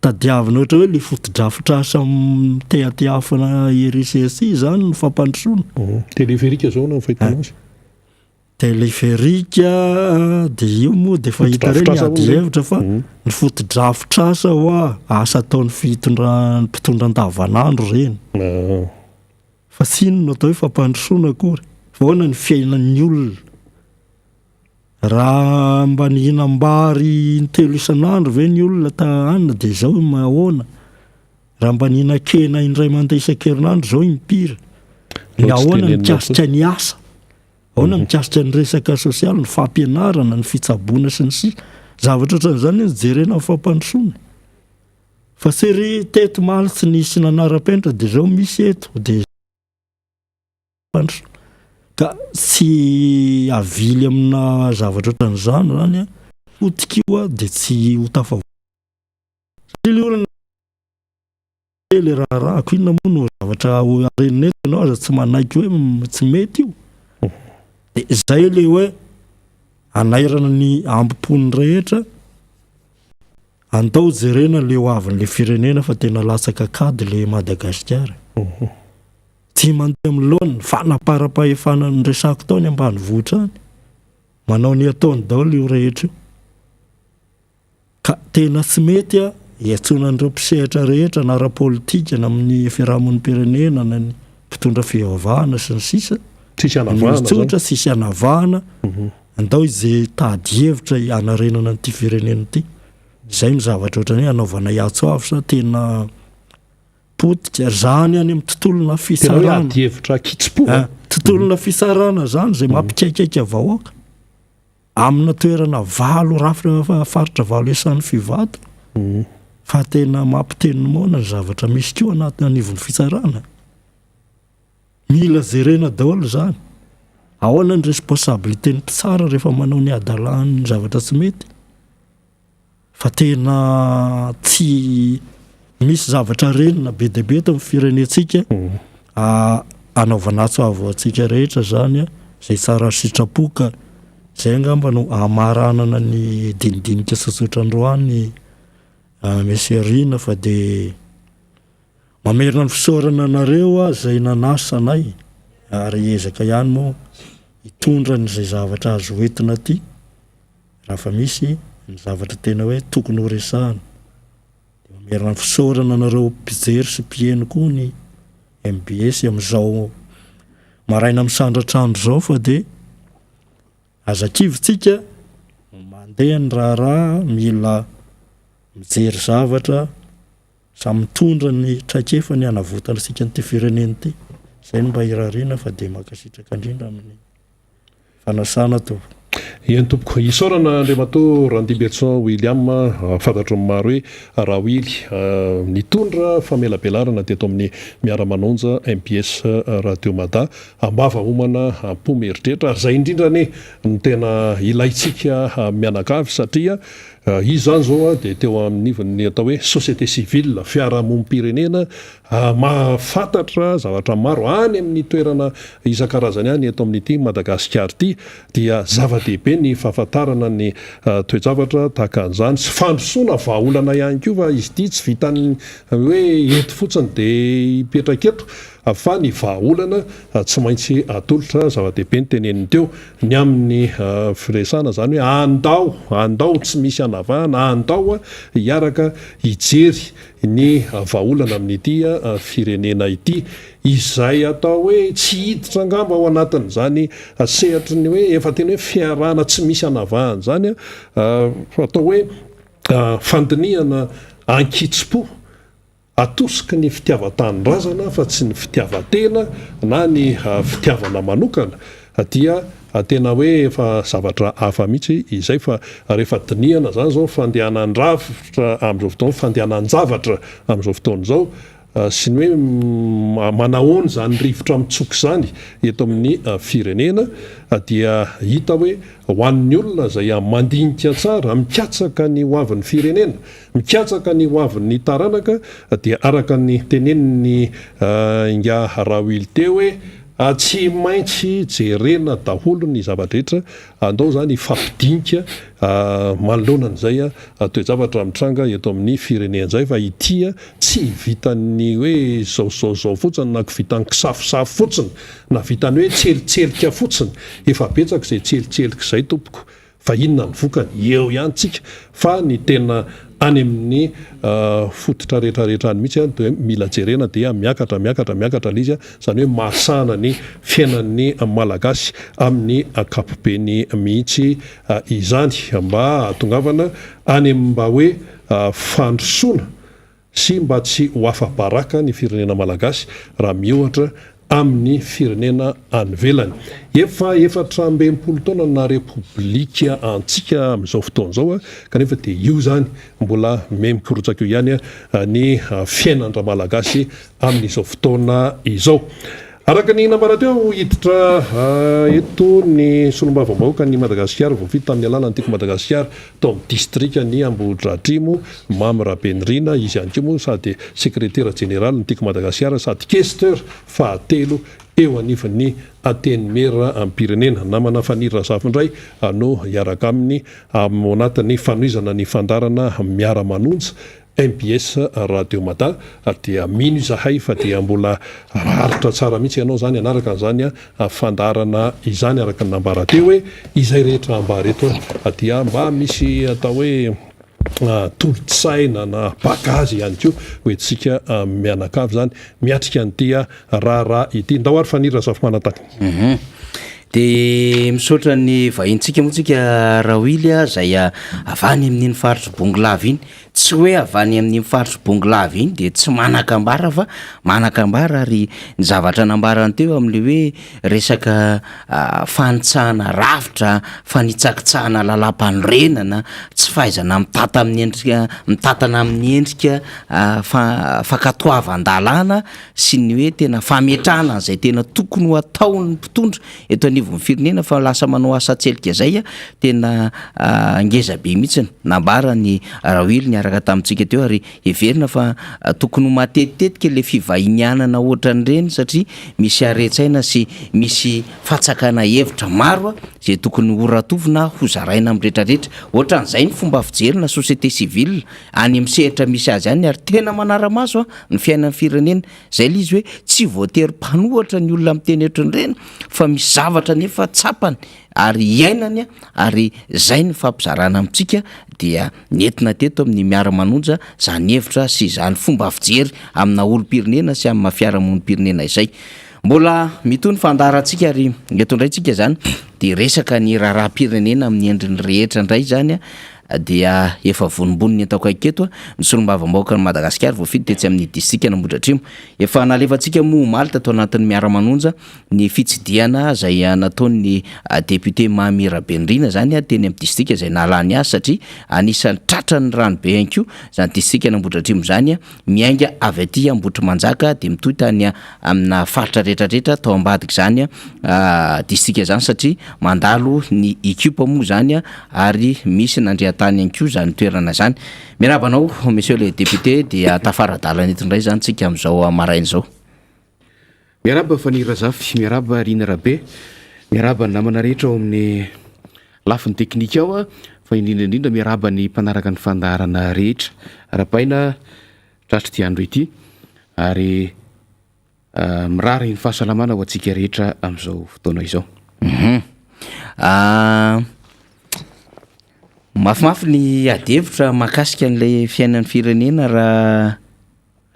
tadiavina ohatra hoe le fotodrafitrasa teatiafana RCSI zany no fampandrosoana téléphérique zao na fahitana azy téléphérique de io moa de fa hita reny ady hevitra fa ny fotodrafitrasa hoa asa ataon'ny mpitondra andavanandro reny fa tsino no atao hoe fampandrosoana akory fa hoana ny fiainan'ny olona raha mba nihinam-bary ny telo isan'andro ve ny olona anina de zao mahoana raha mba nihinan-kena indray mandeha isan-kerinandro zao impira ny ahoana mikasika ny asa ahoana mikasika ny resaka sosialy ny fampianarana ny fitsaboana sy ny sisa zavatra ohatran'izany ny jerena amin'ny fampandrosoana fa sery teto maly tsy nisy nanara-penitra de zao misy eto de ka tsy avily amina zavatra ohatran'izany zany a fotikio a de tsy ho tafavoaka le raharahako inona moa no zavatra areninety ianao aza tsy manaiky hoe tsy mety io de zay le hoe anairana ny ambopony rehetra andao jerena le hoavin'le firenena fa tena latsaka kady le Madagasikara tsy mandeha miloana fanaparapahefana ny resako tao ny ambanivohitra any manao ny ataony daholo io rehetra io ka tena tsy mety a iatsonan'ireo mpisehatra rehetra na ara-politika na amin'ny fiarahamonimpirenena na ny mpitondra fivavahana sy ny sisa tsotra sisy anavahana andao izay tady hevitra anarenana n'ity firenena ity zay mizavatra ohatrany hoe anaovana iatso avy sa tena potika zany any amin'ny tontolona fisarana tontolona fisarana zany zay mampikaikaika vahoaka amina toerana valo faritra valo esan'ny fivato fa tena mampiteny moana ny zavatra misy koa anaty anivon'ny fisarana mila jerena daholo zany ahoana ny responsabilité ny mpitsara rehefa manao ny adalany ny zavatra tsy mety fa tena tsy misy zavatra renina be dia be eto amin'ny firenentsika anaovana atso avo atsika rehetra zany zay tsara sitrapoka zay angamba no amaranana ny dinidinika sosotrandroany meserina fa de mamerina ny fisaorana anareo zay nanasanay ary ezaka ihany moa hitondra n'izay zavatra azo hoentina ty raha fa misy ny zavatra tena hoe tokony ho resahana de mamerina ny fisaorana anareo mpijery sy mpieno koa ny MBS amin'izao maraina misandratrandro zao fa de azakivitsika mandeha ny raharaha mila mijery zavatra samy mitondra ny traikefany anavotana sika nyity firenena ty zay mba irarina fa de makasitraka indrindra amin'ny fanasana to iany tompoko isaorana Andriamato Randibertson William fantatro ny maro hoe Rawily nitondra famelabelarana teto amin'ny miara-manonja MPS Radio Mada ambava homana ampomeritreritra ary zay indrindra ny tena ilaitsika mianakavy satria izy zany zao de teo amin'ny atao hoe société civile fiarahamonim-pirenena mahafantatra zavatra maro any amin'ny toerana isan-karazany any eto amin'ity Madagasikara ity dia zava-dehibe ny fahafantarana ny toe-javatra tahaka an'izany sy fandrosoana vahaolana ihany koa fa izy ity tsy vitany hoe eto fotsiny de hipetraka eto fa ny vahaolana tsy maintsy atolotra zava-dehibe ny teneniny teo ny amin'ny firesana zany hoe andao tsy misy anavahana andao hiaraka hijery ny vahaolana amin'ity firenena ity izay atao hoe tsy hiditra angamba ao anatin'izany sehatra ny hoe efa tena hoe fiarahana tsy misy anavahana zany atao hoe fandiniana ankitsim-po atosika ny fitiavan-tanindrazana fa tsy ny fitiavan-tena na ny fitiavana manokana dia tena hoe efa zavatra hafa mihitsy izay fa rehefa diniana zany zao fandehanan-dravitra amin'izao fotoana fandehanan-javatra amin'izao fotoana zao sy ny hoe manahoana zany rivotra mitsoky zany eto amin'ny firenena dia hita hoe ho an'ny olona zay mandinika tsara mikatsaka ny hoavin'ny firenena mikatsaka ny hoavin'ny taranaka dia araka ny teneniny Inga Rawily teo hoe tsy maintsy jerena daholo ny zavadrehetra andao zany ifampidinika manoloanan'izay toe-javatra mitranga eto amin'ny firenen'izay fa ity tsy vitany hoe zao fotsiny na vitany kisafosafo fotsiny na vitany hoe tselitselika fotsiny efa betsaka zay tselitselika zay tompoko fa inona ny vokany eo ihany tsika fa ny tena any amin'ny fototra rehetrarehetra any mihitsy de mila jerena dia miakatra izy zany hoe mahasana ny fiainan'ny malagasy amin'ny akapobeny mihitsy izany mba atongavana any mba hoe fandrosoana sy mba tsy ho afa-baraka ny firenena malagasy raha mihoatra amin'ny firenena anivelany efatra ambinipolo taona na repoblika antsika amin'izao fotoana zao kanefa de io zany mbola memikorotsaka io ihany ny fiainandra malagasy amin'izao fotoana izao araka ny nambara teo hiditra eto ny solombavambahoaka ny Madagasikara voafito tamin'ny alalany tiako Madagasikara tao amin'ny distrika ny Ambohidratrimo Mamy Rabenirina izy ihany koa moa sady sekretera général ny tiako Madagasikara sady questeur fahatelo eo anivan'ny Atenimera amin'ny pirenena namana fanira zafindray no hiaraka aminy ao anatin'ny fanoizana ny fandarana miara-manonja MBS Radio Mada dia mino izahay fa dia mbola aritra tsara mihitsy ianao zany anaraka an'izany fandarana izany araka ny nambara teo hoe izay rehetra ambara eto dia mba misy atao hoe tolotsaina na bagazy ihany koa hoentsika mianakavy zany miatrika an'tia raharaha ity ndao ary fanira zafy manatany dia misaotra ny vahintsika moa tsika Rawily zay avany amin'iny faritry Bongolava iny tsy hoe avany amin'ny faritry Bongolava iny dia tsy manakambara fa manakambara ary ny zavatra nambarany teo amin'le hoe resaka fanitsahana rafitra fanitsakitsahana lalam-panorenana tsy fahaizana mitata amin'ny endrika mitatana amin'ny endrika fakatoavan-dalàna sy ny hoe tena fametrahana zay tena tokony ho ataon'ny mpitondra eto anivon'ny firenena fa lasa manao asa tselika zay tena ngeza be mihitsy nambara ny Rawily ny araka tamintsika teo ary heverina fa tokony ho matetitetika le fivahinianana ohatran'ireny satria misy aretsaina sy misy fatsakana hevitra maro zay tokony horatovina ho zaraina amin'ny rehetrarehetra ohatran'izay ny fomba fijerina société civile any amin'ny sehatra misy azy any ary tena manara-maso ny fiainan'ny firenena zay le izy hoe tsy voatery mpanohatra ny olona miteny ohatran'ireny fa misy zavatra nefa tsapany ary iainany ary zay ny fampizarana amintsika dia nentina teto amin'ny miara-manonja zany hevitra sy zany fomba fijery amina olo-pirenena sy amin'ny fiarahamonim-pirenena izay mbola mitony fandarantsika ary eto indraytsika zany dia resaka ny raharaha-pirenena amin'ny endriny rehetra indray zany dia efa vonimboniny ataoko aketo ny solombavambahoaka ny Madagasikara voafidy tetsy amin'ny distrika Ambohidratrimo efa nalefantsika mo omaly tato anatin'ny miara-manonja ny fitsidiana zay nataon'ny député Mamy Rabenirina zany teny amin'ny distrika zay nalany azy satria anisan'ny tratrany ranobe ihany koa zany distrika Ambohidratrimo zany miainga avy aty Ambohitrimanjaka dia mitohy tany amina faritra rehetrarehetra tao ambadiky zany distrika zany satria mandalo ny ekipa moa zany ary misy nandrea tany ihany koa zany toerana zany miarabanao monsieur le député dia tafaradalana eto indray zany tsika amin'izao maraina zao miaraba fanira zafy miaraba Rina Rabe miaraba ny namana rehetra ao amin'ny lafiny teknika ao fa indrindraindrindra miaraba ny mpanaraka ny fandaharana rehetra arapaina tratra ty andro ity ary mirary ny fahasalamana ho antsika rehetra amin'izao fotoana izao mafimafy ny adevitra mahakasika an'ilay fiainan'ny firenena raha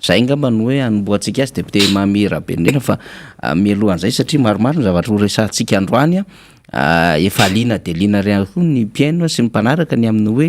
zay ngamba no hoe anomboantsika azy député Mamy Rabenirina fa mialohan'izay satria maromaro ny zavatra ho resantsika androany efa liana dia liana reny koa ny mpiaino sy ny mpanaraka ny amin'ny hoe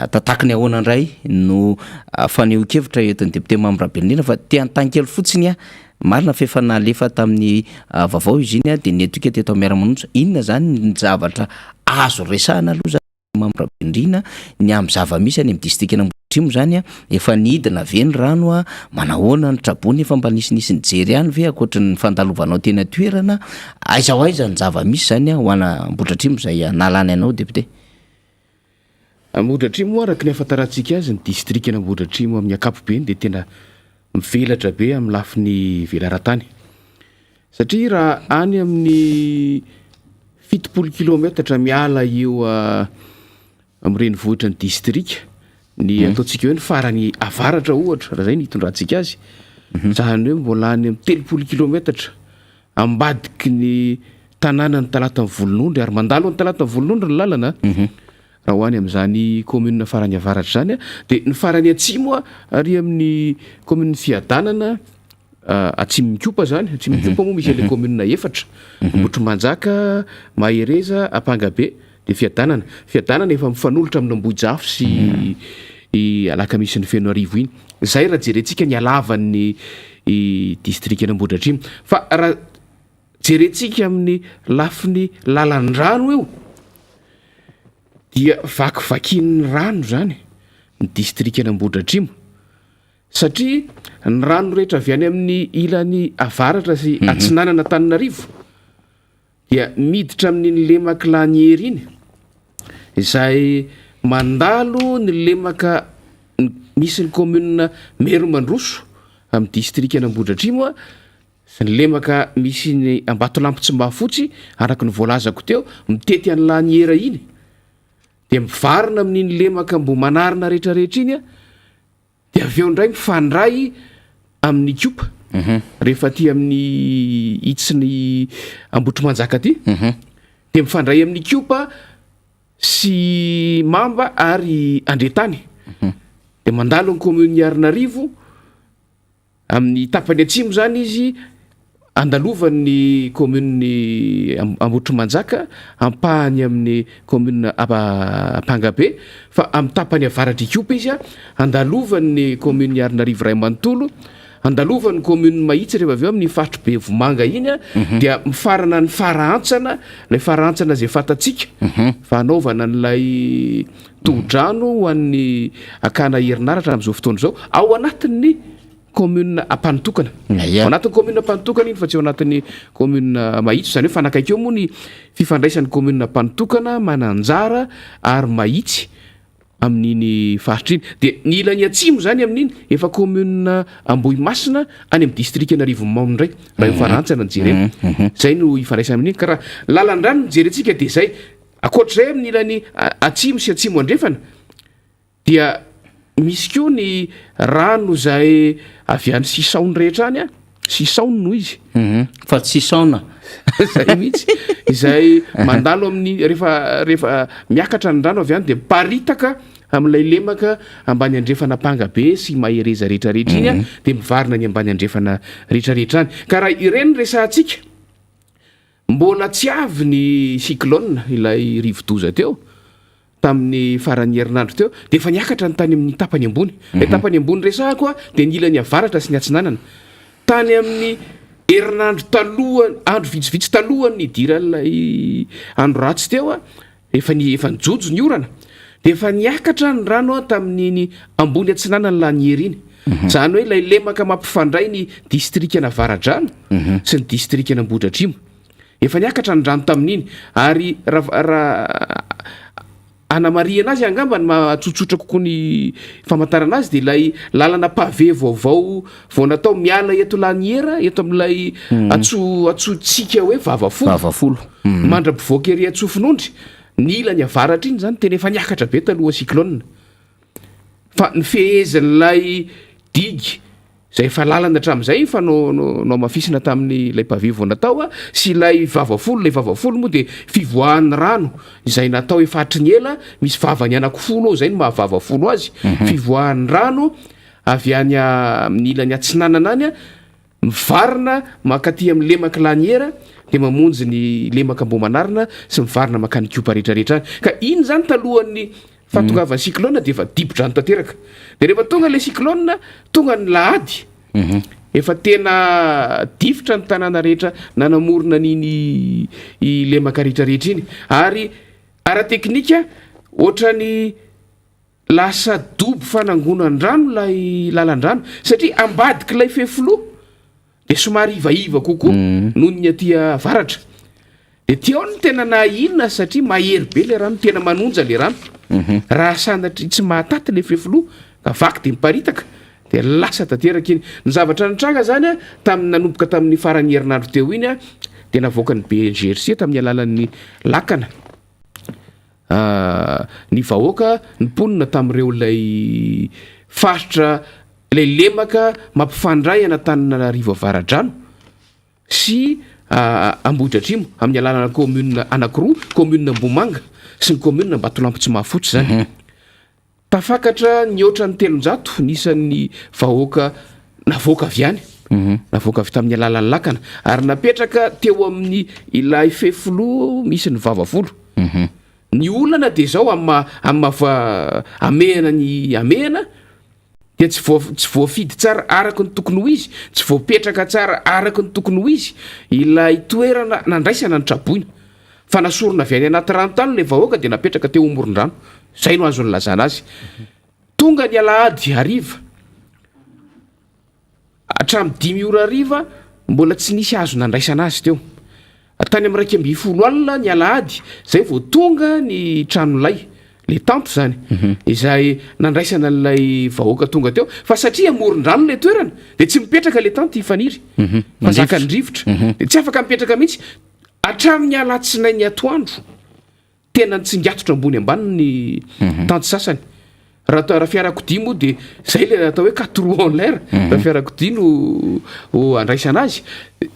tantaky ny ahoana indray no fanehoan-kevitra eton'ny député Mamy Rabenirina fa tia an-tankely fotsiny marina fa efa nalefa tamin'ny vaovao izy iny dia netoika teto miara-manonja inona zany ny zavatra azo resahana aloha Mamy Rabenirina ny amin'ny zava-misy any amin'ny distrika Ambohidratrimo zany efa nidina ve ny rano manahoana ny trabony efa mba nisinisy ny jery ihany ve akoatra ny fandalovanao tena toerana aiza ho aiza ny zava-misy zany ho ana Ambohidratrimo zay nalany anao député Ambohidratrimo araka ny ahafantarantsika azy ny distrika Ambohidratrimo amin'ny ankapobeny dia tena mivelatra be amin'ny lafiny velaran-tany satria raha any amin'ny 70 kilometatra miala eo amin'ireny vohitra ny distrika ny ataontsika hoe ny farany avaratra ohatra raha zay ny hitondrantsika azy zany hoe mbola any amin'ny 30 kilometatra ambadiky ny tanàna ny Talatany Volonondry ary mandalo ny Talatany Volonondry ny lalana raha ho any amin'izany commune farany avaratra zany dia ny farany atsimo ary amin'ny commune Fiadanana Atsimikopa zany Atsimikopa moa misy le commune efatra Ambohitrimanjaka Mahereza Ampangabe dia Fiadanana efa mifanolotra amin'ny Ambohijafo sy Alakamisy ny Fenoarivo iny zay raha jerentsika ny alavan'ny distrika Ambohidratrimo fa raha jerentsika amin'ny lafiny lalan-drano eo dia vakivakin'ny rano zany ny distrika Ambohidratrimo satria ny rano rehetra avy any amin'ny ilany avaratra sy atsinanana Tananarivo dia miditra amin'ny lemaka lanihery iny izay mandalo ny lemaka misy ny commune Meromandroso amin'ny district Anambohidratrimo sy ny lemaka misy ny Ambatolampy Tsimbafotsy araka ny voalazako teo mitety any laniera iny dia mivarina amin'iny lemaka Mbomanarina rehetrarehetra iny dia avy eo indray mifandray amin'ny Kiopa rehefa ty amin'ny itsiny Ambohitrimanjaka ty dia mifandray amin'ny Kiopa sy Mamba ary Andretany dia mandalo ny commune Arinarivo amin'ny tapany atsimo zany izy andalovan'ny commune Ambohitrimanjaka ampahany amin'ny commune Apangabe fa amin'ny tapany avaratra Kiopa izy andalovan'ny commune Arinarivo Ray Manontolo andalovan'ny commune Mahitsy rehefa avy eo amin'ny faritra be Vomanga iny dia mifarana ny farahantsana ilay farahantsana zay fatatsika fanaovana n'ilay todrano ho an'ny akana herinaratra amin'izao fotoana zao ao anatin'ny commune Ampanitokana ao anatin'ny commune Ampanitokana iny fa tsy ao anatin'ny commune Mahitsy zany hoe fanakaiky eo moa ny fifandraisan'ny commune Ampanitokana Mananjara ary Mahitsy amin'iny faritra iny dia ny ilany atsimo zany amin'iny efa commune Ambohimasina any amin'ny district Anarivo Maona ndray raha farantsana ny jerena zay no ifandraisana amin'iny ka raha lalan-drano ny jerentsika dia zay akoatr'izay amin'ny ilany atsimo sy atsimo andrefana dia misy koa ny rano zay avy any Sisaony rehetra any Sisaony no izy fa Sisaona zay mihitsy izay mandalo amin'ny rehefa miakatra ny rano avy any dia paritaka amin'ilay lemaka ambany andrefana Pangabe sy Mahereza rehetrarehetra iny dia mivarina ny ambany andrefana rehetrarehetra any ka raha ireny resantsika mbola tsy avy ny cyclone ilay rivodoza teo tamin'ny farany herinandro teo dia efa niakatra ny tany amin'ny tapany ambony ilay tapany ambony resahako dia ny ilany avaratra sy ny atsinanana tany amin'ny herinandro talohany andro vitsivitsy talohany idiran'ilay andro ratsy teo efa nijojo ny orana dia efa niakatra ny rano tamin'ny ambony atsinanana lanihery iny zany hoe ilay lemaka mampifandray ny district Navaradrano sy ny district Anambohidratrimo efa niakatra ny rano tamin'iny ary raha anamarihana azy angamba ny mahatsotsotra kokoa ny famantarana azy dia ilay lalana pavé vaovao vao natao miala eto laniera eto amin'ilay atsotsika hoe vavafolo mandra-pivoaka ery Atsofinondry ny ilany avaratra iny zany tena efa niakatra be taloha cyclone fa ny fehezin'ilay digy zay efa lalana hatramin'izay fa no mafisina tamin'ny ilay pavé vao natao sy ilay vavafolo moa dia fivoahan'ny rano izay natao efa hatry ny ela misy vavany anakifolo ao zay no mahavavafolo azy fivoahan'ny rano avy any amin'ny ilany atsinanana any mivarina makaty amin'ny lemaka laniera dia mamonjy ny lemaka Mbomanarina sy mivarina makany Kiopa rehetrarehetra any ka iny zany talohan'ny fahatongavan'ny cyclone dia efa dibo-drano tanteraka dia rehefa tonga ilay cyclone tonga ny lahady efa tena difotra ny tanàna rehetra nanamorona n'iny lemaka rehetrarehetra iny ary ara-teknika ohatrany lasa dobo fanangonan-drano ilay lalan-drano satria ambadika ilay fefilo dia somary ivaiva kokoa noho ny aty avaratra dia teo ny tena nahinona satria mahery be ilay rano tena manonja ilay rano raha sanatry tsy mahataty ilay fefilo ka vaky dia miparitaka dia lasa tanteraka iny ny zavatra nitranga zany nanomboka tamin'ny farany herinandro teo iny dia navoaka ny BNGRC tamin'ny alalan'ny lakana ny vahoaka ny ponina tamin'ireo ilay faritra ilay lemaka mampifandray Antananarivo Avaradrano sy Ambohidratrimo amin'ny alalana commune anakiroa commune Mbomanga sy ny commune Batolampy Tsimbafotsy zany tafakatra ny oatra ny 300 nisan'ny vahoaka navoaka avy any navoaka avy tamin'ny alalan'ny lakana ary napetraka teo amin'ny ilay fefilo misy ny vavafolo ny olana dia zao amehana ny amehana dia tsy voafidy tsara araka ny tokony ho izy tsy voapetraka tsara araka ny tokony ho izy ilay toerana nandraisana ny traboina fa nasorona avy any anaty ranontany ilay vahoaka dia napetraka teo amoron-drano zay no azony lazana azy tonga ny alahady hariva hatramy 5 ora riva mbola tsy nisy azo nandraisana azy teo tany amin'ny raiky amby folo alina ny alahady zay vao tonga ny tranolay le tanto zany izay nandraisana n'lay vahoaka tonga teo fa satria amoron-drano le toerana de tsy mipetraka le tanto ifaniry fa zakany rivotra de tsy afaka mipetraka mihitsy hatramin'ny alatsinay ny atoandro tena nitsingatotra ambony ambany ny tanto sasany raha fiarakodia moa de zay le atao hoe 4 roues en l'air raha fiarakodia no andraisana azy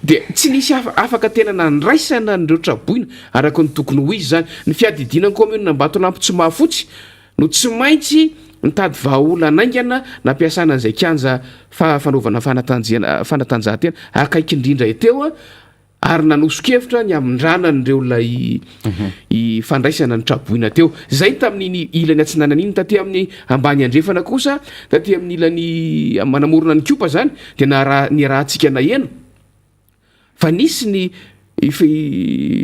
de tsy nisy afaka tena nandraisana nireo traboina araka ny tokony ho izy zany ny fiadidinany commune mbato lampy tsy mahafotsy no tsy maintsy nitady vahaola naingana nampiasana an'izay kianja fanaovana fanatanjahantena akaiky indrindra eteo ary nanosokevitra ny amindranan'ireo lay fandraisana ny traboina teo zay tamin'ny ilany atsinanan'iny taty amin'ny ambany andrefana kosa taty amin'ny ilany manamorona ny kopa zany de ny rahantsika na eno fa nisy ny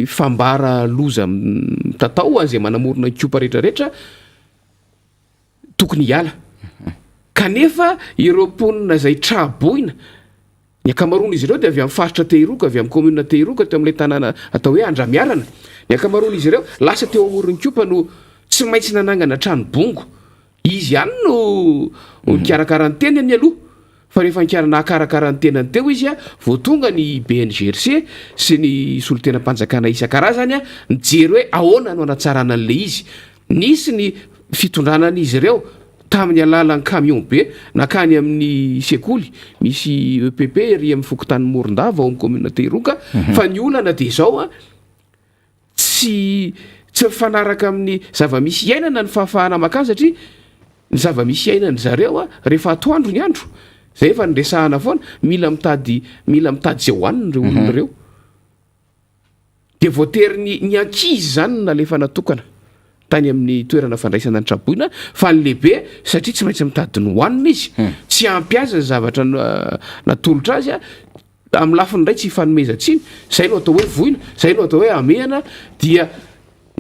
fambara loza tatao azay manamorona ny kopa rehetrarehetra tokony hiala kanefa ireo mponina zay traboina ny akamaroana izy ireo de avy amin'ny faritra Tehiroka avy amin'ny commune Tehiroka teo amin'ilay tanàna atao hoe Andramiarana ny akamaroana izy ireo lasa teo amoron'ny kopa no tsy maintsy nanangana tranobongo izy ihany no nikarakaranteny amin'ny aloha fa rehefa nikarakarakarantena teo izy vao tonga ny BNGRC sy ny solon-tena-panjakana isan-karazany nijery hoe ahoana no anatsarana an'le izy nisy ny fitondranan'izy ireo tamin'ny alalan'ny camion be nakany amin'ny sekoly misy EPP ry amin'ny fokotany Morondava ao amin'ny commune Tehiroka fa ny olana de zao tsy mifanaraka amin'ny zava-misy iainana ny fahafahana makany satria ny zava-misy iainany zareo rehefa atoandro ny andro zay efa nresahana foana mila mitady zay hoaniny reo olona reo de voatery ny ankizy zany nalefa natokana tany amin'ny toerana fandraisana ny traboina fa ny lehibe satria tsy maintsy mitady ny hoanina izy tsy ampiaza ny zavatra natolotra azy amin'ny lafiny ray tsy hifanomezantsiny zay no atao hoe voina zay no atao hoe amehana dia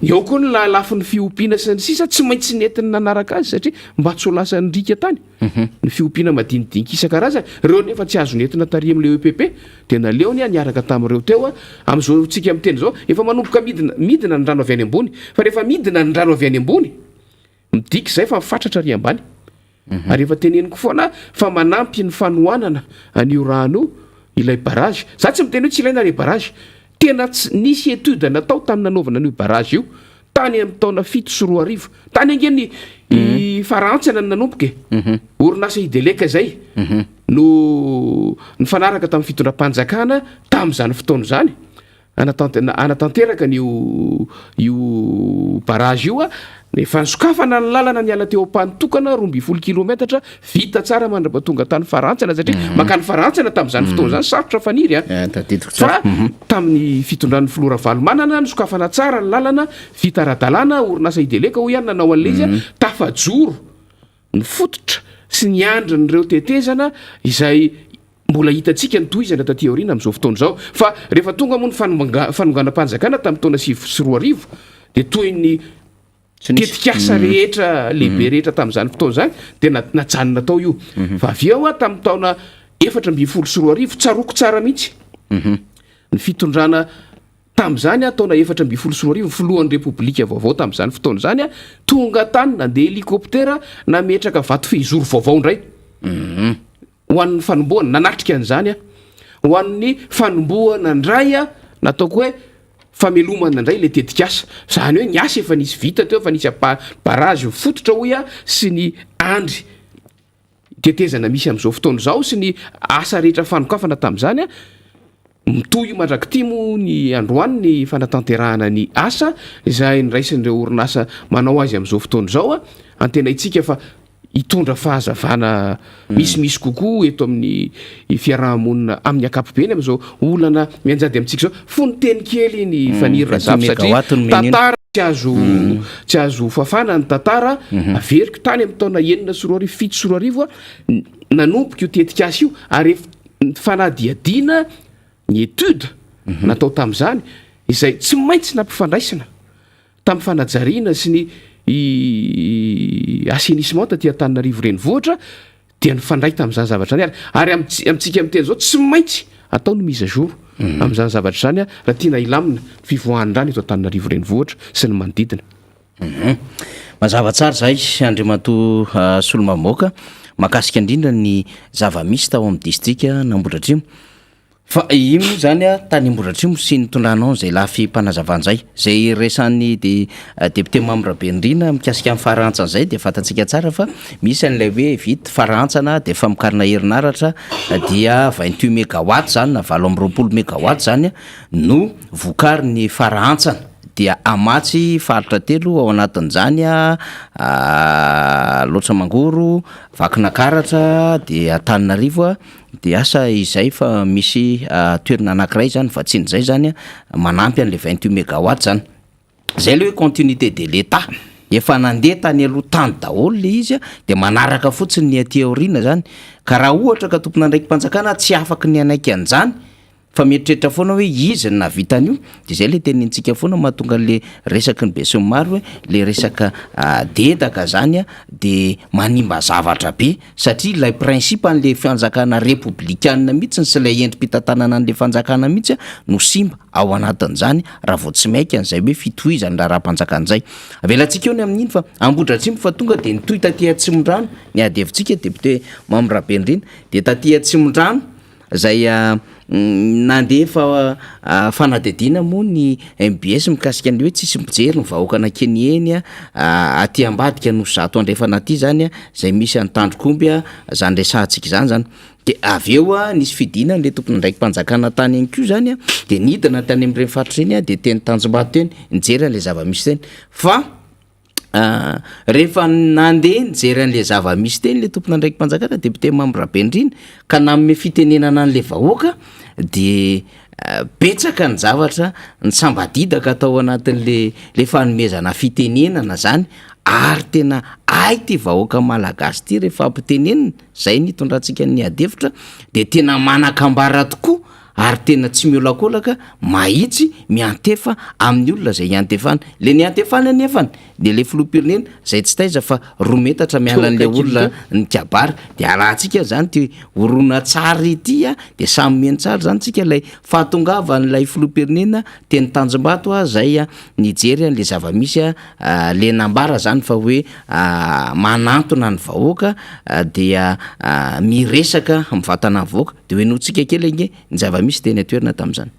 eo koa ny lafiny fiompiana sy ny sisa tsy maintsy netiny nanaraka azy satria mba tsy ho lasa nyrika tany ny fiompiana madinidinika isan-karazany reo nefa tsy azo nentina tary amin'le EPP de naleony niaraka tamin'ireo teo am'izao tsika amin'ny teny zao efa manomboka midina ny rano avy any ambony fa rehefa midina ny rano avy any ambony midiky zay fa mifatratra ry ambany ary efa teneniko foana fa manampy ny fanohanana an'io rano ilay barage za tsy miteny hoe tsy ilaina le barage tena nisy étude natao tamin'ny nanaovana an'io barage io tany amin'ny taona 7 tany angeny farantsana ny nanomboka orinasa ideleka zay no nifanaraka tamin'ny fitondram-panjakana tamin'izany fotoana zany anatanteraka io barage io nefa nisokafana ny lalana ny ala teo am-panitokana 12 kilometatra vita tsara mandrapatonga tany farantsana satria makany farantsana tamin'izany fotoana zany sarotra faniry fa tamin'ny fitondran'ny filora valomanana nisokafana tsara ny lalana vita ara-dalàna orinasa ideleka ho ihany nanao an'le izy tafajoro ny fototra sy ny andrin'ireo tetezana izay mbola hitantsika ny tohizana taty aoriana amin'izao fotoana zao fa rehefa tonga moa ny fanonganam-panjakana tamin'ny taona 7 de toy ny tetikasa rehetra lehibe rehetra tamin'izany fotoana zany de najanona tao io fa avy eo tamin'ny taona 7 tsaroko tsara mihitsy ny fitondrana tamin'izany taona 7 filohan'ny repoblika vaovao tamin'izany fotoana zany tonga tany nandeha helikoptera nametraka vato fehizoro vaovao indray ho an'ny fanombohana nanatrika an'izany ho an'ny fanombohana ndray nataoko hoe famelomana indray le tetikasa zany hoe ny asa efa nisy vita teo efa nisy barage fototra hoy sy ny andry tetezana misy amin'izao fotoana zao sy ny asa rehetra fanokafana tamin'izany mitoy mandrakitimo ny androany ny fanatanterahana ny asa izay nyraisin'ireo orinasa manao azy amin'izao fotoana zao antena itsika fa hitondra fahazavana misy kokoa eto amin'ny fiarahamonina amin'ny akapobeny amin'izao olana mianjady amintsika zao fony teny kely ny fanirina zavy satria tantara tsy azo fafana ny tantara averiko tany amin'ny taona 7 nanomboka io tetikasa io ary fanadiadina ny étude natao tamin'izany izay tsy maintsy nampifandraisana tamin'ny fanajariana sy ny assainissement taty Antananarivo renivohitra dia nyfandraiky tamin'izany zavatra zany ary amintsika miteny zao tsy maintsy atao no mise à jour amin'izany zavatra zany a raha tiana ilamina fivoahan'ndrany eto Antananarivo renivohitra sy ny manodidina. Mazava tsara zay Andriamato Solomamoaka mahakasika indrindra ny zava-misy tao amin'ny distrika n'Ambohidratrimo. Fa io zany a tany Ambohidratrimo sy nitondranao zay lafim-panazavan'zay zay resan'ny député Mamra Benrina mikasika amin'ny farantsana zay de fantatsika tsara fa misy an'ilay hoe vity farantsana de famokarana herinaratra dia 28 mégawatts zany na 20 mégawatts zany no vokarin'ny farantsana dia amatsy faritra telo ao anatin'izany Loatra Mangoro, Vakinakaratra de Antananarivo de asa izay fa misy toerana anankiray zany fa tsy n'izay zany manampy an'le 28 mégawatts zany. Zay le hoe continuité de l'État efa nandeha tany aloha tany daholo le izy de manaraka fotsiny ny aty aoriana zany ka raha ohatra ka tompona ndraiky mpanjakana tsy afaka ny anaiky an'izany fa mieritreritra foana hoe izy na vitan'io de zay le tenintsika foana mahatonga le resaky ny be sy ny maro hoe le resaka dedaka zany de manimba zavatra be satria ilay principe an'le fanjakana républicaine mihitsy sy ilay endrim-pitantanana an'le fanjakana mihitsy no simba ao anatin'izany raha vao tsy maika an'izay hoe fitohizany raha raha-mpanjakan'izay avelantsika eo ny amin'iny fa Ambohidratrimo fa tonga de nitohy taty Atsimon-drano ny adevitsika député Mamra Benrina de taty Atsimon-drano zay nandefa fanadidina moa ny MBS mikasika an'le hoe tsisy mijery ny vahoaka anankeny aty ambadika no zato andrefana aty zany zay misy Antandrokomby zany resahantsika zany de aveo nisy fidinana le tompona ndraiky mpanjakana tany ihany koa zany de nidina tany amin'ireny faritra reny de teny Tanjombato teny nijery an'le zava-misy teny fa rehefa nandeha nijery an'le zava-misy teny le tompona ndraiky mpanjakana député Mamra Benrina ka nanome fitenenana an'le vahoaka de betsaka ny zavatra ny sambadidaka atao anatin'le fanomezana fitenenana zany ary tena ty vahoaka malagasy ty rehefa ampitenenina zay nitondrantsika ny adevitra de tena manakambara tokoa ary tena tsy miolakolaka mahitsy miantefa amin'ny olona zay iantefana le niantefana nefany de le filoham-pirenena zay tsy taiza fa rometatra mialan'le olona ny kabary de alahantsika zany ty orona tsara ity de samy meny tsara zany tsika lay fahatongavan'lay filoham-pirenena teny Tanjombato zay nijery an'le zava-misy le nambara zany fa hoe manantona ny vahoaka dia miresaka mivatana ny vahoaka de hoe notsika kely iny ny zava-misy teny atoerana tamin'izany.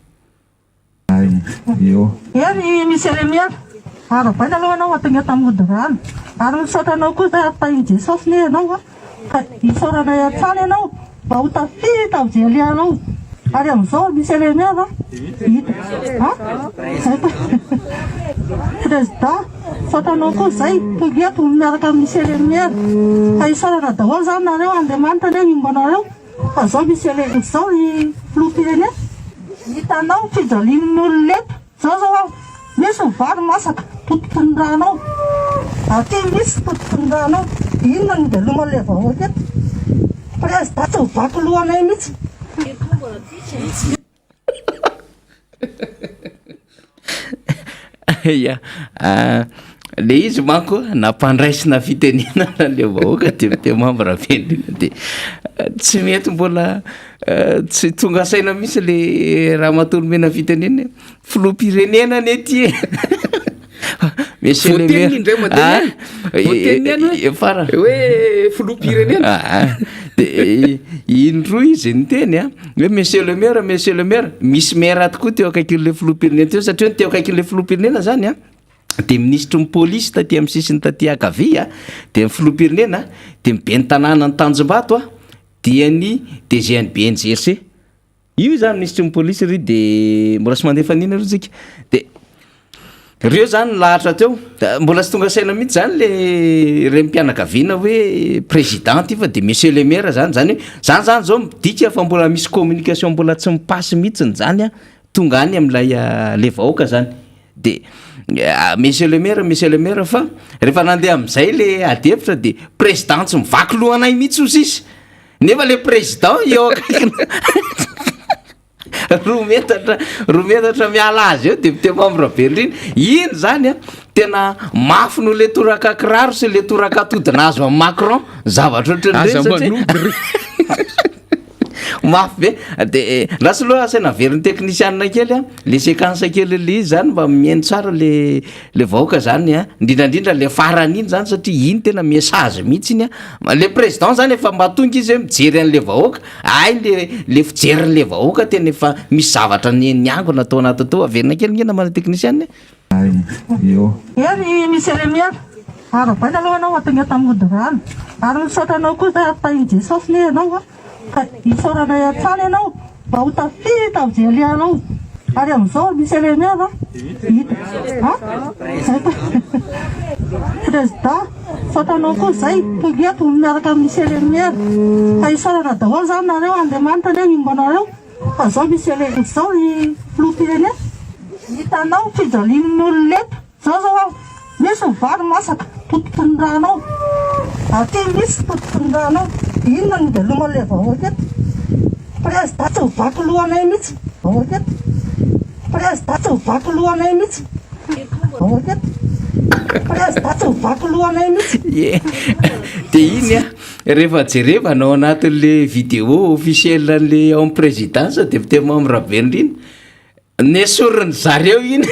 Ery misy Elemia arabaina aloha anao atanga tamodorano ary misotranao koa za tahin Jesosy ne anao ka isorana atsany anao mba ho tafita avy anao ary amin'izao misy Elemia va hita président sotranao koa zay togeto miaraka amin'ny misy Elemia ka isorana daholo zany nareo Andriamanitra ne mimbanareo fa zao misy Elemia zao ny filoham-pirenena hitanao fijalian'olo leto zao misy vary masaka tototondrano aty misy tototondrano inona ny veloma vahoaka eto président tsy vaky lohanay mihitsy ya le izy manko nampandraisina fitenenana le vahoaka député Mamra Benrina de tsy mety mbola tsy tonga saina misy le raha matolomena fitenenana filoham-pirenena ny ety monsieur le maire fara hoe filoham-pirenena de indroa izy niteny hoe monsieur le maire misy maire tokoa teo akaikin'le filoham-pirenena teo satria teo akaikin'le filoham-pirenena zany de ministre ny polisy taty amin'ny sisiny taty akavia de ny filoham-pirenena de mibe ny tanàna ny Tanjombato dia ny DG ny BNGRC io zany ministre ny polisy ry de mbola sy mandefa nina ro tsika de reo zany lahatra teo mbola sy tonga saina mihitsy zany le remim-pianakaviana hoe président ty fa de monsieur le maire zany zany zao midika fa mbola misy communication mbola tsy mipasy mihitsiny zany tonga any amin'ilay le vahoaka zany de monsieur le maire fa rehefa nandeha amin'izay le adevitra de président tsy mivaky lohanay mihitsy ozy izy nefa le président eo akaikina roa metatra miala azy eo député membre Berlin iny zany a tena mafy no le toraka kiraro sy le toraka atodina azo amin'ny Macron zavatra ohatran'ireny mafy be de lasy loha asaina veriny technicianina kely a le séquence kely le zany mba mihaino tsara le vahoaka zany a indrindrandrindra le farany iny zany satria iny tena message mihitsy iny a le président zany efa matonga izy hoe mijery an'le vahoaka ay le fijerin'le vahoaka tena efa misy zavatra niango natao anaty tao averina kely ngena mana technicianina eny misy elemiana arabaina aloha anao atonga tamodirano ary misotranao koa tainy jesosy ne anao a ka isorana iatrany ianao mba ho tafita avjelianao ary am'izao misy elemiana hita président sotranao koa zay togeto miaraka misy elemiana ka isorana daholo zany nareo andeamanitra ne mimbanareo fa zao misy zao ny filoham-pirenena hitanao fijalin'olo leto zao misy vary masaka tototondrahanao aty misy tototondrahanao inona ny veloman'le vahoaka eto président tsy hovaky lohanay mihitsy vahoaka eto président tsy hovaky lohanay mihitsy vahoaka eto président tsy hovaky lohanay mihitsy de iny a rehefa jereva anao anatin'le vidéo officiel an'le homme présidence député membre Berlin nesoriny zareo iny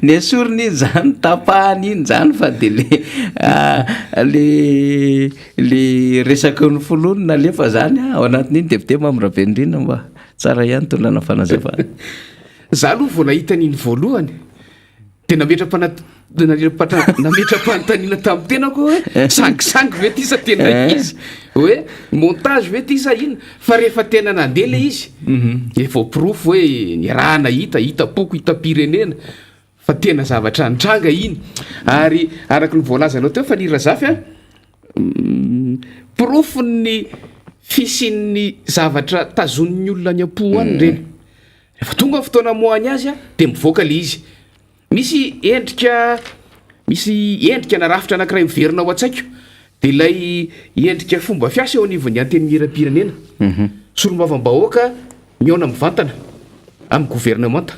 nesoriny iny zany tapahany iny zany fa de le resaka ny folony nalefa zany ao anatin'iny député membre Berlin mba tsara ihany tolana fanazavana za aloha vao nahita n'iny voalohany de nametra-panontaniana tamin'ny tenako hoe sangisangy ve ty sa tena izy hoe montage ve ty sa ina fa rehefa tena nandeha le izy efa proof hoe ny raha nahita hitapoko hitapirenena fa tena zavatra nitranga iny ary araky ny voalaza anao teo fa nirazafy a proof ny fisin'ny zavatra tazon'ny olona ny ampo any reny rehefa tonga fotoana moany azy a de mivoaka le izy misy endrika na rafitra anankiray miverina ao an-tsaiko de ilay endrika fomba fiasa eo anivon'ny anteny miram-pirenena solombavambahoaka miaona mivantana amin'ny gouvernementa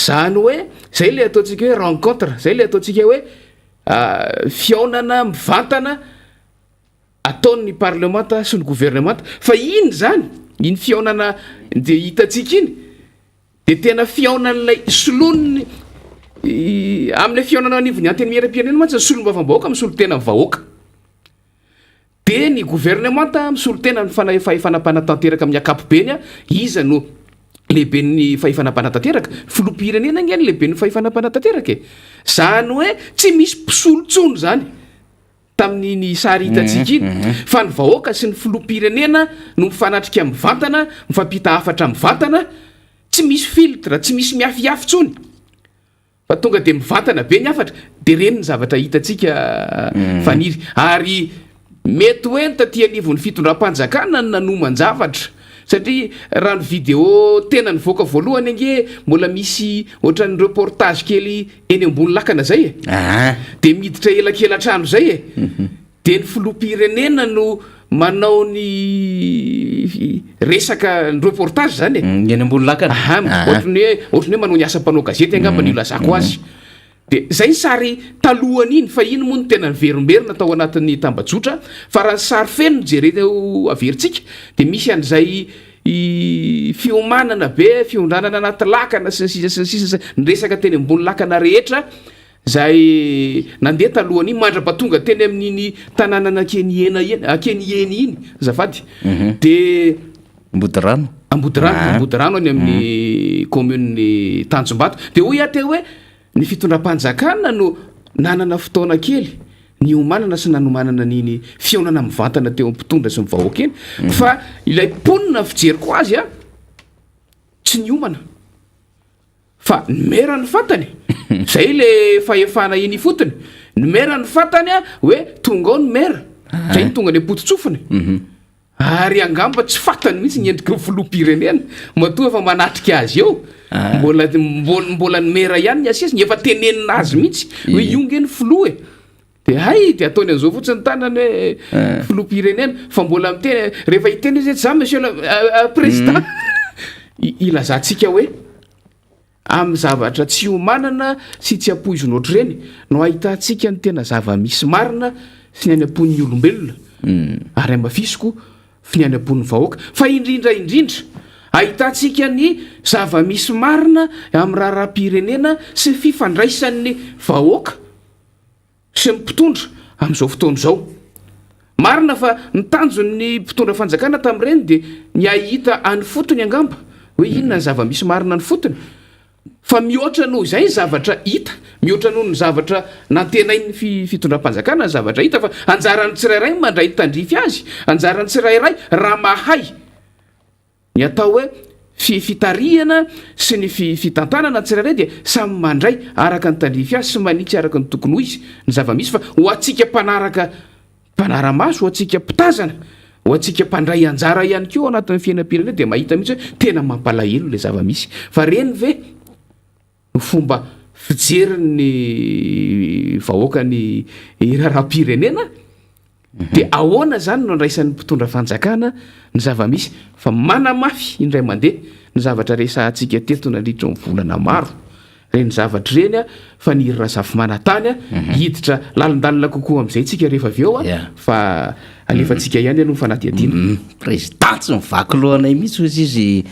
zany hoe zay le ataontsika hoe rencontre zay le ataontsika hoe fiaonana mivantana ataon'ny parlementa sy ny gouvernementa fa iny zany iny fiaonana de hitantsika iny de tena fiaonan'lay soloniny am'le fiaonana anivony anteny miram-pirenena mantsy solombavambahoaka misolo tena vahoaka de ny gouvernementa misolo tena ny fahefanam-panatanteraka amin'ny akapobeny a iza no lehibe ny fahefanam-panatanteraka filoham-pirenena ngeny lehibe ny fahefanam-panatanteraka zany hoe tsy misy mpisolontsony zany tamin'ny sary hitantsika iny fa ny vahoaka sy ny filoham-pirenena no mifanatrika mivantana mifampita hafatra mivantana tsy misy filtre tsy misy miafiafy tsony fa tonga de mivantana be ny afatra de reny ny zavatra hitantsika faniry ary mety hoe ny taty anivon'ny fitondram-panjakana ny nanoman-javatra satria raha ny vidéo tena nivoaka voalohany ange mbola misy ohatran'ny reportage kely eny ambony lakana zay de miditra elakelatrano zay de ny filoham-pirenena no manao ny resaka ny reportage zany eny ambony lakana ohatrany hoe manao ny asa-panao gazety angamba ny olazako azy de zay sary talohany iny fa iny moa ny tena niverimberina tao anatin'ny tambajotra fa raha ny sary feno jereo averintsika de misy an'izay fiomanana be fiondranana anaty lakana sy sisa ny resaka teny ambony lakana rehetra zay nandeha talohany iny mandra-patonga teny amin'iny tanànana akenieny iny zafady de ambodirano any amin'ny commune Tanjombato de hoy aty hoe ny fitondram-panjakana no nanana fotoana kely ny omanana sy nanomanana niny fionana mivantana teo ampitondra sy mivahoaka eny fa ilay ponina fijeriko azy a tsy ny omana fa numera ny fantany zay le fahefana eny fotony numera ny fantany a hoe tonga ao numera zay ny tonga ny apototsofony ary angamba tsy fatany mihitsy ny endriky filoham-pirenena matoa fa manatrika azy eo mbola numera ihany ny asesy ny efa tenenina azy mihitsy hoe io nge ny filoha de hay de ataony an'izao fotsiny tanany hoe filoham-pirenena fa mbola miteny rehefa hiteny izy za monsieur le président ilazantsika hoe amin'ny zavatra tsy homanana sy tsy ampoizina oatra ireny no ahitantsika ny tena zava-misy marina sy ny any am-pon'ny olombelona ary amafisiko fi ny any am-pon'ny vahoaka fa indrindra ahitantsika ny zava-misy marina amin'ny raharam-pirenena sy fifandraisan'ny vahoaka sy ny mpitondra amin'izao fotoana izao marina fa nitanjon'ny mpitondra fanjakana tamin'ireny dia ny ahita any fotony angamba hoe inona ny zava-misy marina ny fotony fa mihoatra noho izay zavatra hita mihoatra noho ny zavatra nantenain'ny fitondram-panjakana ny zavatra hita fa anjarany tsirairay mandray tandrify azy anjarany tsirairay raha mahay ny atao hoe fitarihana sy ny fitantanana tsirairay dia samy mandray araka ny tandrify azy sy manitsy araka ny tokony ho izy ny zava-misy fa ho atsika mpanaramaso ho atsika mpitazana ho atsika mpandray anjara ihany keo anatin'ny fiainam-pirenena dia mahita mihitsy hoe tena mampalahelo le zava-misy fa reny ve fomba fijerin'ny vahoakany raharam-pirenena dia ahoana zany no andraisan'ny mpitondra fanjakana ny zava-misy fa manamafy indray mandeha ny zavatra resantsika teto nandritra ny volana maro reny zavatra reny fa nihirina zafy manatany hiditra lalindalina kokoa amin'izay tsika rehefa avy eo fa alefantsika ihany aloha fanadiadiana président tsy mivaky lohanay mihitsy ozy izy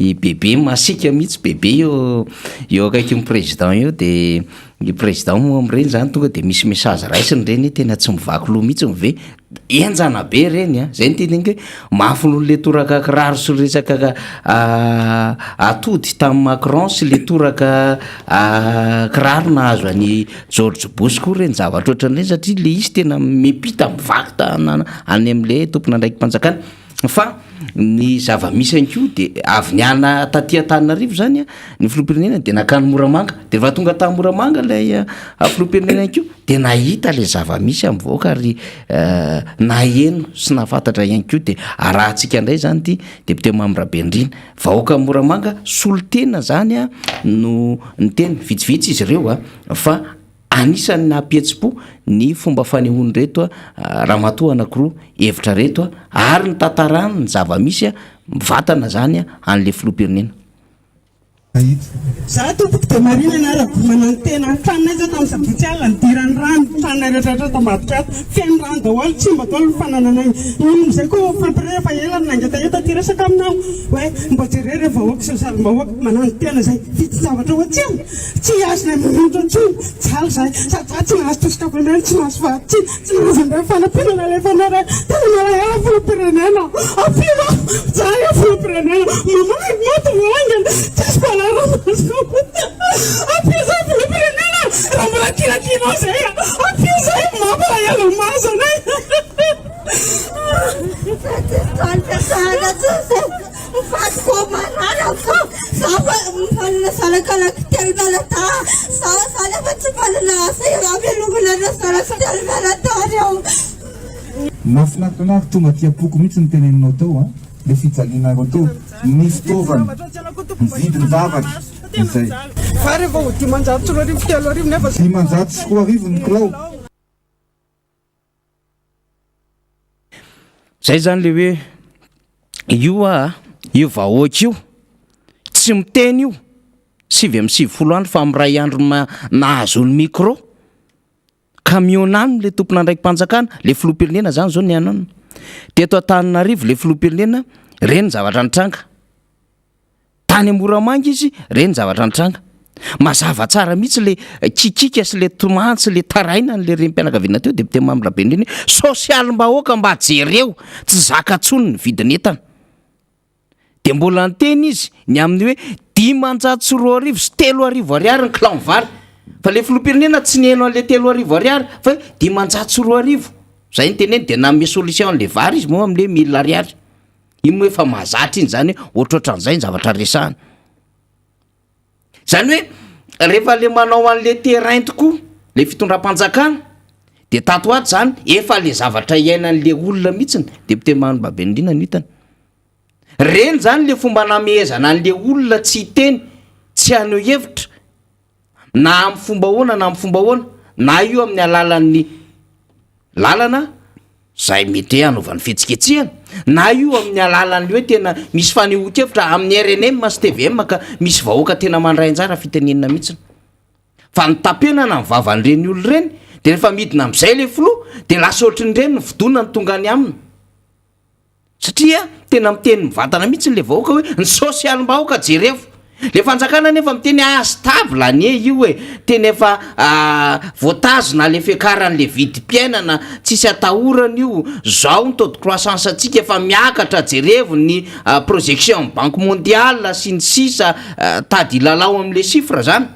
i bebe masika mihitsy bebe eo akaiky ny président eo dia ny président moa amin'ireny zany tonga dia misy message raisiny reny tena tsy mivaky loha mihitsy ve enjana be reny zay nyteneniko hoe mafy noho le toraka kiraro sy resaka atody tamin'ny Macron sy le toraka kiraro nahazo any George Bush koa reny zavatra ohatran'ireny satria le izy tena mipita mivaky any amin'le tompona ndraiky mpanjakana fa ny zava-misy any koa dia avy niana taty Antananarivo zany ny filoham-pirenena dia nakany Moramanga dia rehefa tonga tamin'ny Moramanga ilay filoham-pirenena any koa dia nahita le zava-misy amin'ny vahoaka ary naheno sy nahafantatra ihany koa dia arahantsika indray zany ty député Mame Rabendrina vahoaka Moramanga solotena zany no ny teny vitsivitsy izy ireo fa anisany napietsi-po ny fomba fanehoany reto ramatoa anankiroa hevitra reto ary ny tantarany ny zava-misy mivatana zany an'le filoham-pirenena za tompoko dia marina anarako manano tena tranonay zao tamin'ny sabotsy alina nidirany rano tranonay rehetrarehetra tambadika ato fiainy rano daholo tsy mba daholo fanananay in'izay koa fampirera fa elany nangetaheta ty resaka aminao hoe mba jerere vahoaka sy sarim-bahoaka manano tena zay vitsy zavatra ohatsy tsy azonay manondro antsony tsara zay sady za tsy nahazo tosokavana tsy nahazo vahatsy tsy nahazo andray fanampirenana alefanara tena malahela filoham-pirenena apino za io filoham-pirenena mamay moto voangana tsisy apisa filoham-pirenena raha mbola kilakinao zay apisa mampalahelo mazana Fatko marana fa sawa mfalna sala kala tel balata sawa sala batfalna sayra belugula na sala tel balata Mahafinaritra tonga ty apoko mihitsy ny teneninao tao le fijalianao tao ny fitaovana mividy zavatra izay fa rehefa ho dimanjato sy roa arivo telo arivo nefa dimanjato sy roa arivo ny kilao zay zany le hoe io vahoaka io tsy miteny io 7 andro fa amiray andro nahazo ny micro kamionany le tompona ndraiky mpanjakana le filoham-pirenena zany zao ny anana dia eto Antananarivo le filoham-pirenena reny zavatra nitranga tany Moramanga izy reny zavatra nitranga mazava tsara mihitsy le kikika sy le tomantsy le taraina le rem-pianakaviana teo député Mame Rabendrina sosialim-bahoaka mba jereo tsy zaka tsony ny vidin'entana dia mbola niteny izy ny amin'ny hoe 500 sy 2 arivo sy 3 arivo ariary ny kilao vary fa le filoham-pirenena tsy niheno an'le 3 arivo ariary fa 500 sy 2 arivo zay ny teneny dia nanome solution an'le vary izy moa amin'le 1000 ariary iny moa efa mahazatra iny zany ohatrohatran'izay ny zavatra resahany zany hoe rehefa le manao an'le terrain tokoa le fitondram-panjakana dia tato ato zany efa le zavatra iainan'le olona mihitsiny député Mame Rabendrina ny hitany reny zany le fomba namehezana an'le olona tsy hiteny tsy haneho hevitra na amin'ny fomba hoana na amin'ny fomba hoana na io amin'ny alalan'ny lalana zay mety hanaovan'ny fihetsiketsehana na io amin'ny alalan'le hoe tena misy fanehoan-kevitra amin'ny RNM sy TVM ka misy vahoaka tena mandray anjara fitenenina mihitsiny fa nitapenana ny vavan'ireny olo ireny de rehefa midina am'izay le filoha de lasa ohatrin'ireny ny vidona ny tonga any aminy satria tena miteny mivantana mihitsy le vahoaka hoe ny sosialim-bahoaka jerevo le fanjakana nefa miteny stable anie io hoe teny efa voatazona le fiakaran'le vidim-piainana tsisy atahorana io zao ny taux de croissance atsika efa miakatra jerevo ny projection banque mondiale sy ny sisa tady lalao am'le chiffre zany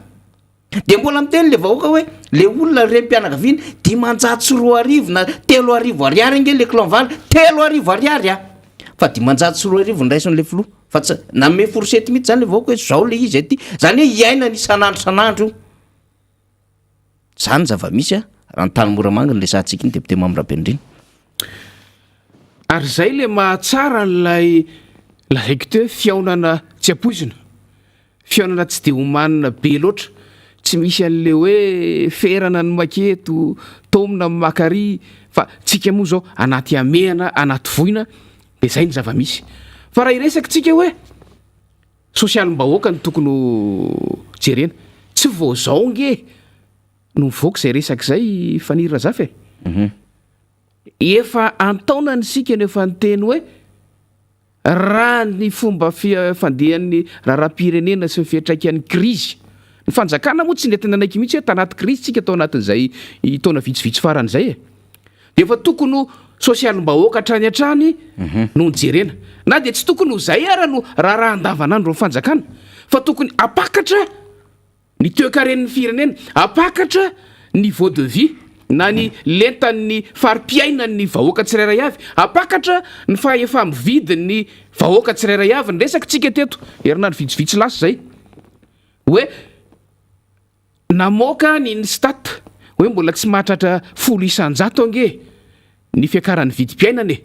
de mbola miteny le vahoaka hoe le olona rem-pianakaviana 500 na 3 ariary nge le clonval 3 ariary fa 500 ndraison'le filoha fa tsy name fourchette mihitsy zany le vahoaka hoe zao le izy aty zany hoe iaina ny isan'andro zany zava-misy raha ny tany moramanga le sahantsika ny deputé Mamirabenirina ary zay le mahatsara n'lay lazaiko teo fiaonana tsy apoizina fiaonana tsy de homanina be loatra tsy misy an'le hoe ferana ny maketo tomina ny makary fa tsika moa zao anaty amehana anaty voina de zay ny zava-misy fa raha iresaky tsika hoe sosialim-bahoaka ny tokony jerena tsy vao zao nge no mivoaka zay resaky zay fanira zafy efa antaona ny sika no efa nyteny hoe raha ny fomba fandehan'ny raharam-pirenena sy fiatraikan'ny krizy ny fanjakana moa tsy nentina anaiky mihitsy hoe tanaty krizy tsika atao anatin'izay taona vitsivitsy faran'izay de efa tokony sosialim-bahoaka hatrany hatrany no nyjerena na de tsy tokony ho zay ara no raha andavanandro ny fanjakana fa tokony apakatra ny toekaren'ny firenena apakatra ny vau de vie na ny lentan'ny farim-piainan'ny vahoaka tsirairay avy apakatra ny fahefa mividin'ny vahoaka tsirairay avy ny resaky tsika teto herinandro vitsivitsy lasa zay hoe namoaka ny stat hoe mbola tsy mahatratra 100 ange ny fiakaran'ny vidim-piainana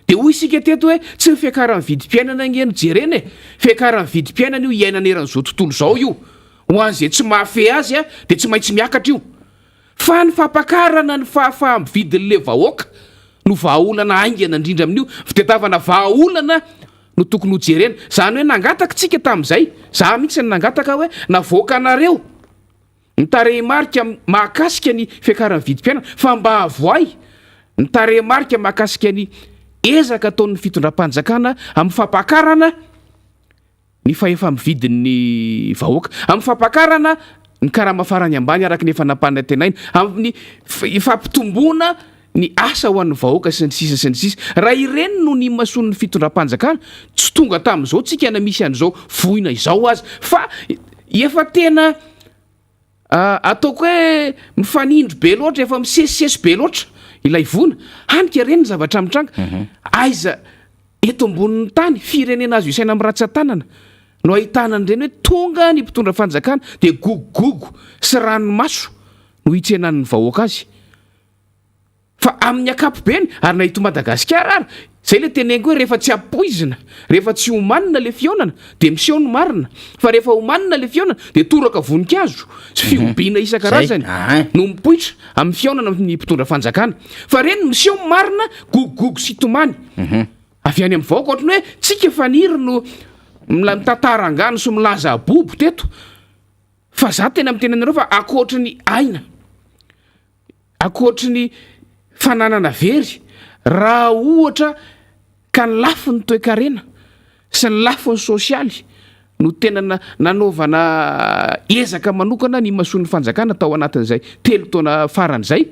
de hoy isika teto hoe tsy ny fiakaran'ny vidim-piainana nge no jerena fiakaran'ny vidim-piainana io iainana eran'izao tontolo zao io ho an'izay tsy mahafe azy de tsy maintsy miakatra io fa ny fampakarana ny fahafahamvidin'le vahoaka no vahaolana aingana indrindra amin'io fitadiavana vahaolana no tokony ho jerena zany hoe nangataka tsika tam'izay za mihitsy ny nangataka hoe navoaka anareo ny tarehimarika mahakasika ny fiakaran'ny vidim-piainana fa mba avoay ny tarehimarika mahakasika ny ezaka ataon'ny fitondram-panjakana amin'ny fampakarana ny fahefa mividin'ny vahoaka amin'ny fampakarana ny karamafarany ambany araka ny efa nampanina tenaina amin'ny fampitomboana ny asa ho an'ny vahoaka sy ny sisa sy ny sisa raha ireny no ny mason'ny fitondram-panjakana tsy tonga tam'izao tsika na misy an'izao voina izao azy fa efa tena ataoko hoe mifanindro be loatra efa misesisesy be loatra ilay vona hanika reny ny zavatra mitranga aiza eto ambonin'ny tany firenena azo isaina amin'ny ratsan-tanana no ahitana an'ireny hoe tonga ny mpitondra fanjakana de gogogogo sy ranomaso no hitsenan'ny vahoaka azy fa amin'ny akapobeny ary nahito Madagasikara ary zay le tenengo hoe rehefa tsy apoizina rehefa tsy homanina le fionana de miseho ny marina fa rehefa homanina le fionana de toraka voninkazo sy fiombiana isan-karazany no mipoitra amin'ny fionana ny mpitondra fanjakana fa reny miseho ny marina gogogogo sy tomany avy any amin'ny vahoaka ohatrany hoe tsika faniry no mitantarangano sy milaza abobo teto fa za tena miteny anareo fa akoatra ny aina akoatra ny fananana very raha ohatra ka ny lafi ny toe-karena sy ny lafi ny sosialy no tena nanaovana ezaka manokana ny mason'ny fanjakana tao anatin'izay 3 taona faran'izay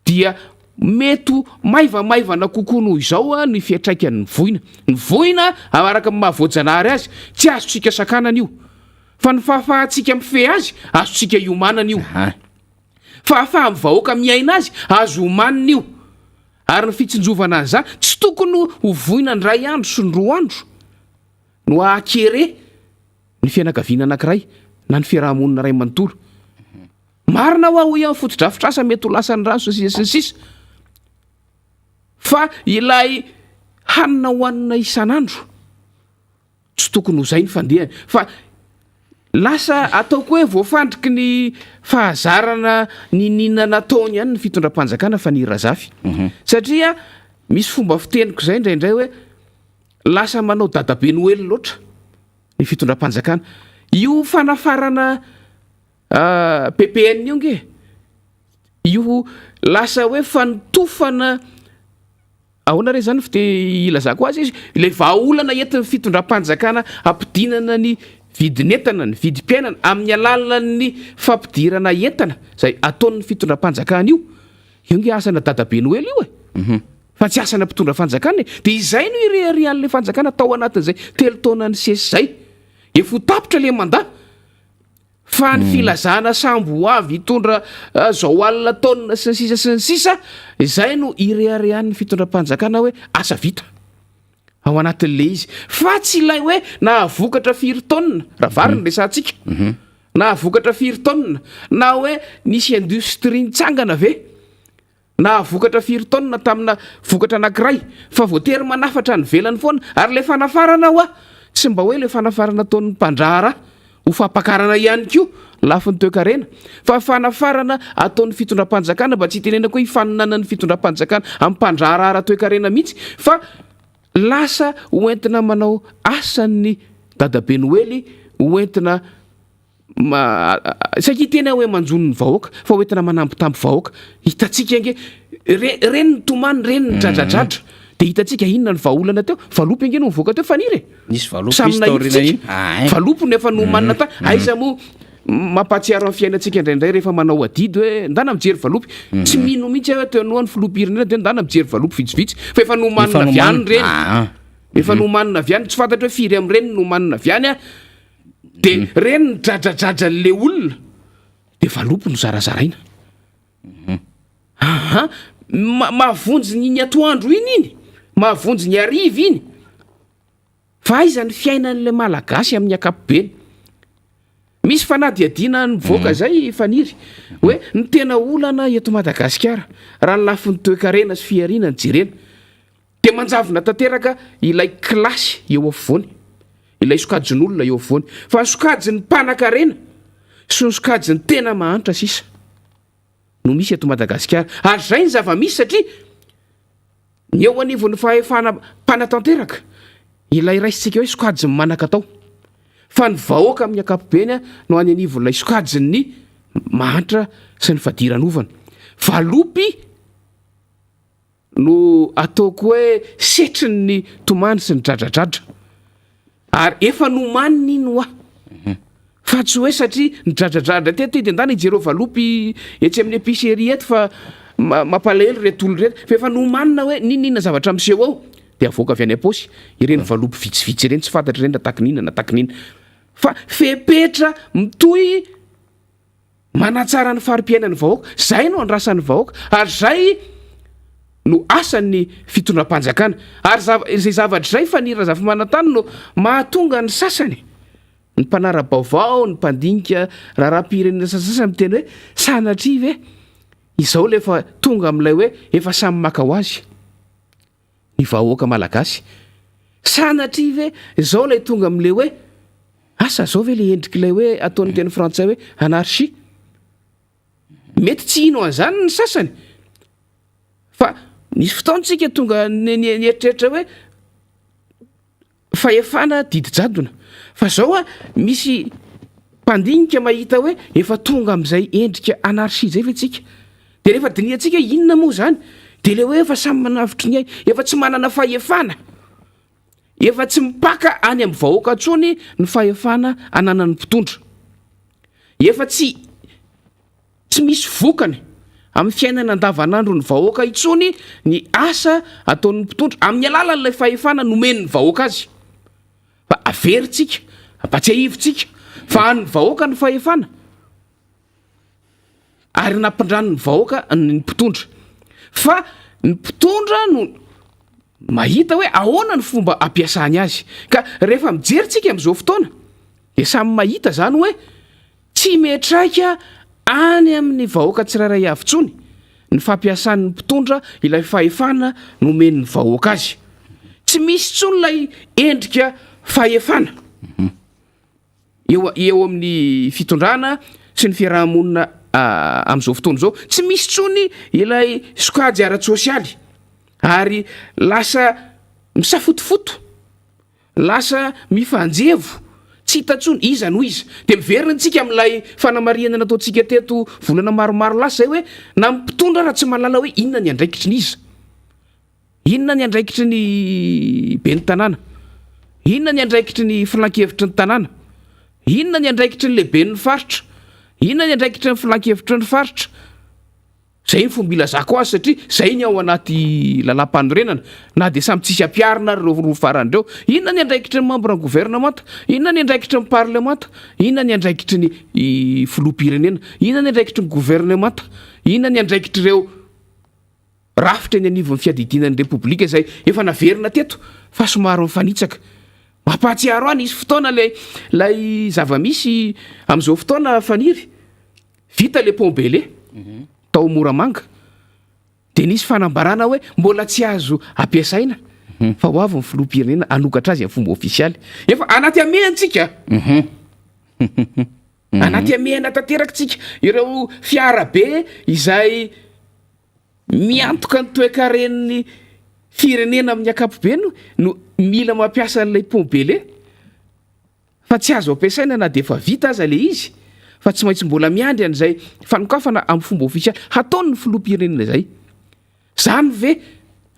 dia mety maivamaivana kokoa noho izao ny fiatraikany ny voina araka mahavoajanahary azy tsy azotsika sakanana io fa ny fahafahantsika mifeh azy azotsika iomanana io fahafaha mivahoaka miaina azy azo homanina io ary ny fitsinjovana an'izany tsy tokony ho voina ny ray andro sy ny 2 andro no ahakere ny fianakaviana anankiray na ny fiarahamonina ray manontolo marina ho aho amin'ny fotodrafitrasa mety ho lasany rano sy ny sisa fa ilay hanina hohanina isan'andro tsy tokony ho zay ny fandehany fa lasa ataoko hoe voafandriky ny fahazarana ninina nataony ihany ny fitondram-panjakana fa ny razafy satria misy fomba fiteniko zay indraindray hoe lasa manao dadabe noely loatra ny fitondram-panjakana io fanafarana PPN io nge io lasa hoe fanotofana ahoana re zany fite ilazako azy izy ilay vahaolana entin'ny fitondram-panjakana ampidinana ny vidinentana ny vidim-piainana amin'ny alalan'ny fampidirana entana zay ataon'ny fitondram-panjakana io nge asana dadabe noely io fa tsy asana mpitondra fanjakana dia izay no irearian'le fanjakana tao anatin'izay 3 taona ny sesy zay efa tapitra le mandat fa ny filazana sambo avy hitondra zao alina taona sy ny sisa izay no irearian'ny fitondram-panjakana hoe asa vita ao anatin'le izy fa tsy ilay hoe nahavokatra 4 taona raha variny resantsika nahavokatra 4 taona na hoe nisy industrie nitsangana ve nahavokatra 4 taona tamina vokatra anankiray fa voatery manafatra ny velany foana ary le fanafarana hoa tsy mba hoe le fanafarana taon'ny mpandrara ho fampakarana ihany koa lafiny toe-karena fa fanafarana ataon'ny fitondram-panjakana mba tsy tenenako hoe hifaninana ny fitondram-panjakana amin'ny mpandrara ara toe-karena mihitsy fa lasa hoentina manao asan'ny dadabe noely hoentina saky tena hoe manjonony vahoaka fa hoentina manampitampo vahoaka hitatsika nge reny ny tomany reny ny dradradratra dia hitatsika inona ny vahaolana teo valopy ange no mivoaka teo faniry valopy no efa nomanina ta aiza moa mampatsiaro amin'ny fiainantsika indraindray rehefa manao adidy hoe ndana mijery valopy tsy mino mihitsy hoe teo nohany filopirenena dia ndana mijery valopy vitsivitsy fa efa nomanina viany reny efa nomanina viany tsy fantatra hoe firy amin'ireny nomanina viany a dia reny ny dradradradra'le olona dia valopy no zarazaraina mahavonjy ny atoandro iny mahavonjy ny ariva iny fa aiza ny fiainan'le malagasy amin'ny akapobeny misy fanadiadiana ny voaka zay faniry hoe ny tena olana eto Madagasikara raha ny lafiny toe-karena sy fiarina ny jerena dia manjavona tanteraka ilay klasy eo afovoany ilay sokajin'olona eo afovoany fa ny sokajin'ny mpanan-karena sy ny sokajin'ny tena mahantra sisa no misy eto Madagasikara ary zay ny zava-misy satria ny eo anivon'ny fahefana mpanatanteraka ilay raisitsika hoe sokajiny manaka tao fa ny vahoaka amin'ny akapobeny no any anivon'ilay sokajin'ny mahantra sy ny fadiran'ovana valopy no ataoko hoe setriny ny tomany sy ny dradradratra ary efa nomaniny iny hoa fa tsy hoe satria ny dradradradra teto dia ndana ijereo valopy etsy amin'ny épicerie eto fa mampalahelo reto olo reto fa efa nomanina hoe ninina zavatra miseho ao dia avoaka avy any am-paosy ireny valopy vitsivitsy ireny tsy fantatra ireny natakinina natakinina fa fepetra mitoy manatsara ny fari-piainan'ny vahoaka zay no andrasan'ny vahoaka ary zay no asan'ny fitondram-panjakana ary zay zavatra zay fa ny razafy manantany no mahatonga ny sasany ny mpanara-baovao ny mpandinika raharam-pirenena sasasasany miteny hoe sanatria ve izao le efa tonga amin'ilay hoe efa samy maka ho azy ny vahoaka malagasy sanatria ve izao lay tonga amin'le hoe asa zao ve le endrik'ilay hoe ataon'ny teny frantsay hoe anarchie mety tsy ino an'izany ny sasany fa nisy fotaontsika tonga ny eritreritra hoe fahefana didi-jadona fa zao a misy mpandinika mahita hoe efa tonga amin'izay endrika anarchie zay ve tsika dia rehefa diniantsika inona moa zany dia le hoe efa samy manavitry ny ay efa tsy manana fahefana efa tsy mipaka any amin'ny vahoaka ntsony ny fahefana ananan'ny mpitondra efa tsy misy vokany amin'ny fiainana andavanandro ny vahoaka intsony ny asa ataon'ny mpitondra amin'ny alalan'ilay fahefana nomeny ny vahoaka azy fa averintsika ampatsiahivontsika fa any vahoaka ny fahefana ary nampindrany ny vahoaka ny mpitondra fa ny mpitondra no mahita hoe ahoana ny fomba ampiasany azy ka rehefa mijeritsika amin'izao fotoana dia samy mahita zany hoe tsy metraika any amin'ny vahoaka tsirairay avintsony ny fampiasan'ny mpitondra ilay fahefana nomeny ny vahoaka azy tsy misy tsony ilay endrika fahefana eo amin'ny fitondrana sy ny fiarahamonina am'izao fotoana zao tsy misy tsony ilay sokajy ara-tsosialy ary lasa misafotofoto lasa mifanjevo tsy hitatsony iza no iza de miverina antsika amin'ilay fanamariana nataontsika teto volana maromaro lasa zay hoe na mpitondra raha tsy mahalala hoe inona ny andraikitry ny iza, inona ny andraikitry ny be ny tanàna, inona ny andraikitry ny filan-kevitry ny tanàna, inona ny andraikitry ny lehibe ny faritra, inona ny andraikitry ny filan-kevitry ny faritra. Zay ny fomba ilazako azy satria zay ny ao anaty lalam-panorenana na de samy tsisy ampiarina ro farandreo. Inona ny andraikitry ny membre ny gouvernemanta, inona ny andraikitry ny parlemanta, inona ny andraikitry ny filoham-pirenena, inona ny andraikitry ny gouvernemanta, inona ny andraikitry reo rafitra ny anivon'ny fiadidinan'ny repoblika zay efa naverina teto fa somaro mifanitsaka. Mampahatsiaro any isy fotoana lay zava-misy am'izao fotoana faniry vita le Pombele tao Moramanga de nisy fanambarana hoe mbola tsy azo ampiasaina fa ho avy ny filoham-pirenena anokatra azy amin'ny fomba ofisialy efa anaty amehantsika anaty amehana tanterakintsika ireo fiarabe izay miantoka ny toe-karen'ny firenena amin'ny akapobe no mila mampiasa n'ilay Pombele fa tsy azo ampiasaina na de efa vita aza le izy fa tsy maintsy mbola miandry an'izay fanokafana amin'ny fomba ofisialy hataony ny filoham-pirenena zay. Zany ve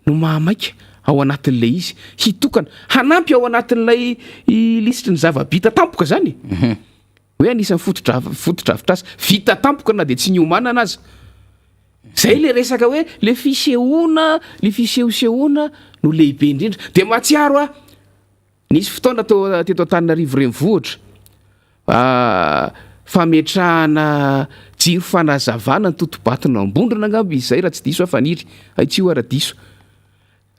no mahamaika ao anatin'le izy hitokana hanampy ao anatin'ilay lisitry ny zava-bita tampoka zany hoe anisan'ny fotodrafitrasa vita tampoka na de tsy niomanana aza. Zay le resaka hoe le fisehoana le fisehosehoana no lehibe indrindra de mahatsiaro nisy fotoana teto Antananarivo renivohitra fametrahana jiro fanazavana ny totobatina ambondrona angamba izy zay raha tsy diso faniry aitsio ara-diso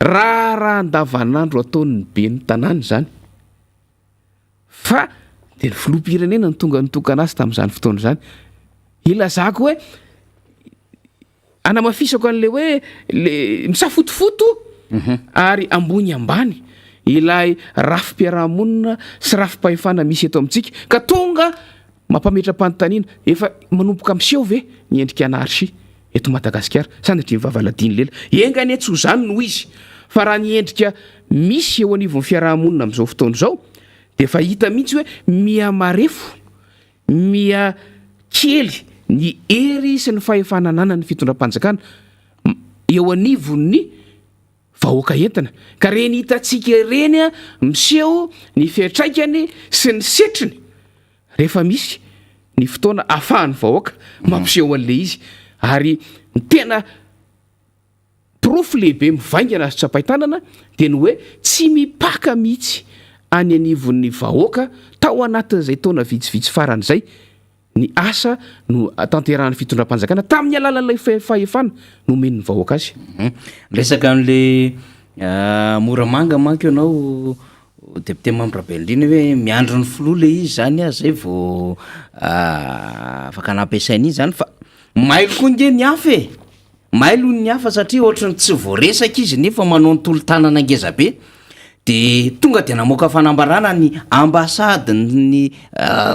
raha andavanandro ataon'ny be ny tanàny zany fa de ny filoham-pirenena ny tonga nitokana azy tamin'izany fotoana zany ilazako hoe anamafisako an'le hoe le misafotofoto ary ambony ambany ilay rafi-piarahamonina sy rafi-pahefana misy eto amintsika ka tonga mampametra-panontaniana efa manompoka miseho ve ny endrika anarysy eto Madagasikara sanatria mivavaladiny lela engany tsy ho zany no izy fa raha ny endrika misy eo anivon'ny fiarahamonina amin'izao fotoana zao de fa hita mihitsy hoe miamarefo mia kely ny ery sy ny fahefananana ny fitondram-panjakana eo anivon'ny vahoaka entina ka reny hitatsika reny miseho ny fiatraikany sy ny setriny rehefa misy ny fotoana ahafahan'ny vahoaka mampiseho an'le izy ary ny tena profo lehibe mivaingana azy tsapaitanana de ny hoe tsy mipaka mihitsy any anivon'ny vahoaka tao anatin'izay taona vitsivitsy faran'izay ny asa no tanterahany fitondram-panjakana tamin'ny alalan'ilay fahefana no men'ny vahoaka azy. Resaka an'le Moramanga manko ianao député membre Belindrina hoe miandro ny filoha le izy zany zay vao afaka nampiasaina izy zany fa mailo koa nge ny hafa mailo ny hafa satria ohatrany tsy voaresaka izy nefa manao ny tolo-tanana ngeza be de tonga de namoaka fanambarana ny ambasady ny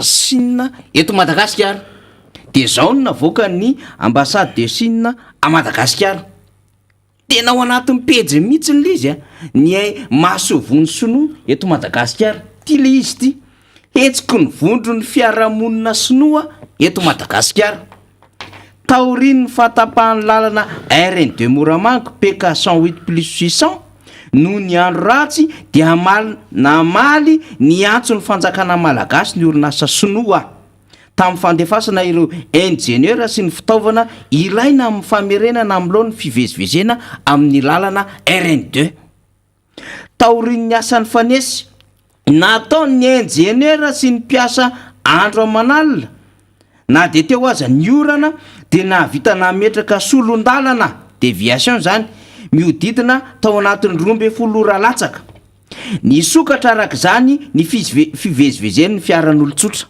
Chine eto Madagasikara de zao no navoaka ny ambassade de Chine à Madagasikara tena ao anatin'ny pejy mihitsy le izy ny masovony sinoa eto Madagasikara ty le izy ty hetsiko ny vondro ny fiarahamonina sinoa eto Madagasikara taoriny fatapahany lalana RN2 Moramanga PK 108+600 no ny andro ratsy dia namaly ny antso ny fanjakana malagasy ny orinasa sinoa tamin'ny fandefasana ireo ingénieur sy ny fitaovana ilaina amin'ny famerenana amin'loha ny fivezivezena amin'ny lalana RN2 taoriny ny asan'ny fanesy nataony ingénieur sy ny mpiasa andro amanalina na de teo aza ny orana de nahavita nametraka solon-dalana déviation zany miodidina tao anatin'ny 12 ora latsaka ny sokatra arak'izany ny fivezivezen'ny fiaran'olon-tsotra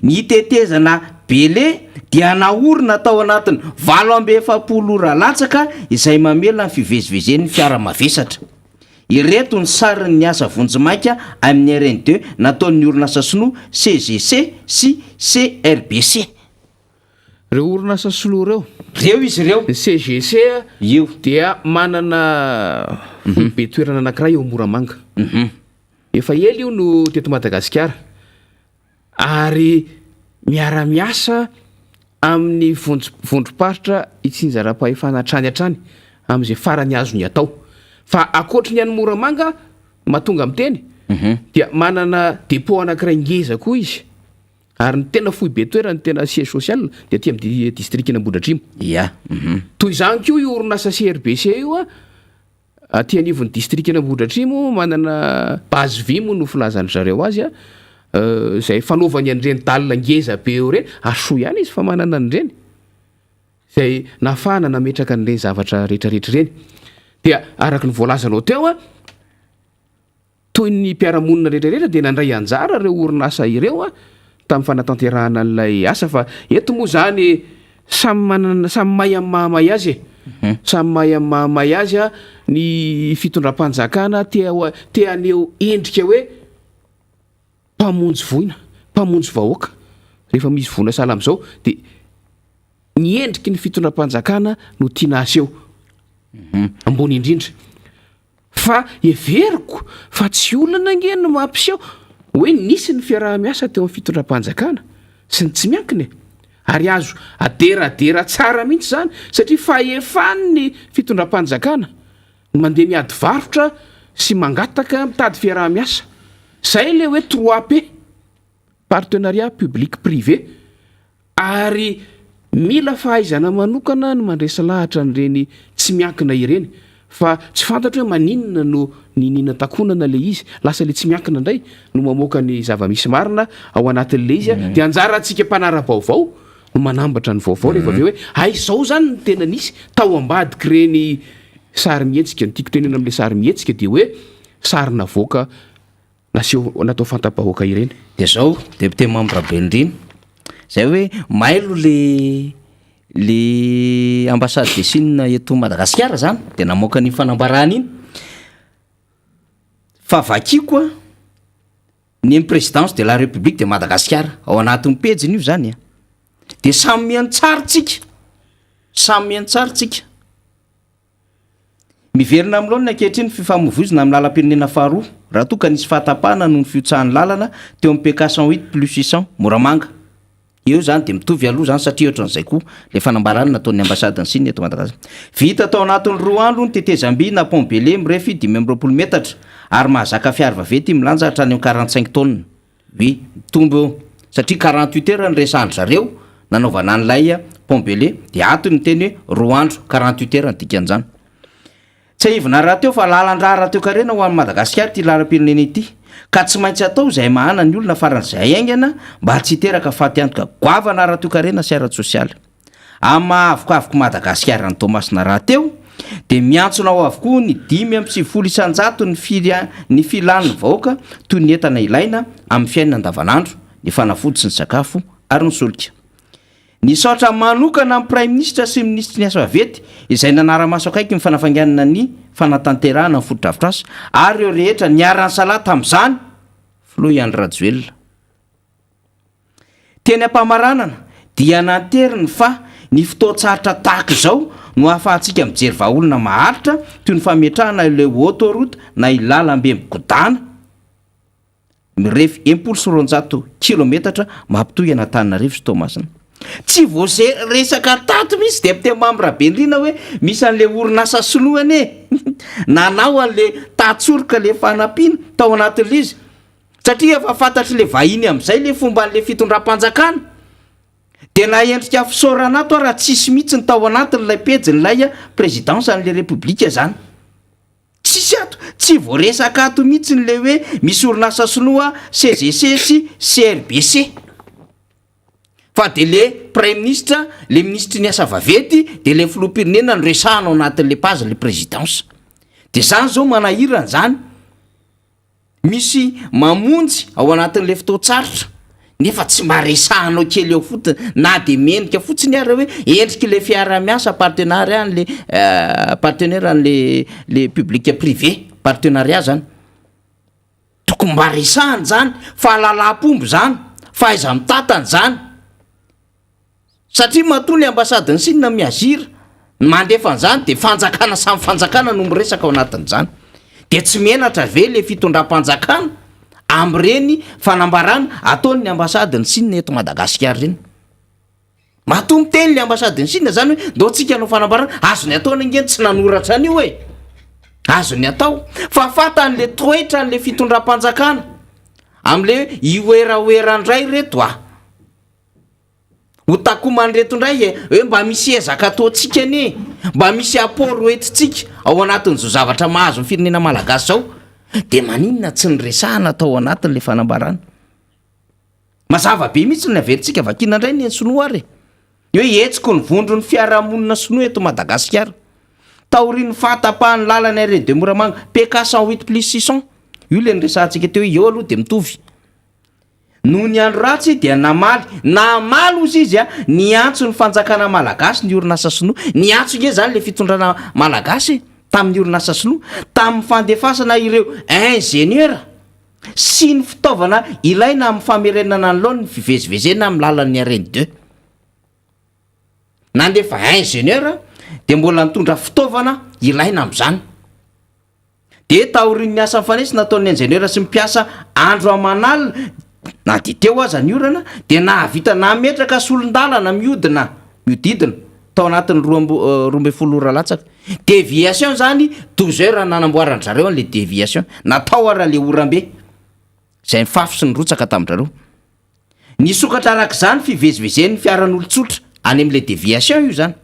ny tetezana bele dia naorina tao anatin'ny 7 ora latsaka izay mamela ny fivezivezen'ny fiara-mavesatra ireto ny sarin'ny asa vonjimaika amin'ny RN2 nataon'ny orinasa sinoa CGC sy CRBC. Reo orinasa sinoa reo izy ireo CGC io dia manana be toerana anankiray eo Moramanga. Efa ela io no teto Madagasikara ary miara-miasa amin'ny vondrom-paritra itsinjara-pahefana hatrany hatrany amin'izay farany azony atao. Fa akoatry ny any Moramanga mahatonga amin'ny teny dia manana dépôt anankiray ngeza koa izy. Ary ny tena fohy be toerana ny tena siège social dia aty amin'ny distrikina Ambohidratrimo. Toy izany koa io orinasa CRBC io aty anivon'ny distrikina Ambohidratrimo manana base vy moa no filazany zareo azy zay fanaovany an'ireny dalina ngeza be eo ireny asoa ihany izy fa manana an'ireny zay nafahana nametraka an'ireny zavatra rehetrarehetra ireny. Dia araka ny voalazanao teo toy ny mpiaramonina rehetrarehetra dia nandray anjara reo orinasa ireo tamin'ny fanatanterahana an'ilay asa. Fa eto moa zany samy mahay amin'ny mahamay azy samy mahay amin'ny mahamay azy ny fitondram-panjakana te aneo endrika hoe mpamonjy voina, mpamonjy vahoaka. Rehefa misy voina sahala amin'izao dia ny endriky ny fitondram-panjakana no tiana aseho ambony indrindra. Fa everiko fa tsy olana nge no mampiseho hoe nisy ny fiaraha-miasa teo amin'ny fitondram-panjakana sy ny tsy miankiny ary azo aderadera tsara mihitsy zany satria faefany ny fitondram-panjakana mandeha miady varotra sy mangataka mitady fiaraha-miasa. Zay le hoe 3P, partenariat public privé, ary mila fahaizana manokana no mandresa lahatra n'ireny tsy miankina ireny. Fa tsy fantatra hoe maninona no ninina takonana le izy lasa le tsy miankina indray no mamoaka ny zava-misy marina ao anatin'le izy dia anjara antsika mpanara-baovao no manambatra ny vaovao rehefa avy hoe izao zany ny tena nisy tao ambadiky reny sary mihetsika. Ny tiako tenena amin'le sary mihetsika dia hoe sarina voaka natao fanta-bahoaka ireny. Dia zao député membre Bendrina zay hoe mailo le ambassade de Chine eto Madagasikara zany dia namoaka ny fanambarana iny. Fa vakiko ny présidence de la République de Madagasikara ao anatin'ny pejiny io zany dia samy mihaino tsara tsika miverina amin'loha ny ankehitriny fifamoivoizina amin'ny lalam-pirenena faharoa raha toa ka nisy fahatapahana noho ny fiotsahan'ny lalana teo amin'ny PK 108+800 Moramanga. Eo zany dia mitovy aloha zany satria ohatran'izay koa le fanambarana nataon'ny ambasadany Chine eto Madagasikara. Vita tao anatin'ny 2 andro ny tetezamby na Pombele mirefy 520 metatra ary mahazaka fiara vavety milanja hatrany 45 tonnes. Oui, tombo eo satria 48 heures ny resandry zareo nanaovana an'ilay Pombele dia atony ny teny hoe 2 andro 48 heures ny dikan'izany. Tsy ahivina raha teo fa lalan-draha raha teo karena ho an'ny Madagasikara ty lalam-pirenena ity ka tsy maintsy atao izay mahana ny olona faran'izay aingana mba tsy hiteraka faty antoka goavana raha teo karena sy ara-tsy sosialy. Amin'ny mahavokavoko Madagasikara ny Tomasina raha teo dia miantsona ao avokoa ny 5.9 isanjato ny filan'ny vahoaka toy ny entana ilaina amin'ny fiainana andavanandro, ny fanafody sy ny sakafo ary ny solika. Ny saotra manokana amin'ny Prime Ministre sy Ministre ny asa vavety izay nanara-maso akaiky ny fanafanganana ny fanatanterahana ny foto-drafitrasa ary eo rehetra niarany salata amin'izany Floyandry Rajoelina. Teny am-pamaranana dia nanteriny fa ny fotoan-tsarotra tahaka izao no ahafahantsika mijery vahaolona maharitra toy ny fametrahana ilay autoroute na ilalam-be migodana mirefy 1.9 kilometatra mampitohy Antananarivo sy Toamasina. Tsy voaresaka tato misy député membre Bendrina hoe misy an'le orinasa sinoany nanao an'le tatsoroka le fanampiana tao anatin'le izy satria efa fantatry le vahiny amin'izay le fomba an'le fitondram-panjakana dia na endrika fisaorana ato raha tsisy mihitsy ny tao anatin'ilay pejin'ilay présidence an'le république zany. Tsisy ato, tsy voaresaka ato mihitsy n'le hoe misy orinasa sinoa CGC sy CRBC. Fa dia le Prime Ministre, le Ministre ny asa vavety dia le filoham-pirenena no resahana ao anatin'le pazy le présidence. Dia zany zao manahirana zany misy mamonjy ao anatin'le fotoan-tsarotra nefa tsy maresahanao kely eo fotsiny na dia menika fotsiny ary hoe endriky le fiara-miasa partenaire an'le public privé. partenariat zany tokony mba resahany zany fahalalam-pombo zany fahaiza mitatany zany satria matoa ny ambasadiny sinina miazira mandefan'izany de fanjakana samy fanjakana no miresaka ao anatin'izany de tsy menatra ve le fitondram-panjakana am'ireny fanambarana ataony ny ambasadiny sinina eto Madagasikara reny matoa miteny le ambasadiny sinina zany hoe ndao tsika anao fanambarana azony ataony angeny tsy nanoratra any io hoe azony atao fa fatan'le toetra n'le fitondram-panjakana am'le ioeraoerandray reto ho takomany reto ndray hoe mba misy ezaka ataotsika anie mba misy aporo etitsika ao anatin'izao zavatra mahazo ny firenena malagasy zao de maninona tsy nyresahana atao anatin'le fanambarana mazava be mihitsy ny averintsika vakina ndray ny sinoa ary hoe etsiko ny vondro ny fiarahamonina sinoa eto Madagasikara taoriny fahatapahany lalany areny de Moramanga PK 108+600 io le nyresahantsika teo eo aloha de mitovy no ny andro ratsy dia namaly ozy izy ny antso ny fanjakana malagasy ny orinasa sinoa ny antso nge zany le fitondrana malagasy tamin'ny orinasa sinoa tamin'ny fandefasana ireo ingénieur sy ny fitaovana ilaina amin'ny famerenana ny laony ny fivezivezena amin'ny lalan'ny areny 2 nandefa ingénieur de mbola nitondra fitaovana ilaina amin'izany de taorin'ny asa mifanesina nataon'ny ingénieur sy mpiasa andro amanalina na de teo aza ny orana de nahavita nametraka solondalana miodidina tao anatin'ny 12 ora latsaka déviation zany 12 heures nanamboarany zareo an'le déviation natao ara le orambe zay mifafy sy ny rotsaka tamin-drareo ny sokatra arak'izany fivezivezen'ny fiaran'olotsotra any am'le déviation io zany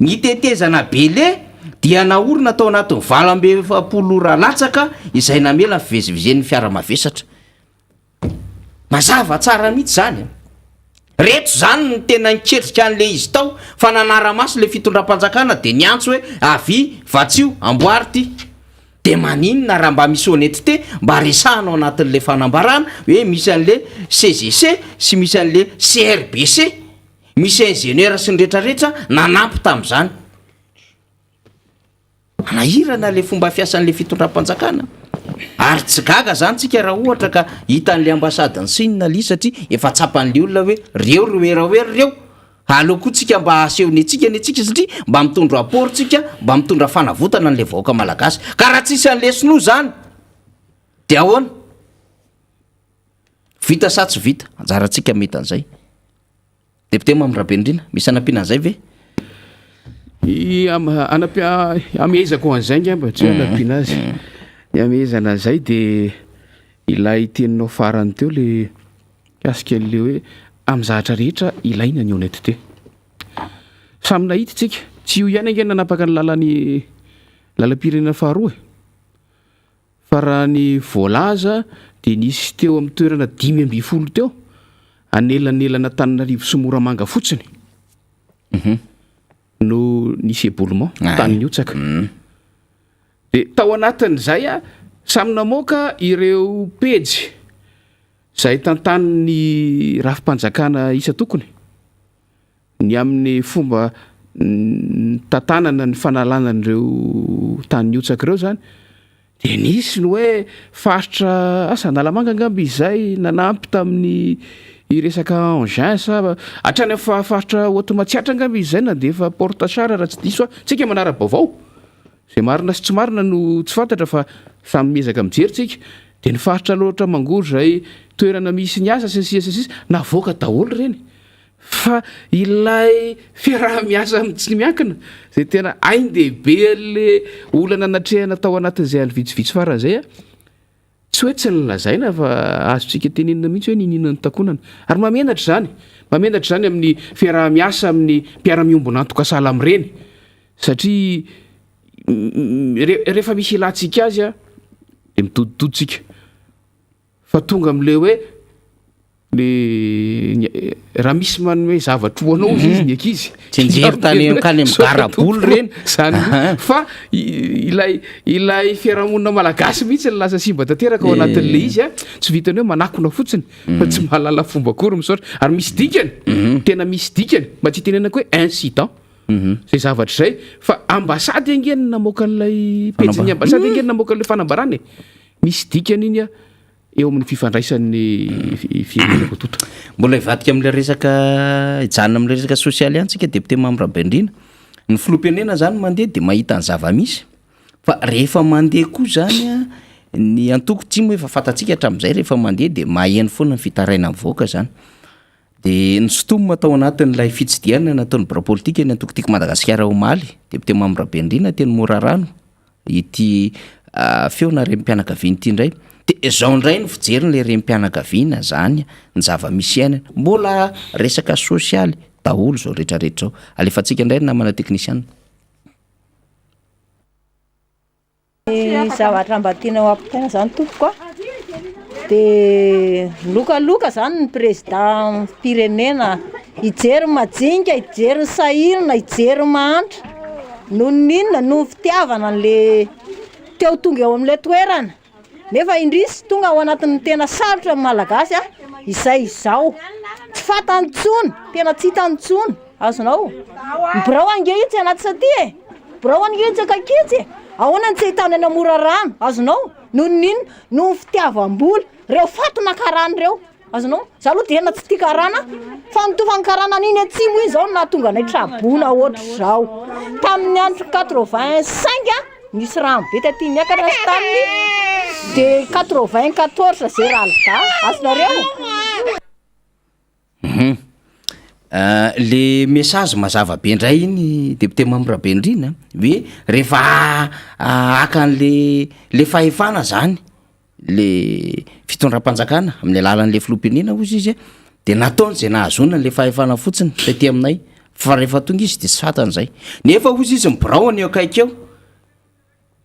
ny tetezana bele dia naorina tao anatin'ny 20 ora latsaka izay namela ny fivezivezen'ny fiara-mavesatra mazava tsara mihitsy zany reto zany ny tena niketrika an'le izy tao fa nanara-maso le fitondram-panjakana de ny antso hoe avy vatsio amboary ty de maninona raha mba misy honetité mba resahanao anatin'le fanambarana hoe misy an'le CGC sy misy an'le CRBC misy ingénieur sy ny rehetrarehetra nanampy tam'izany anahirana le fomba fiasan'le fitondram-panjakana ary tsy gaga zany tsika raha ohatra ka hitan'le ambasadiny sinina li satria efa tsapan'le olona hoe reo roeraoery aleoko tsika mba asehony atsika satria mba mitondra aporo tsika mba mitondra fanavotana an'le vahoaka malagasy ka raha tsisy an'le sinoa zany de ahoana vita sa tsy vita anjaratsika mety an'izay député Mamirabenindrina misy anampiana an'izay ve amezako an'izay ngamba tsy anampiana azy amezana zay de ilay teninao farany teo le kasika le hoe am'zahatra rehetra ilaina ny honnêteté samy nahita tsika tsy io ihany angeny nanapaka ny lalam-pirenena faharoa fa raha ny voalaza de nisy teo amin'ny toerana 5 teo anelanelana Tananarivo sy Moramanga fotsiny no nisy éboulement tany niotsaka de tao anatin'izay samy namoaka ireo pejy zay tantaniny rafim-panjakana isa tokony ny amin'ny fomba tantanana ny fanalana an'ireo tany niotsaka ireo zany de nisy ny hoe faritra asa Analamanga angamba izay nanampy tamin'ny iresaka engin sa hatrany faritra Otomatsiatra angamba izay na de efa porte sara raha tsy diso tsika manara-baovao zay marina sy tsy marina no tsy fantatra fa samy mezaka mijery tsika de ny faritra loatra mangory zay toerana misy ny asa sisisisisy navoaka daholo reny fa ilay fiaraha-miasa tsy miankina zay tena ain-dehibe le olana natrehana tao anatin'izay any vitsivitsy farany zay tsy hoe tsy nylazaina fa azotsika tenenina mihitsy hoe ninina ny takonana ary mamenatra zany amin'ny fiaraha-miasa amin'ny mpiara-miombona antoka-sala amin'ireny satria rehefa misy ilantsika azy de mitoditodotsika fa tonga am'le hoe le raha misy manome zavatra hoanao izy ny akizy tsy njery tany kany migaraboly reny zany fa ilay fiarahamonina malagasy mihitsy ny lasa simba tanteraka ao anatin'le izy tsy vitany hoe manakona fotsiny fa tsy mahalala fomba akory misaotra ary misy dikany tena misy dikany mba tsy tenenako hoe incident zay zavatra zay fa ambasady angeny namoaka an'ilay pejin'ny ambasady angeny namoaka an'ilay fanambarany misy dikany iny a eo amin'ny fifandraisan'ny firenenako toto mbola ivadika am'la resaka ijanona am'la resaka sosialy antsika député Mambrabendrina ny filoham-pirenena zany mandeha de mahita ny zava-misy fa rehefa mandeha koa zany a ny antoko tsy moa efa fatatsika hatramin'izay rehefa mandeha de maheno foana ny fitaraina mivoaka zany de ny sotomma atao anatin'ilay fitsidiana nataon'ny birapolitika ny antokotiako Madagasikara omaly député Mambrabendrina teny Morarano ity feona rem-pianakaviana ity indray de zao indray no fijeriny le rem-pianakaviana zany ny zava-misy iainana mbola resaka sosialy daholo zao rehetrarehetra zao alefatsika indray namana teknisiana zavatra mba tiana ho ampitaina zany tompoko de lokaloka zany ny président firenena ijery majinga ijery sahirina ijery mahantra noho ninona no fitiavana an'le teo tonga eo amin'le toerana nefa indrisy tonga ao anatin'ny tena sarotra malagasy a izay izao tsy fatantsony tena tsy hitantsony azonao birao angehitsy anaty saty e birao angehitsy akakitsy ahoana ny tsy hitany any Morarano azonao noho ninona no fitiavam-bola reo fatona karana reo azonao za aloha tena tsy tia karana fa mitofany karana an'iny atsimo iny zao na tonga nay trabona ohatra zao tamin'ny andro 85 a nisy rano be taty miakatra sy taminy de 94 zay ralda azonareo le message mazava be indray iny député Mambrabendrina hoe rehefa akan'le fahefana zany le fitondram-panjakana amin'ny alalan'le filoham-pirenena ozy izy de nataony zay nahazona le fahefana fotsiny taty aminay fa rehefa tonga izy de tsy fatan'izay nefa ozy izy mibiraony eo akaiky eo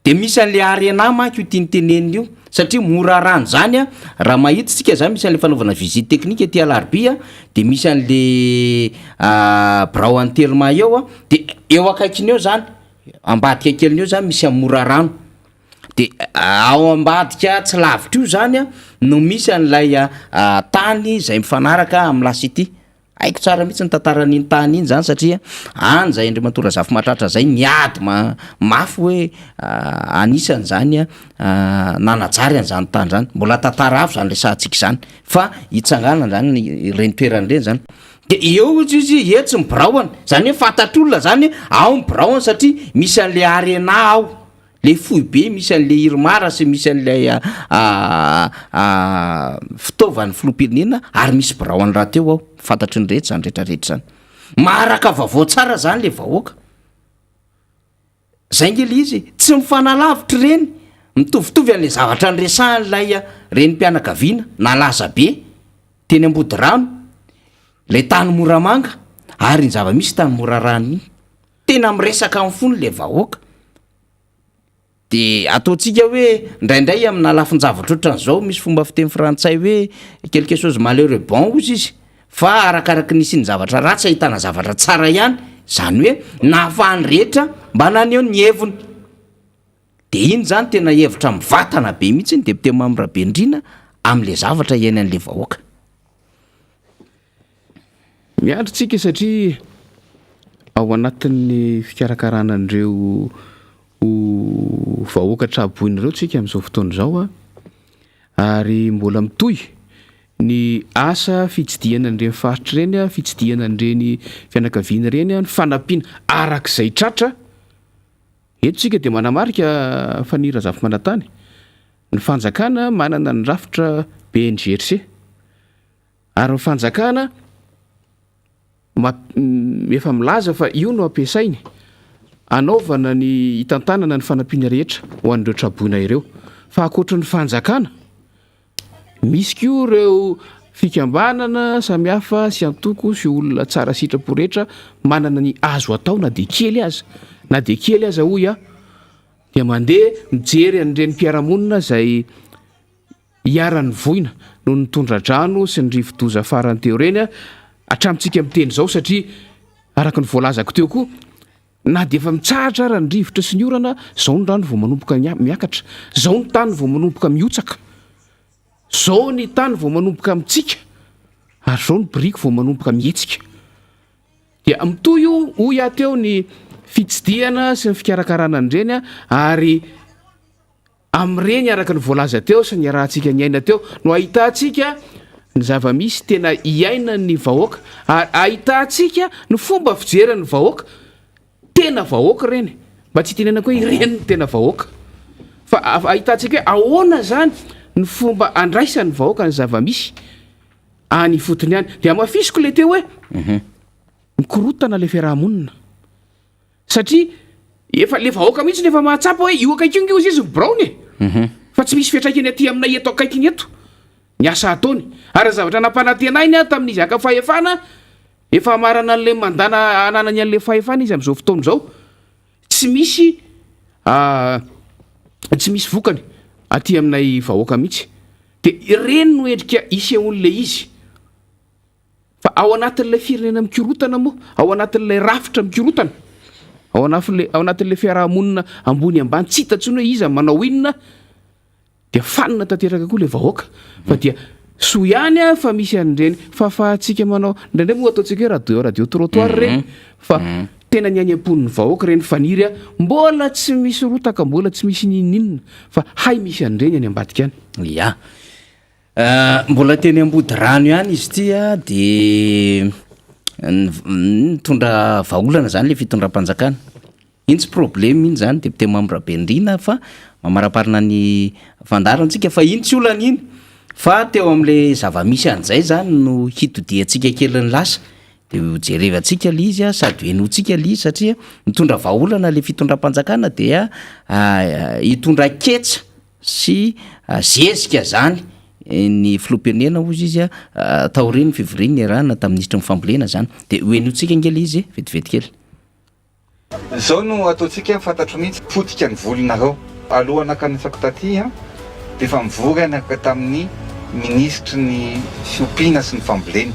de misy an'le arena manko io tianyteneniny io satria mora rano zany a raha mahitsitsika zany misy an'le fanaovana visite technique ety Alarby a de misy an'le birao enterrement eo a de eo akaikiny eo zany ambadika keliny eo zany misy mora rano de ao ambadika tsy lavitra io zany a no misy an'lay tany zay mifanaraka amin'ny lasity haiko tsara mihitsy ny tantaran'iny tany iny zany satria any zay Andriamatora Zafy Mahatratra zay niady mafy hoe anisany zany nanajary an'izany tany zany mbola tantara avo zany le sahatsika zany fa hitsangana zany reny toerany reny zany de eo izy etsy mibiraoana zany hoe fantatr'olona zany ao mibiraoana satria misy an'le arena ao le fohy be misy an'le hirmara sy misy an'lay fitaovan'ny filoham-pirenena ary misy biraoany raha teo ao fantatry ny rehetra zany rehetrarehetra zany maharaka vaovao tsara zany le vahoaka zay nge le izy tsy mifanalavitra reny mitovitovy an'le zavatra nyresahan'lay renim-pianakaviana nalaza be teny ambody rano le tany moramanga ary ny zava-misy tany morarano iny tena miresaka amin'ny fony le vahoaka de ataontsika hoe ndraindray amina lafin-javatra ohatran'izao misy fomba fiteny frantsay hoe quelque chose malheureux bon ozy izy fa arakaraky nisy ny zavatra ratsy ahitana zavatra tsara ihany zany hoe nahafahany rehetra mba naneo ny heviny de iny zany tena hevitra mivatana be mihitsy ny député Mambrabendrina am'le zavatra iainan'le vahoaka miandrotsika satria ao anatin'ny fikarakarana-ndreo vahoaka traboin'ireo tsika amin'izao fotoana zao a ary mbola mitohy ny asa fitsidiana an'ireny faritra ireny a fitsidiana an'ireny fianakaviana ireny a ny fanampiana arak'izay tratra eto tsika de manamarika fanira Zafy Manatany ny fanjakana manana ny rafitra BNGRC ary ny fanjakana efa milaza fa io no ampiasainy anaovana ny hitantanana ny fanampiana rehetra ho an'ireo traboina ireo fa akoatra ny fanjakana misy koa ireo fikambanana samihafa sy antoko sy olona tsara sitrapo rehetra manana ny azo atao na de kely aza hoy a dia mandeha mijery an'ireny mpiaramonina zay hiaran'ny voina no ny tondra-drano sy ny rivo-doza farany teo reny a atramitsika miteny zao satria araka ny voalazako teo koa na de efa mitsahatra ara ny rivotra sy ny orana zao ny rano vao manomboka miakatra zao ny tany vao manomboka miotsaka zao ny tany vao manomboka mitsika ary zao ny biriky vao manomboka mihetsika dia mitoy io hoy aho teo ny fitsidiana sy ny fikarakarana an'ireny ary am'ireny araka ny voalaza teo sy ny arahantsika ny aina teo no ahitantsika ny zava-misy tena iaina ny vahoaka ary ahitantsika ny fomba fijeran'ny vahoaka tena vahoaka reny mba tsy tenena koa ireny ny tena vahoaka fa ahitantsika hoe ahoana zany ny fomba andraisan'ny vahoaka ny zava-misy any fotony any dia mafisiko le teo hoe mikorotana le fiarahamonina satria efa le vahoaka mihitsy nefa mahatsapa hoe io akaiky io izy brown fa tsy misy fiatraikany aty aminay eto akaikiny eto ny asa ataony ary zavatra nampanantenainy tamin'izy aka fahefana efa marana an'le mandana ananany an'le fahefana izy am'izao fotoana zao tsy misy vokany aty aminay vahoaka mihitsy de ireny no endrika iseon'le izy fa ao anatin'lay firenena mikorotana moa ao anatin'lay rafitra mikorotana ao anatin'le fiarahamonina ambony ambany tsy hitatsony hoe izy manao inona dia fanina tanteraka koa le vahoaka fa dia so ihany fa misy an'ireny fahafahatsika manao indraindray moa ataontsika hoe radio trottoir reny fa tena ny any am-pon'ny vahoaka reny faniry mbola tsy misy rotaka mbola tsy misy nininina fa hay misy an'ireny any ambadika any ya mbola teny ambody rano ihany izy tya de mitondra vaolana zany le fitondram-panjakana iny tsy problème iny zany deputé membre Bendrina fa mamaraparina ny fandarantsika fa iny tsy olana iny fa teo am'le zava-misy an'izay zany no hitodiantsika kely ny lasa de jerevantsika le izy sady henotsika le izy satria mitondra vaolana le fitondram-panjakana dia hitondra ketsa sy zezika zany ny filoam-pirenena ozy izy taoriny fivoriny arahana tamin'n'isitra mifambolena zany de hoenotsika ngely izy vetivety kely zao no ataontsika fantatro mihitsy fotika ny volonareo alohana kanetsako taty de efa mivory anaka tamin'ny ministry ny fiompiana sy ny fambolena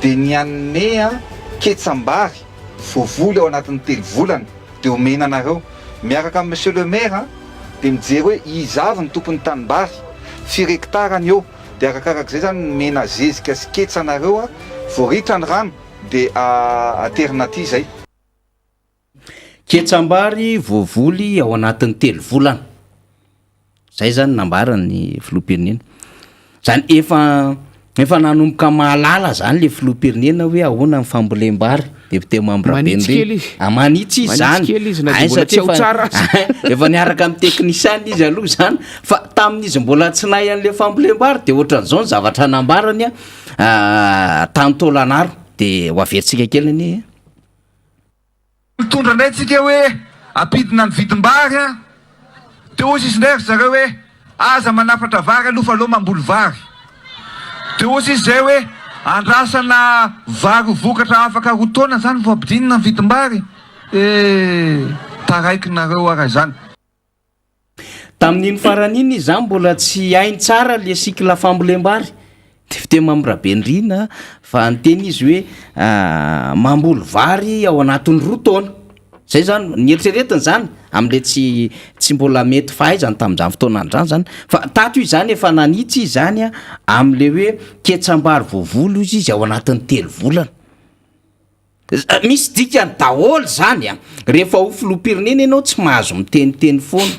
de ny anome ketsambary voavoly ao anatin'ny telo volana de omena anareo miaraka amin'ny monsieur le maire de mijery hoe izavy ny tompon'ny tanimbary firektarany eo de arakarak'izay zany mena zezika sy ketsa anareo voaritra ny rano de aterina aty zay ketsambary voavoly ao anatin'ny telo volana zay zany nambarany filoam-pirenena zany efa nanomboka mahalala zany le filoam-pirenena hoe ahoana ny fambolem-bary deputé membre Bendrina manitsy izy zany efa niaraka amin'ny teknisiany izy aloha zany fa tamin'izy mbola tsy nay an'le fambolem-bary de ohatran'izao ny zavatra nambarany tanotolanaro de ho avetsika kely ny mitondra ndray tsika hoe apidina ny vidim-bary de ozy izy ndray zareo hoe aza manafatra vary aloha fa aloha mamboly vary de ozy izy zay hoe andrasana vary vokatra afaka roa taona zany vo ampidinina ny vidim-bary taraiky nareo ara zany tamin'iny faran'iny zany mbola tsy hainy tsara le sikla fambolem-bary deputé membre Bendrina fa nyteny izy hoe mamboly vary ao anatin'ny roa taona zay zany nieritreretiny zany am'le tsy mbola mety fahaizany tamin'izany fotoana andrany zany fa tato izy zany efa nanitsy izy zany am'le hoe ketsambary voavoly izy izy ao anatin'ny telo volana misy dikany daholo zany rehefa ho filoam-pirenena ianao tsy mahazo miteniteny foana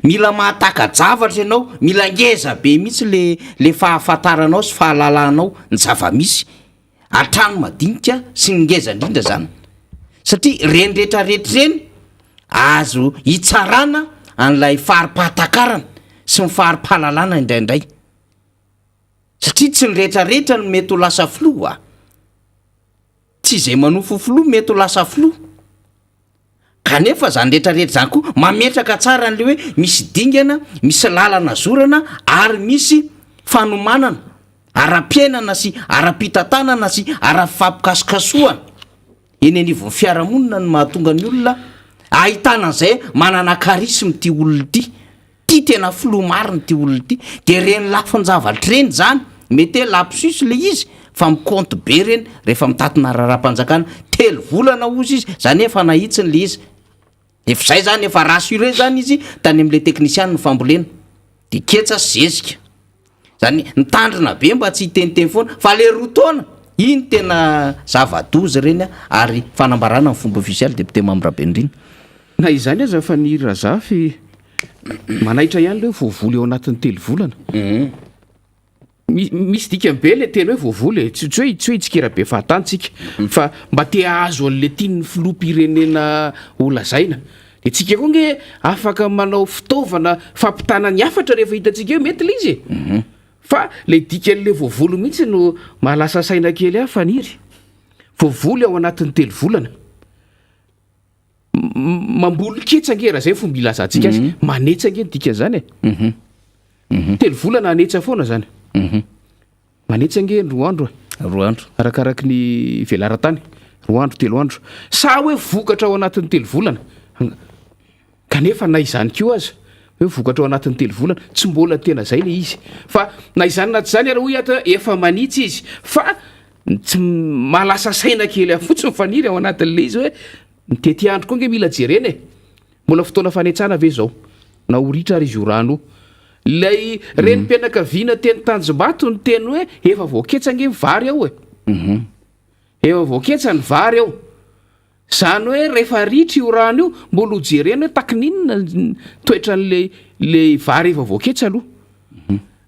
mila mahataka-javatra ianao mila ngeza be mihitsy le fahafantaranao sy fahalalanao ny zava-misy atrano madinika sy ny ngeza indrindra zany satria reny rehetrarehetra reny azo hitsarana an'lay fahari-pahatakarana sy ny fahari-pahalalana indraindray satria tsy ny rehetrarehetra no mety ho lasa filoa tsy izay manofo filoa mety ho lasa filoa kanefa zany rehetrarehetra zany koa mametraka tsara an'le hoe misy dingana misy lalana zorana ary misy fanomanana ara-piainana sy ara-pitantanana sy ara-fampikasokasoana eny anivon'ny fiarahamonina no mahatonga ny olona ahitana an'izay manana karisma ty olona ty tena filoa mariny ty olona ty de reny lafinjavatra reny zany mety hoe lapsus le izy fa miconte be reny rehefa mitatina rara-panjakana telo volana ozy izy zany efa nahitsiny le izy efa zay zany efa rassure zany izy tany am'le teknisiany ny fambolena de ketsa sy zezika zany nitandrina be mba tsy hiteniteny foana fa le roa taona iny tena zava-doza reny ary fanambarana ny fomba ofisialy député Mambrabendrina. Na izany aza fa ny razafy manaitra ihany le voavoly eo anatin'ny telo volana. Misy dikany be le teny hoe voavoly tsy hoe itsikera be fahatantsika fa mba te azo an'le tian'ny filoham-pirenena olazaina de tsika koa nge afaka manao fitaovana fampitana ny afatra rehefa hitatsika eo mety le izy fa le dikan'le voavoly mihitsy no mahalasa saina kely faniry. Voavoly ao anatin'ny telo volana mamboly ketsangera zay fomba ilazantsika azy manetsange ny dika zany telo volana anetsa foana zany manetsange ny roa andro arakaraky ny velaran-tany 2 andro 3 andro sa hoe vokatra ao anatin'ny telo volana kanefa na izany keo aza hoe vokatra ao anatin'ny telo volana tsy mbola tena zay le izy fa na izany na tsy zany ary hoy efa manitsy izy fa tsy malasa saina kely fotsiny faniry ao anatin'le izy hoe nytety andro koa nge mila jereny mbola fotoana fanetsana ve zao na oritra ary izy io rano lay reny mpianakaviana teny Tanjombato ny teny hoe efa voaketsange vary ao efa voaketsa ny vary ao zany hoe rehefa ritra io rano io mbola hojereny hoe takininona toetra n'le vary efa voaketsa aloha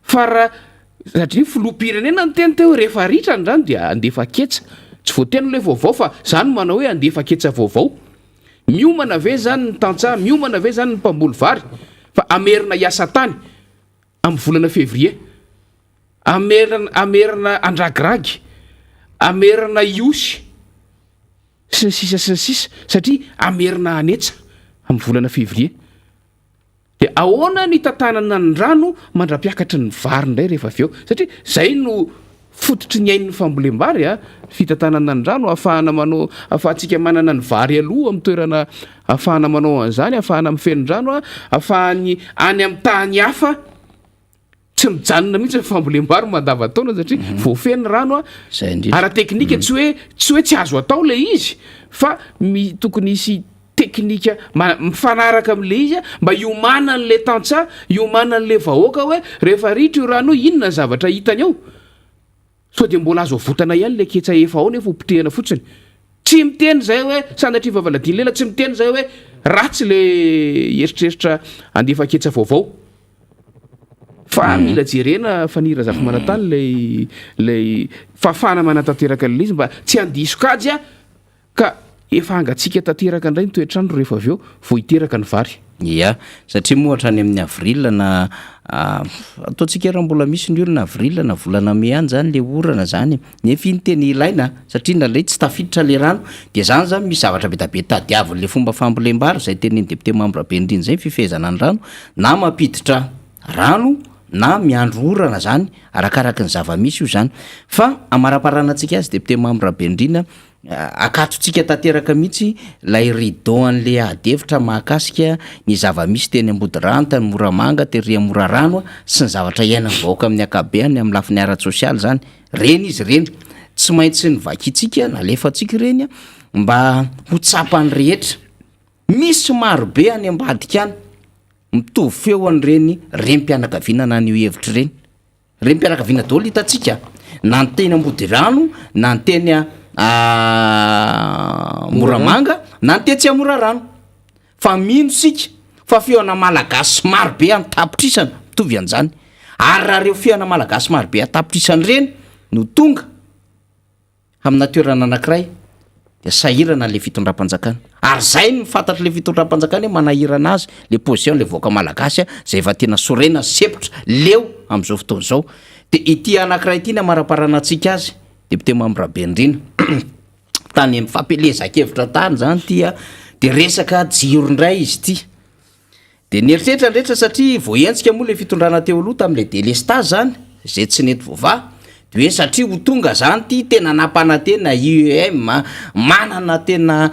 fa raha satria filoham-pirenena ny teny teo rehefa ritra ny rano dia andefa ketsa tsy voateny le vaovao fa zany manao hoe andefa ketsa vaovao miomana ve zany ny tantsaha miomana ve zany ny mpamboly vary fa amerina hiasa tany amin'ny volana février amerina andragiragy amerina iosy sy sisa satria amerina anetsa amin'ny volana février de ahoana ny tantanana ny rano mandra-piakatra ny vary ndray rehefa avy eo satria zay no fototry ny ain'ny fambolem-bary fitantanana ny rano ahafahana manao ahafahantsika manana ny vary aloha amin'ny toerana ahafahana manao an'izany ahafahana amin'ny fenin-drano ahafahany any amin'ny tany hafa tsy mijanona mihitsy fambolem-bary mandavataona satria voafeny rano ara-teknika tsy hoe tsy azo atao le izy fa tokony isy teknika mifanaraka amin'le izy mba iomana n'le tantsaha iomana n'le vahoaka hoe rehefa ritra io rano inona ny zavatra hitany ao so de mbola azo avotana ihany le ketsa efa ao nefa hopitehana fotsiny tsy miteny zay hoe sanatria vavaladiny lela tsy miteny zay hoe ratsy le eritreritra andefa ketsa vaovao fa mila jerena fanira zafa manantany lay fafana manatanteraka le izy mba tsy andiso kajy ka efa angatsika tanteraka indray ny toetrandro rehefa avy eo vo hiteraka ny vary satria mohatra any amin'ny avril na ataontsika raha mbola misy ny olona avril na volana me any zany le orana zany nefa iny teny ilaina satria nalay tsy tafiditra le rano de zany zany misy zavatra betabe tadiavin'le fomba fambolem-bary zay teneny député Mambrabendrina zay fifezana ny rano na mampiditra rano na miandro orana zany arakaraka ny zava-misy io zany fa amaraparanantsika azy député Mambrabendrina akatotsika tanteraka mihitsy lay rideau an'le adevitra mahakasika ny zava-misy teny Ambodiranta ny Moramanga tery Morarano sy ny zavatra iaina vahoaka amin'ny akabeany amin'ny lafiny ara-tsosialy zany reny izy reny tsy maintsy ny vakitsika nalefatsika reny mba ho tsapany rehetra misy marobe any ambadika any mitovy feo an'ireny rem-pianakaviana na an'io hevitra reny rem-pianakaviana daholo hitatsika na ny teny Ambodirano na ny teny Moramanga na ny tetsy Morarano fa mino sika fa feona malagasy marobe antapitrisana mitovy an'izany ary raha reo feona malagasy marobe antapitrisany reny no tonga amina toerana anankiray de sahirana le fitondram-panjakana ary zay ny fantatra le fitondram-panjakana hoe manahirana azy le position le voaka malagasy zay efa tena sorena sepitra leo am'izao fotoana zao de ity anankiray ity ny amaraparanantsika azy député Mambrabendrina tany amin'ny fampelezakevitra tany zany tia de resaka jiro ndray izy ity de nieritreritra ndretra satria voaentsika moa le fitondrana teo aloha tamin'le délestage zany zay tsy nety vova de hoe satria ho tonga zany ty tena nampanantena IEM manana tena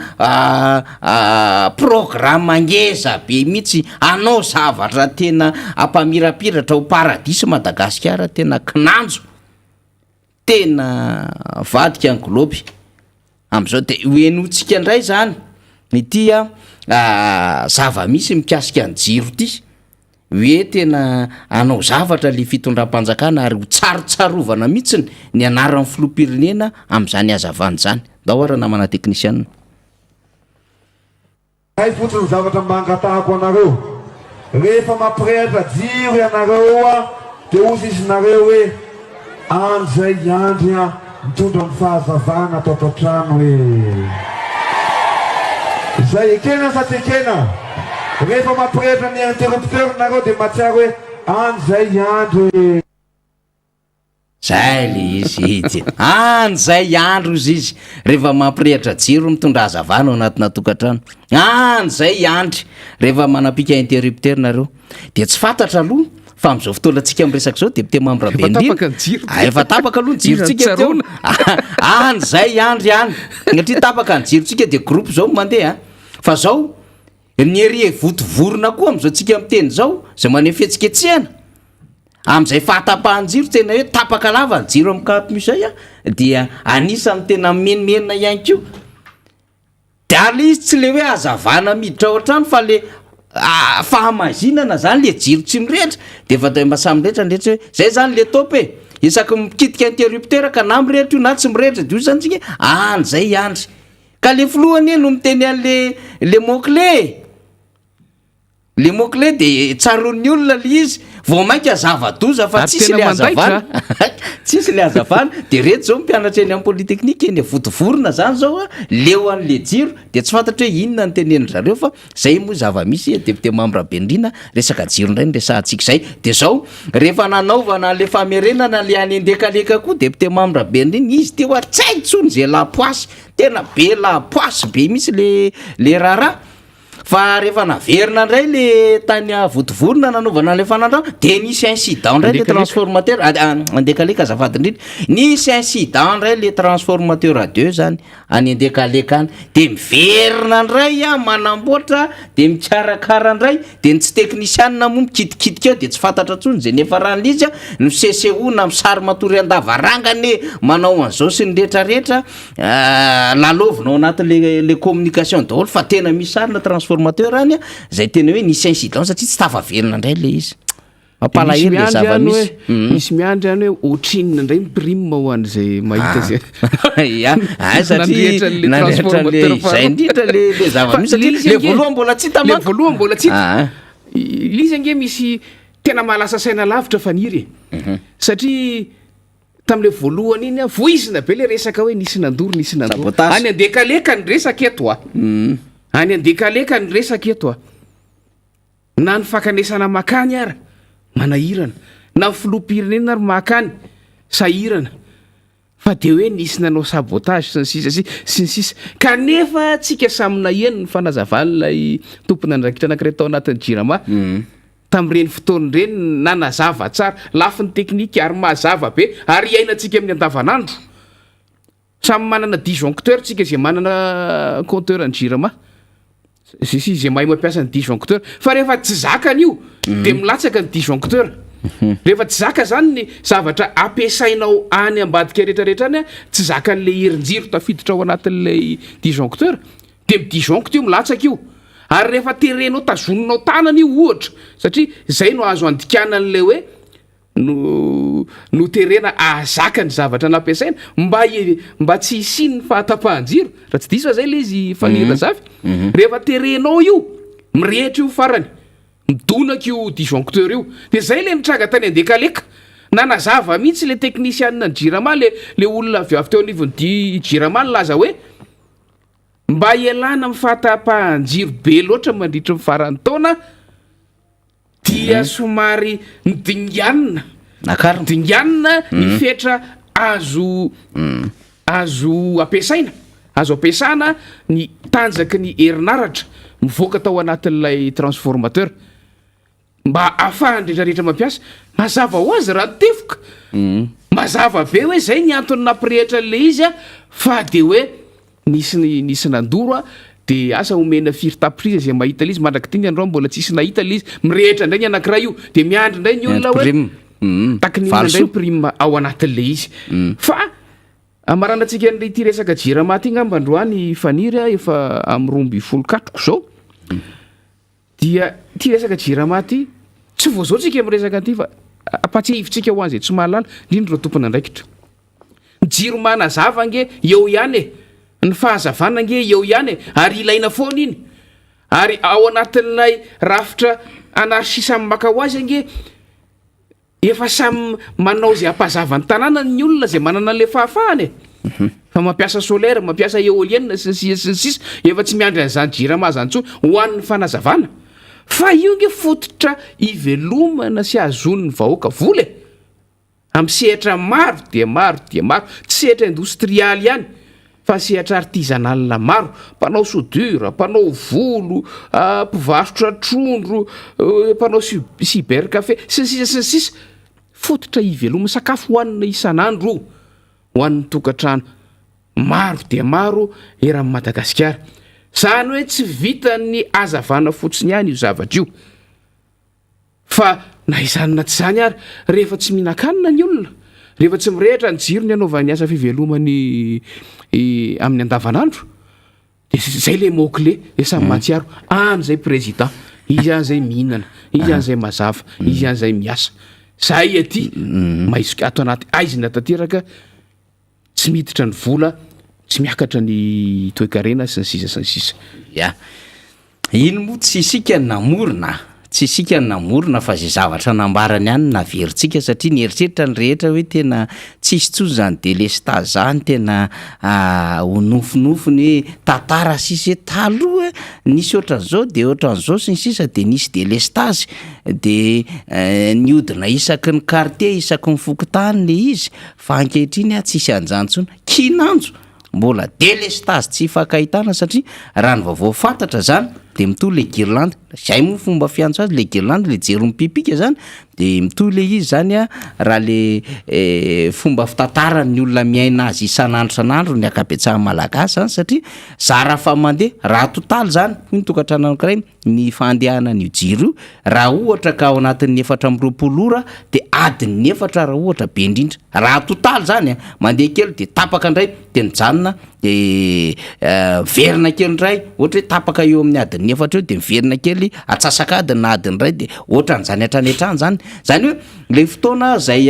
programme ngeza be mihitsy anao zavatra tena ampamirapiratra ho paradisy Madagasikara tena kinanjo tena vadika ny globy am'izao de hoenotsika indray zany ny tia zava-misy mikasika ny jiro ty hoe tena anao zavatra le fitondram-panjakana ary ho tsarotsarovana mihitsiny ny anaran'ny filoham-pirenena amin'izany hazavany zany. Dao ara namana teknisianina. Hay fotsiny zavatra mangatahako anareo rehefa mampirehatra jiro ianareo dia ozy izinareo hoe an'izay andry mitondra ny fahazavana ato an-trano izay ekena sa tsy ekena rehefa mampirehatra ny interrupteur nareo dia mahatsiaro hoe an'izay andro zay le izy izy an'izay andro izy rehefa mampirehatra jiro mitondra hazavana ao anatina tokantrano an'izay andry rehefa manapika interrupteur nareo dia tsy fantatra aloha fa amin'izao fotoanantsika miresaka zao député membre efa tapaka aloha ny jirotsika teo an'izay andry any satria tapaka ny jirotsika dia groupe zao mandeha fa zao ny erie votovorona koa amin'izao tsika miteny zao zay maneho fihetsiketsehana amin'izay fahatapahan-jiro tena hoe tapaka lava ny jiro amin'ny kapomisay dia anisan'ny tena menimenina ihany ko dia ale izy tsy le hoe hazavana miditra ao an-trano fa le fahamazinana zany le jiro tsy mirehitra dia efa da masamy rehetra nrehetra hoe zay zany le topy isaky mikitika interrupteur ka na mirehitra io na tsy mirehitra dia io zany tsika an'izay andry ka le filohany no miteny an'le le mot-clé dia tsaron'ny olona le izy vao mainka zava-doza fa tsisy le hazavana tsisy le hazavana dia reto zao mpianatra eny amin'ny polytechnique eny votovorona zany zao leo an'le jiro dia tsy fantatra hoe inona ny teneniny zareo fa zay moa zava-misy député membre Bendrina resaka jiro indray ny resahantsika zay dia zao rehefa nanaovana le famerenana le any andekaleka koa député membre Bendrina izy teo atsaitsony zay lapoasy tena be lapoasy be misy le rara fa rehefa naverina indray le tany votovorona nanaovana le fanandrano dia nisy incident indray le transformateur andekaleka azafady indrindra nisy incident indray le transformateur à deux zany any andekaleka any dia miverina indray manamboatra dia mikarakara indray dia ny tsy teknisianina moa mikidikitika eo dia tsy fantatra ntsony zay nefa raha n'izy no seseona misary matory andavarangany manao an'izao sy ny rehetrarehetra lalovinao anatin'le communication daholo fa tena misy sarina transformateur any zay tena hoe nisy incident satria tsy tafaverina indray le izy mampalahelo le zava-misy misy miandry any hoe ohatrinina indray mipirime ho an'izay mahita zay satria nandrehetran'le zay indrindra le zava-misy satria le voaloha mbola tsy le voaloha mbola tsy lizy ange misy tena mahalasa saina lavitra faniry satria tam'le voalohany iny voizina be le resaka hoe nisy nandoro any andekaleka ny resaka eto any andekaleka ny resaka eto na ny fakanesana makany ara manahirana na ny filoham-pirenena ary makany sahirana fa dia hoe nisy nanao sabotage sy ny sisa kanefa tsika samina eny ny fanazavan'ilay tompony andrakitra anankiray tao anatin'ny jirama tamin'ireny fotoan'ireny nanazava tsara lafi ny teknika ary mazava be ary iainantsika amin'ny andavanandro samy manana disjoncteur tsika zay manana compteur ny jirama sisy zay mahay mampiasa ny disjoncteur fa rehefa tsy zakan'io dia milatsaka ny disjoncteur rehefa tsy zaka zany ny zavatra ampiasainao any ambadika rehetrarehetra any tsy zakan'le herin-jiro tafiditra ao anatin'lay disjoncteur dia midisjoncte io milatsaka io ary rehefa terenao tazoninao tanana io ohatra satria zay no azo andikanan'le hoe no terena ahazaka ny zavatra nampiasaina mba tsy hisiny ny fahatapahan-jiro raha tsy diso fa zay le izy fanirina zavy rehefa terenao io mirehitra io farany midonaka io disjoncteur io dia zay le nitranga tany andekaleka nanazava mihitsy le teknisianina ny jirama le olona avy teo anivon'ny jirama ny laza hoe mba ialana amin'ny fahatapahan-jiro be loatra mandritra mifarany taona dia somary nidinganina ny fetra azo ampiasana ny tanjaky ny herinaratra mivoaka tao anatin'ilay transformateur mba ahafahandrehetrarehetra mampiasa mazava ho azy raha tefoka mazava be hoe zay ny antony nampirehitra le izy fa dia hoe nisy nandoro dia asa omena firy tapitriza zay mahita le izy mandraky ty ny andro mbola tsisy nahita le izy mirehitra indray ny anankiray io dia miandry indray ny olona hoe takin'inona indray prime ao anatin'le izy fa amaranantsika an'le ty resaka jirama ty ngamba androany faniry efa amin'ny 12 katroko zao dia ty resaka jirama ty tsy voazaotsika miresaka anty fa apatsihivitsika ho an'izay tsy mahalala indrindra reo tompona andraikitra ny jiro manazava nge eo ihany e ny fahazavana nge eo ihany e ary ilaina foana iny ary ao anatin'ilay rafitra anarysisa amin'ny maka ho azy nge efa samy manao zay ampazava ny tanàna ny olona zay manana an'le fahafahany e fa mampiasa solaire mampiasa éolienne sisa efa tsy miandry an'izany jira mazantsony ho an'ny fanazavana fa io nge fototra ivelomana sy azon'ny vahoaka vola e amin'ny sehatra maro dia maro dia maro tsy sehatra industrialy ihany fa sehatra artisanal maro mpanao soudure mpanao volo mpivarotra trondro mpanao cyber café sy sisa fototra ivelomana sakafo hoanina isan'andro ho an'ny tokantrano maro dia maro eran'ny Madagasikara zany hoe tsy vitany azavana fotsiny ihany io zavatra io fa na izanona tsy zany ary rehefa tsy mihinan-kanina ny olona rehefa tsy mirehitra ny jiro ny anaovany asa fivelomany amin'ny andavanandro de zay le mot-clé de samy matsiaro an'izay président izy an'izay mihinana izy an'izay mazava izy an'izay miasa zay aty maizoka ato anaty aizina tanteraka tsy miditra ny vola tsy miakatra ny toe-karena sy ny sisa ya iny moa tsy isika namorona fa zay zavatra nambarany ihany naverintsika satria nieritreritra ny rehetra hoe tena tsisy tsony zany délestage zany tena ho nofinofiny hoe tantara sisy taloha nisy ohatran'izao de ohatran'izao sy ny sisa de nisy délestage de niodina isaky ny quartier isaky ny fokotany le izy fa ankehitriny tsisy an'izany tsony kinanjo mbola délestage tsy fakahitana satria raha ny vaovao fantatra zany de mitohy le guirlande zay moa fomba fiantso azy le guirlande le jero mipipika zany de mitohy le izy zany a raha le fomba fitantarany olona miaina azy isan'andro ny akabetsahan'ny malagasy zany satria zara fa mandeha raha totaly zany ny tokantrano anankiray ny fandehanan'io jiro io raha ohatra ka ao anatin'ny 4 ora de adiny 4 raha ohatra be indrindra raha totaly zany a mandeha kely de tapaka indray de mijanona de verina kely indray ohatra hoe tapaka eo amin'ny adiny 4 eo de miverina kely atsasaka adiny na adiny iray de ohatran'izany hatranetrany zany hoe le fotoana zay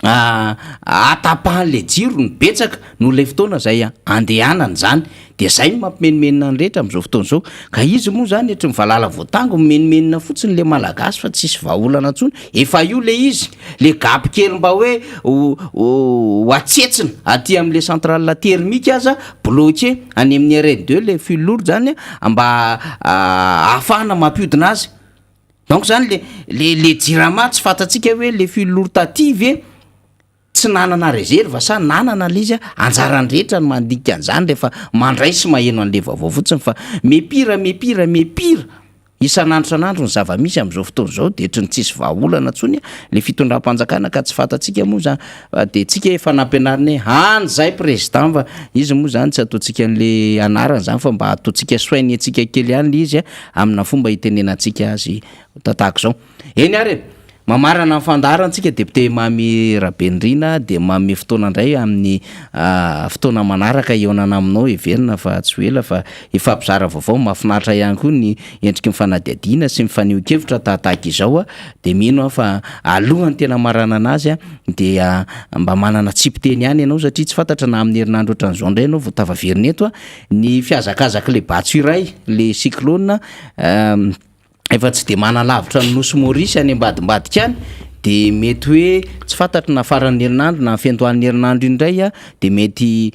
atapahan'le jiro ny betsaka no le fotoana zay andehanany zany de zay mampimenimenina ny rehetra am'izao fotoana zao ka izy moa zany etra mivalala voatango mimenimenina fotsiny le malagasy fa tsisy vahaolana ntsony efa io le izy le gapy kely mba hoe ho atsetsina aty am'le centrale thermique aza bloqué any amin'ny RN2 le fil lourd zany mba ahafahana mampiodina azy donc zany le jirama tsy fantatsika hoe le fil lourd tative tsy nanana réserve sa nanana le izy anjarany rehetra ny mandika an'izany rehefa mandray sy maheno an'le vaovao fotsiny fa mepira isan'andro ny zava-misy am'izao fotoana zao de ohatry ny tsisy vahaolana ntsony le fitondram-panjakana ka tsy fantatsika moa zany de tsika efa nampianariny hoe zay président fa izy moa zany tsy ataontsika an'le anarany zany fa mba ataontsika soiny atsika kely ihany le izy amina fomba hitenenantsika azy tatahaka zao eny ary mamarana ny fandarantsika député Mamy Rabendrina de mamy fotoana indray amin'ny fotoana manaraka eonana aminao everina fa tsy hoela fa ifampizara vaovao mahafinaritra ihany koa ny endriky mifanadiadiana sy mifaneho-kevitra tahaka izao de mino fa alohany tena marana anazy de mba manana tsipiteny ihany ianao satria tsy fantatra na amin'ny herinandro ohatran'izao indray ianao vao tavaverina eto ny fiazakazaka le batso iray le cyclone efa tsy de manalavitra ny nosy Maurice any ambadimbadika any de mety hoe tsy fantatra na faran'ny herinandro na fiantoan'ny herinandro indray de mety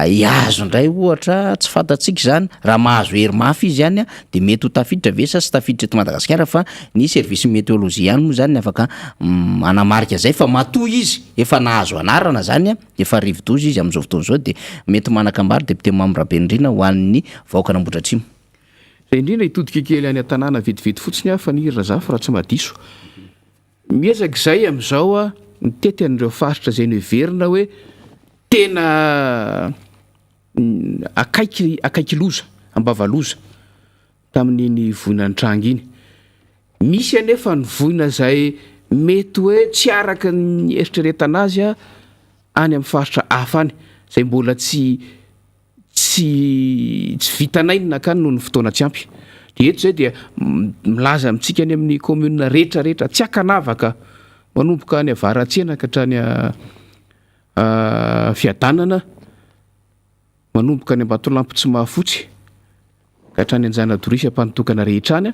iazo indray ohatra tsy fantatsika zany raha mahazo hery mafy izy ihany de mety ho tafiditra vesa sy tafiditra eto Madagasikara fa ny service météologie ihany moa zany afaka anamarika zay fa matoy izy efa nahazo anarana zany efa rivodozy izy am'izao fotoana zao de mety manakambary député Mamy Rabendrina ho an'ny vahoaka n'Ambohidratrimo indrindra hitodika kely any an-tanàna vetivety fotsiny fa nihirina za fa raha tsy madiso miezaka zay am'izao mitety an'ireo faritra zay noheverina hoe tena akaiky loza ambavaloza tamin'iny voinany tranga iny misy anefa ny voina zay mety hoe tsy araka ny eritreretana azy any amin'ny faritra hafa any zay mbola tsy vitanainy nakany noho ny fotoana tsy ampy de eto zay dia milaza amintsika any amin'ny commune rehetrarehetra tsy akanavaka manomboka any avaratsena ka hatrany fiadanana manomboka any Ambatolampy tsy mahafotsy ka hatrany Anjanadorisa mpanotokana rehetra any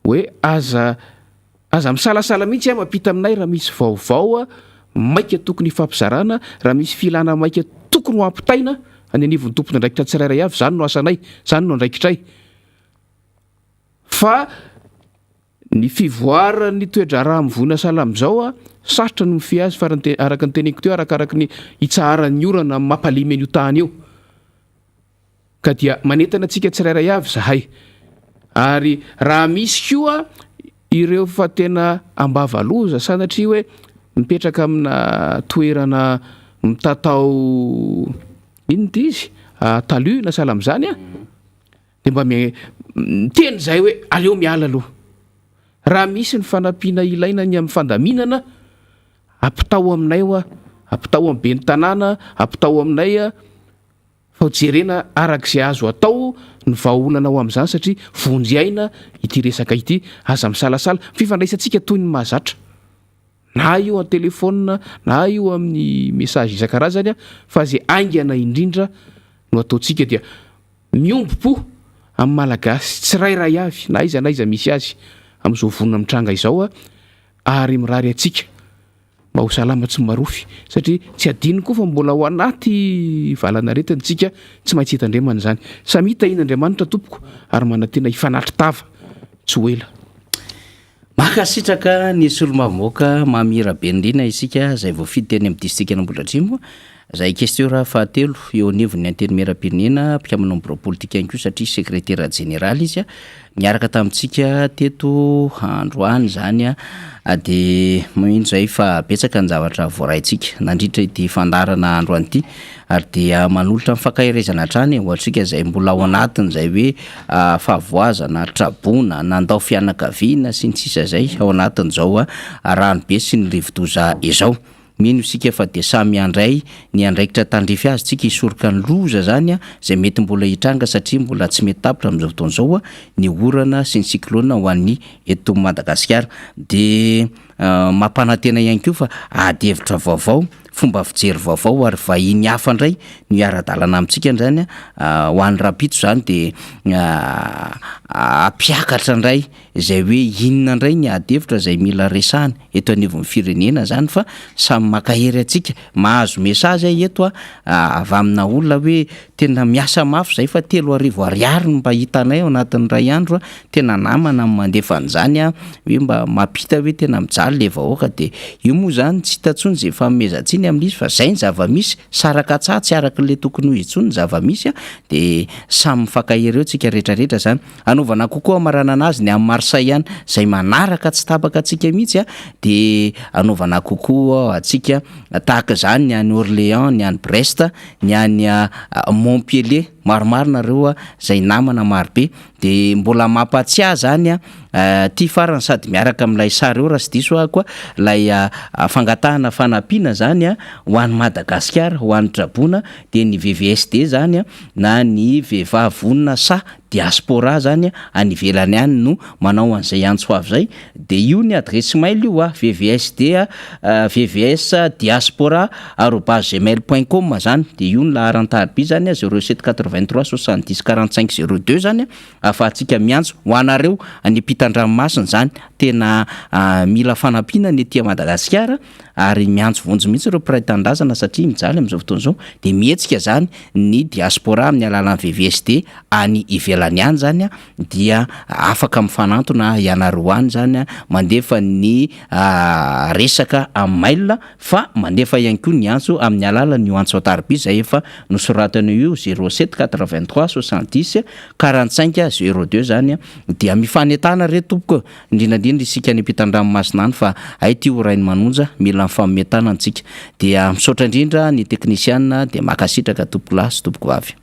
hoe aza misalasala mihitsy mampita aminay raha misy vaovao maika tokony hifampizarana raha misy filana maika tokony ho ampitaina any anivon'ny tompony andraikitra tsirairay avy zany no asanay zany no andraikitray fa ny fivoarany toedra raha mivona sala am'izao sarotra no mify azy fa araka ny teneniko teo arakaraka ny itsaharan'ny orana mampalimy an'io tany eo ka dia manentana antsika tsirairay avy zahay ary raha misy koa ireo fa tena ambavaloza sanatria hoe mipetraka amina toerana mitatao inona ty izy taluna sala am'izany de mba teny zay hoe aleo miala aloha raha misy ny fanampiana ilaina ny amin'ny fandaminana ampitao aminay ampitao amin'ny be ny tanàna ampitao aminay fa jerena arak'izay azo atao ny vahaolana ao amin'izany satria vonjyaina ity resaka ity aza misalasala fifandraisantsika toy ny mahazatra na io amin'ny telefona na io amin'ny message isan-karazany fa zay aingana indrindra no ataontsika dia miombo-po amin'ny malagasy tsirairay avy na iza misy azy amin'izao vonona mitranga izao ary mirary atsika mba ho salama tsy marofy satria tsy adiny koa fa mbola ao anaty valana retintsika tsy maintsy hitandremana zany samy hita iny Andriamanitra tompoko ary manantena hifanatry tava tsy ho ela makasitraka ny solomamoaka mamira be indrina isika zay voafidy teny amin'ny district Ambohidratrimo zay question raha fahatelo eo anivon'ny anteny meram-pirenena mpikamanao politika ihany koa satria secrétaire général izy miaraka tamintsika teto androany zany de mino zay fa betsaka ny zavatra voaraintsika nandritra ity fandarana androany ity ary dia manolotra mifankahirezana hatrany ohatsika zay mbola ao anatiny zay hoe fahavoazana trabona nandao fianakaviana sy ny sisa zay ao anatiny zao ranobe sy ny rivodoza izao mino isika fa de samy andray ny andraikitra tandrify azy tsika hisoroka ny loza zany zay mety mbola hitranga satria mbola tsy mety tapitra amin'izao fotoana zao ny orana sy ny cyclone ho an'ny eto Madagasikara de mampanantena ihany koa fa adihevitra vaovao fomba fijery vaovao ary vahiny hafa indray ny ara-dalana amintsika zany ho an'ny rapitso zany de apiakatra indray zay hoe inona indray ny adihevitra zay mila resahana eto anivon'ny firenena zany fa samy makahery atsika mahazo message eto avy amina olona hoe tena miasa mafy zay fa 3 ariary mba hitanay ao anatin'ny ray andro tena namana mandefa an'izany hoe mba mampita hoe tena mijaly le vahoaka de io moa zany tsy hitatsony zay famezatsiny amin'izy fa zay ny zava-misy saraka tsatsy araka le tokony ho itsony zava-misy de samy mifankahery eo tsika rehetrarehetra zany anaovana kokoa marana anazy ny amin'ny Marsay ihany zay manaraka tsy tapaka atsika mihitsy de anaovana kokoa atsika tahaka zany ny any Orléans ny any Brest ny any Montpellier maromaro nareo zay namana marobe de mbola mampatsiahy zany ty farany sady miaraka amin'ilay sary eo raha sy diso koa lay fangatahana fanampiana zany ho an'ny Madagasikara ho an'ny Trabona de ny VVSD zany na ny vehivavy sa diaspora zany any ivelany any no manao an'izay antso avy zay de io ny adresse mail io VVSD VVS diaspora@gmail.com zany de io ny laharan-tariby zany 0783 70 45 02 zany afahantsika miantso ho anareo any ampitan-dranomasina zany tena mila fanampiana ny ety Madagasikara ary miantso vonjy mihitsy ireo mpiray-tandazana satria mijaly amin'izao fotoana zao de mihetsika zany ny diaspora amin'ny alalan'ny VVSD any ivelany any zany dia afaka mifanantona ianareo any zany mandefa ny resaka amin'ny mail fa mandefa ihany koa ny antso amin'ny alalan'ny antso atarby zay efa nosoratana io 0783 70 45 02 zany dia mifanetana re tompoko indrindrandrindra isika ny ampitan-dranomasina any fa ay ty orainy manonja mila mifametana antsika dia misaotra indrindra ny teknisianina de makasitraka tompoko lahy sy tompoko vavy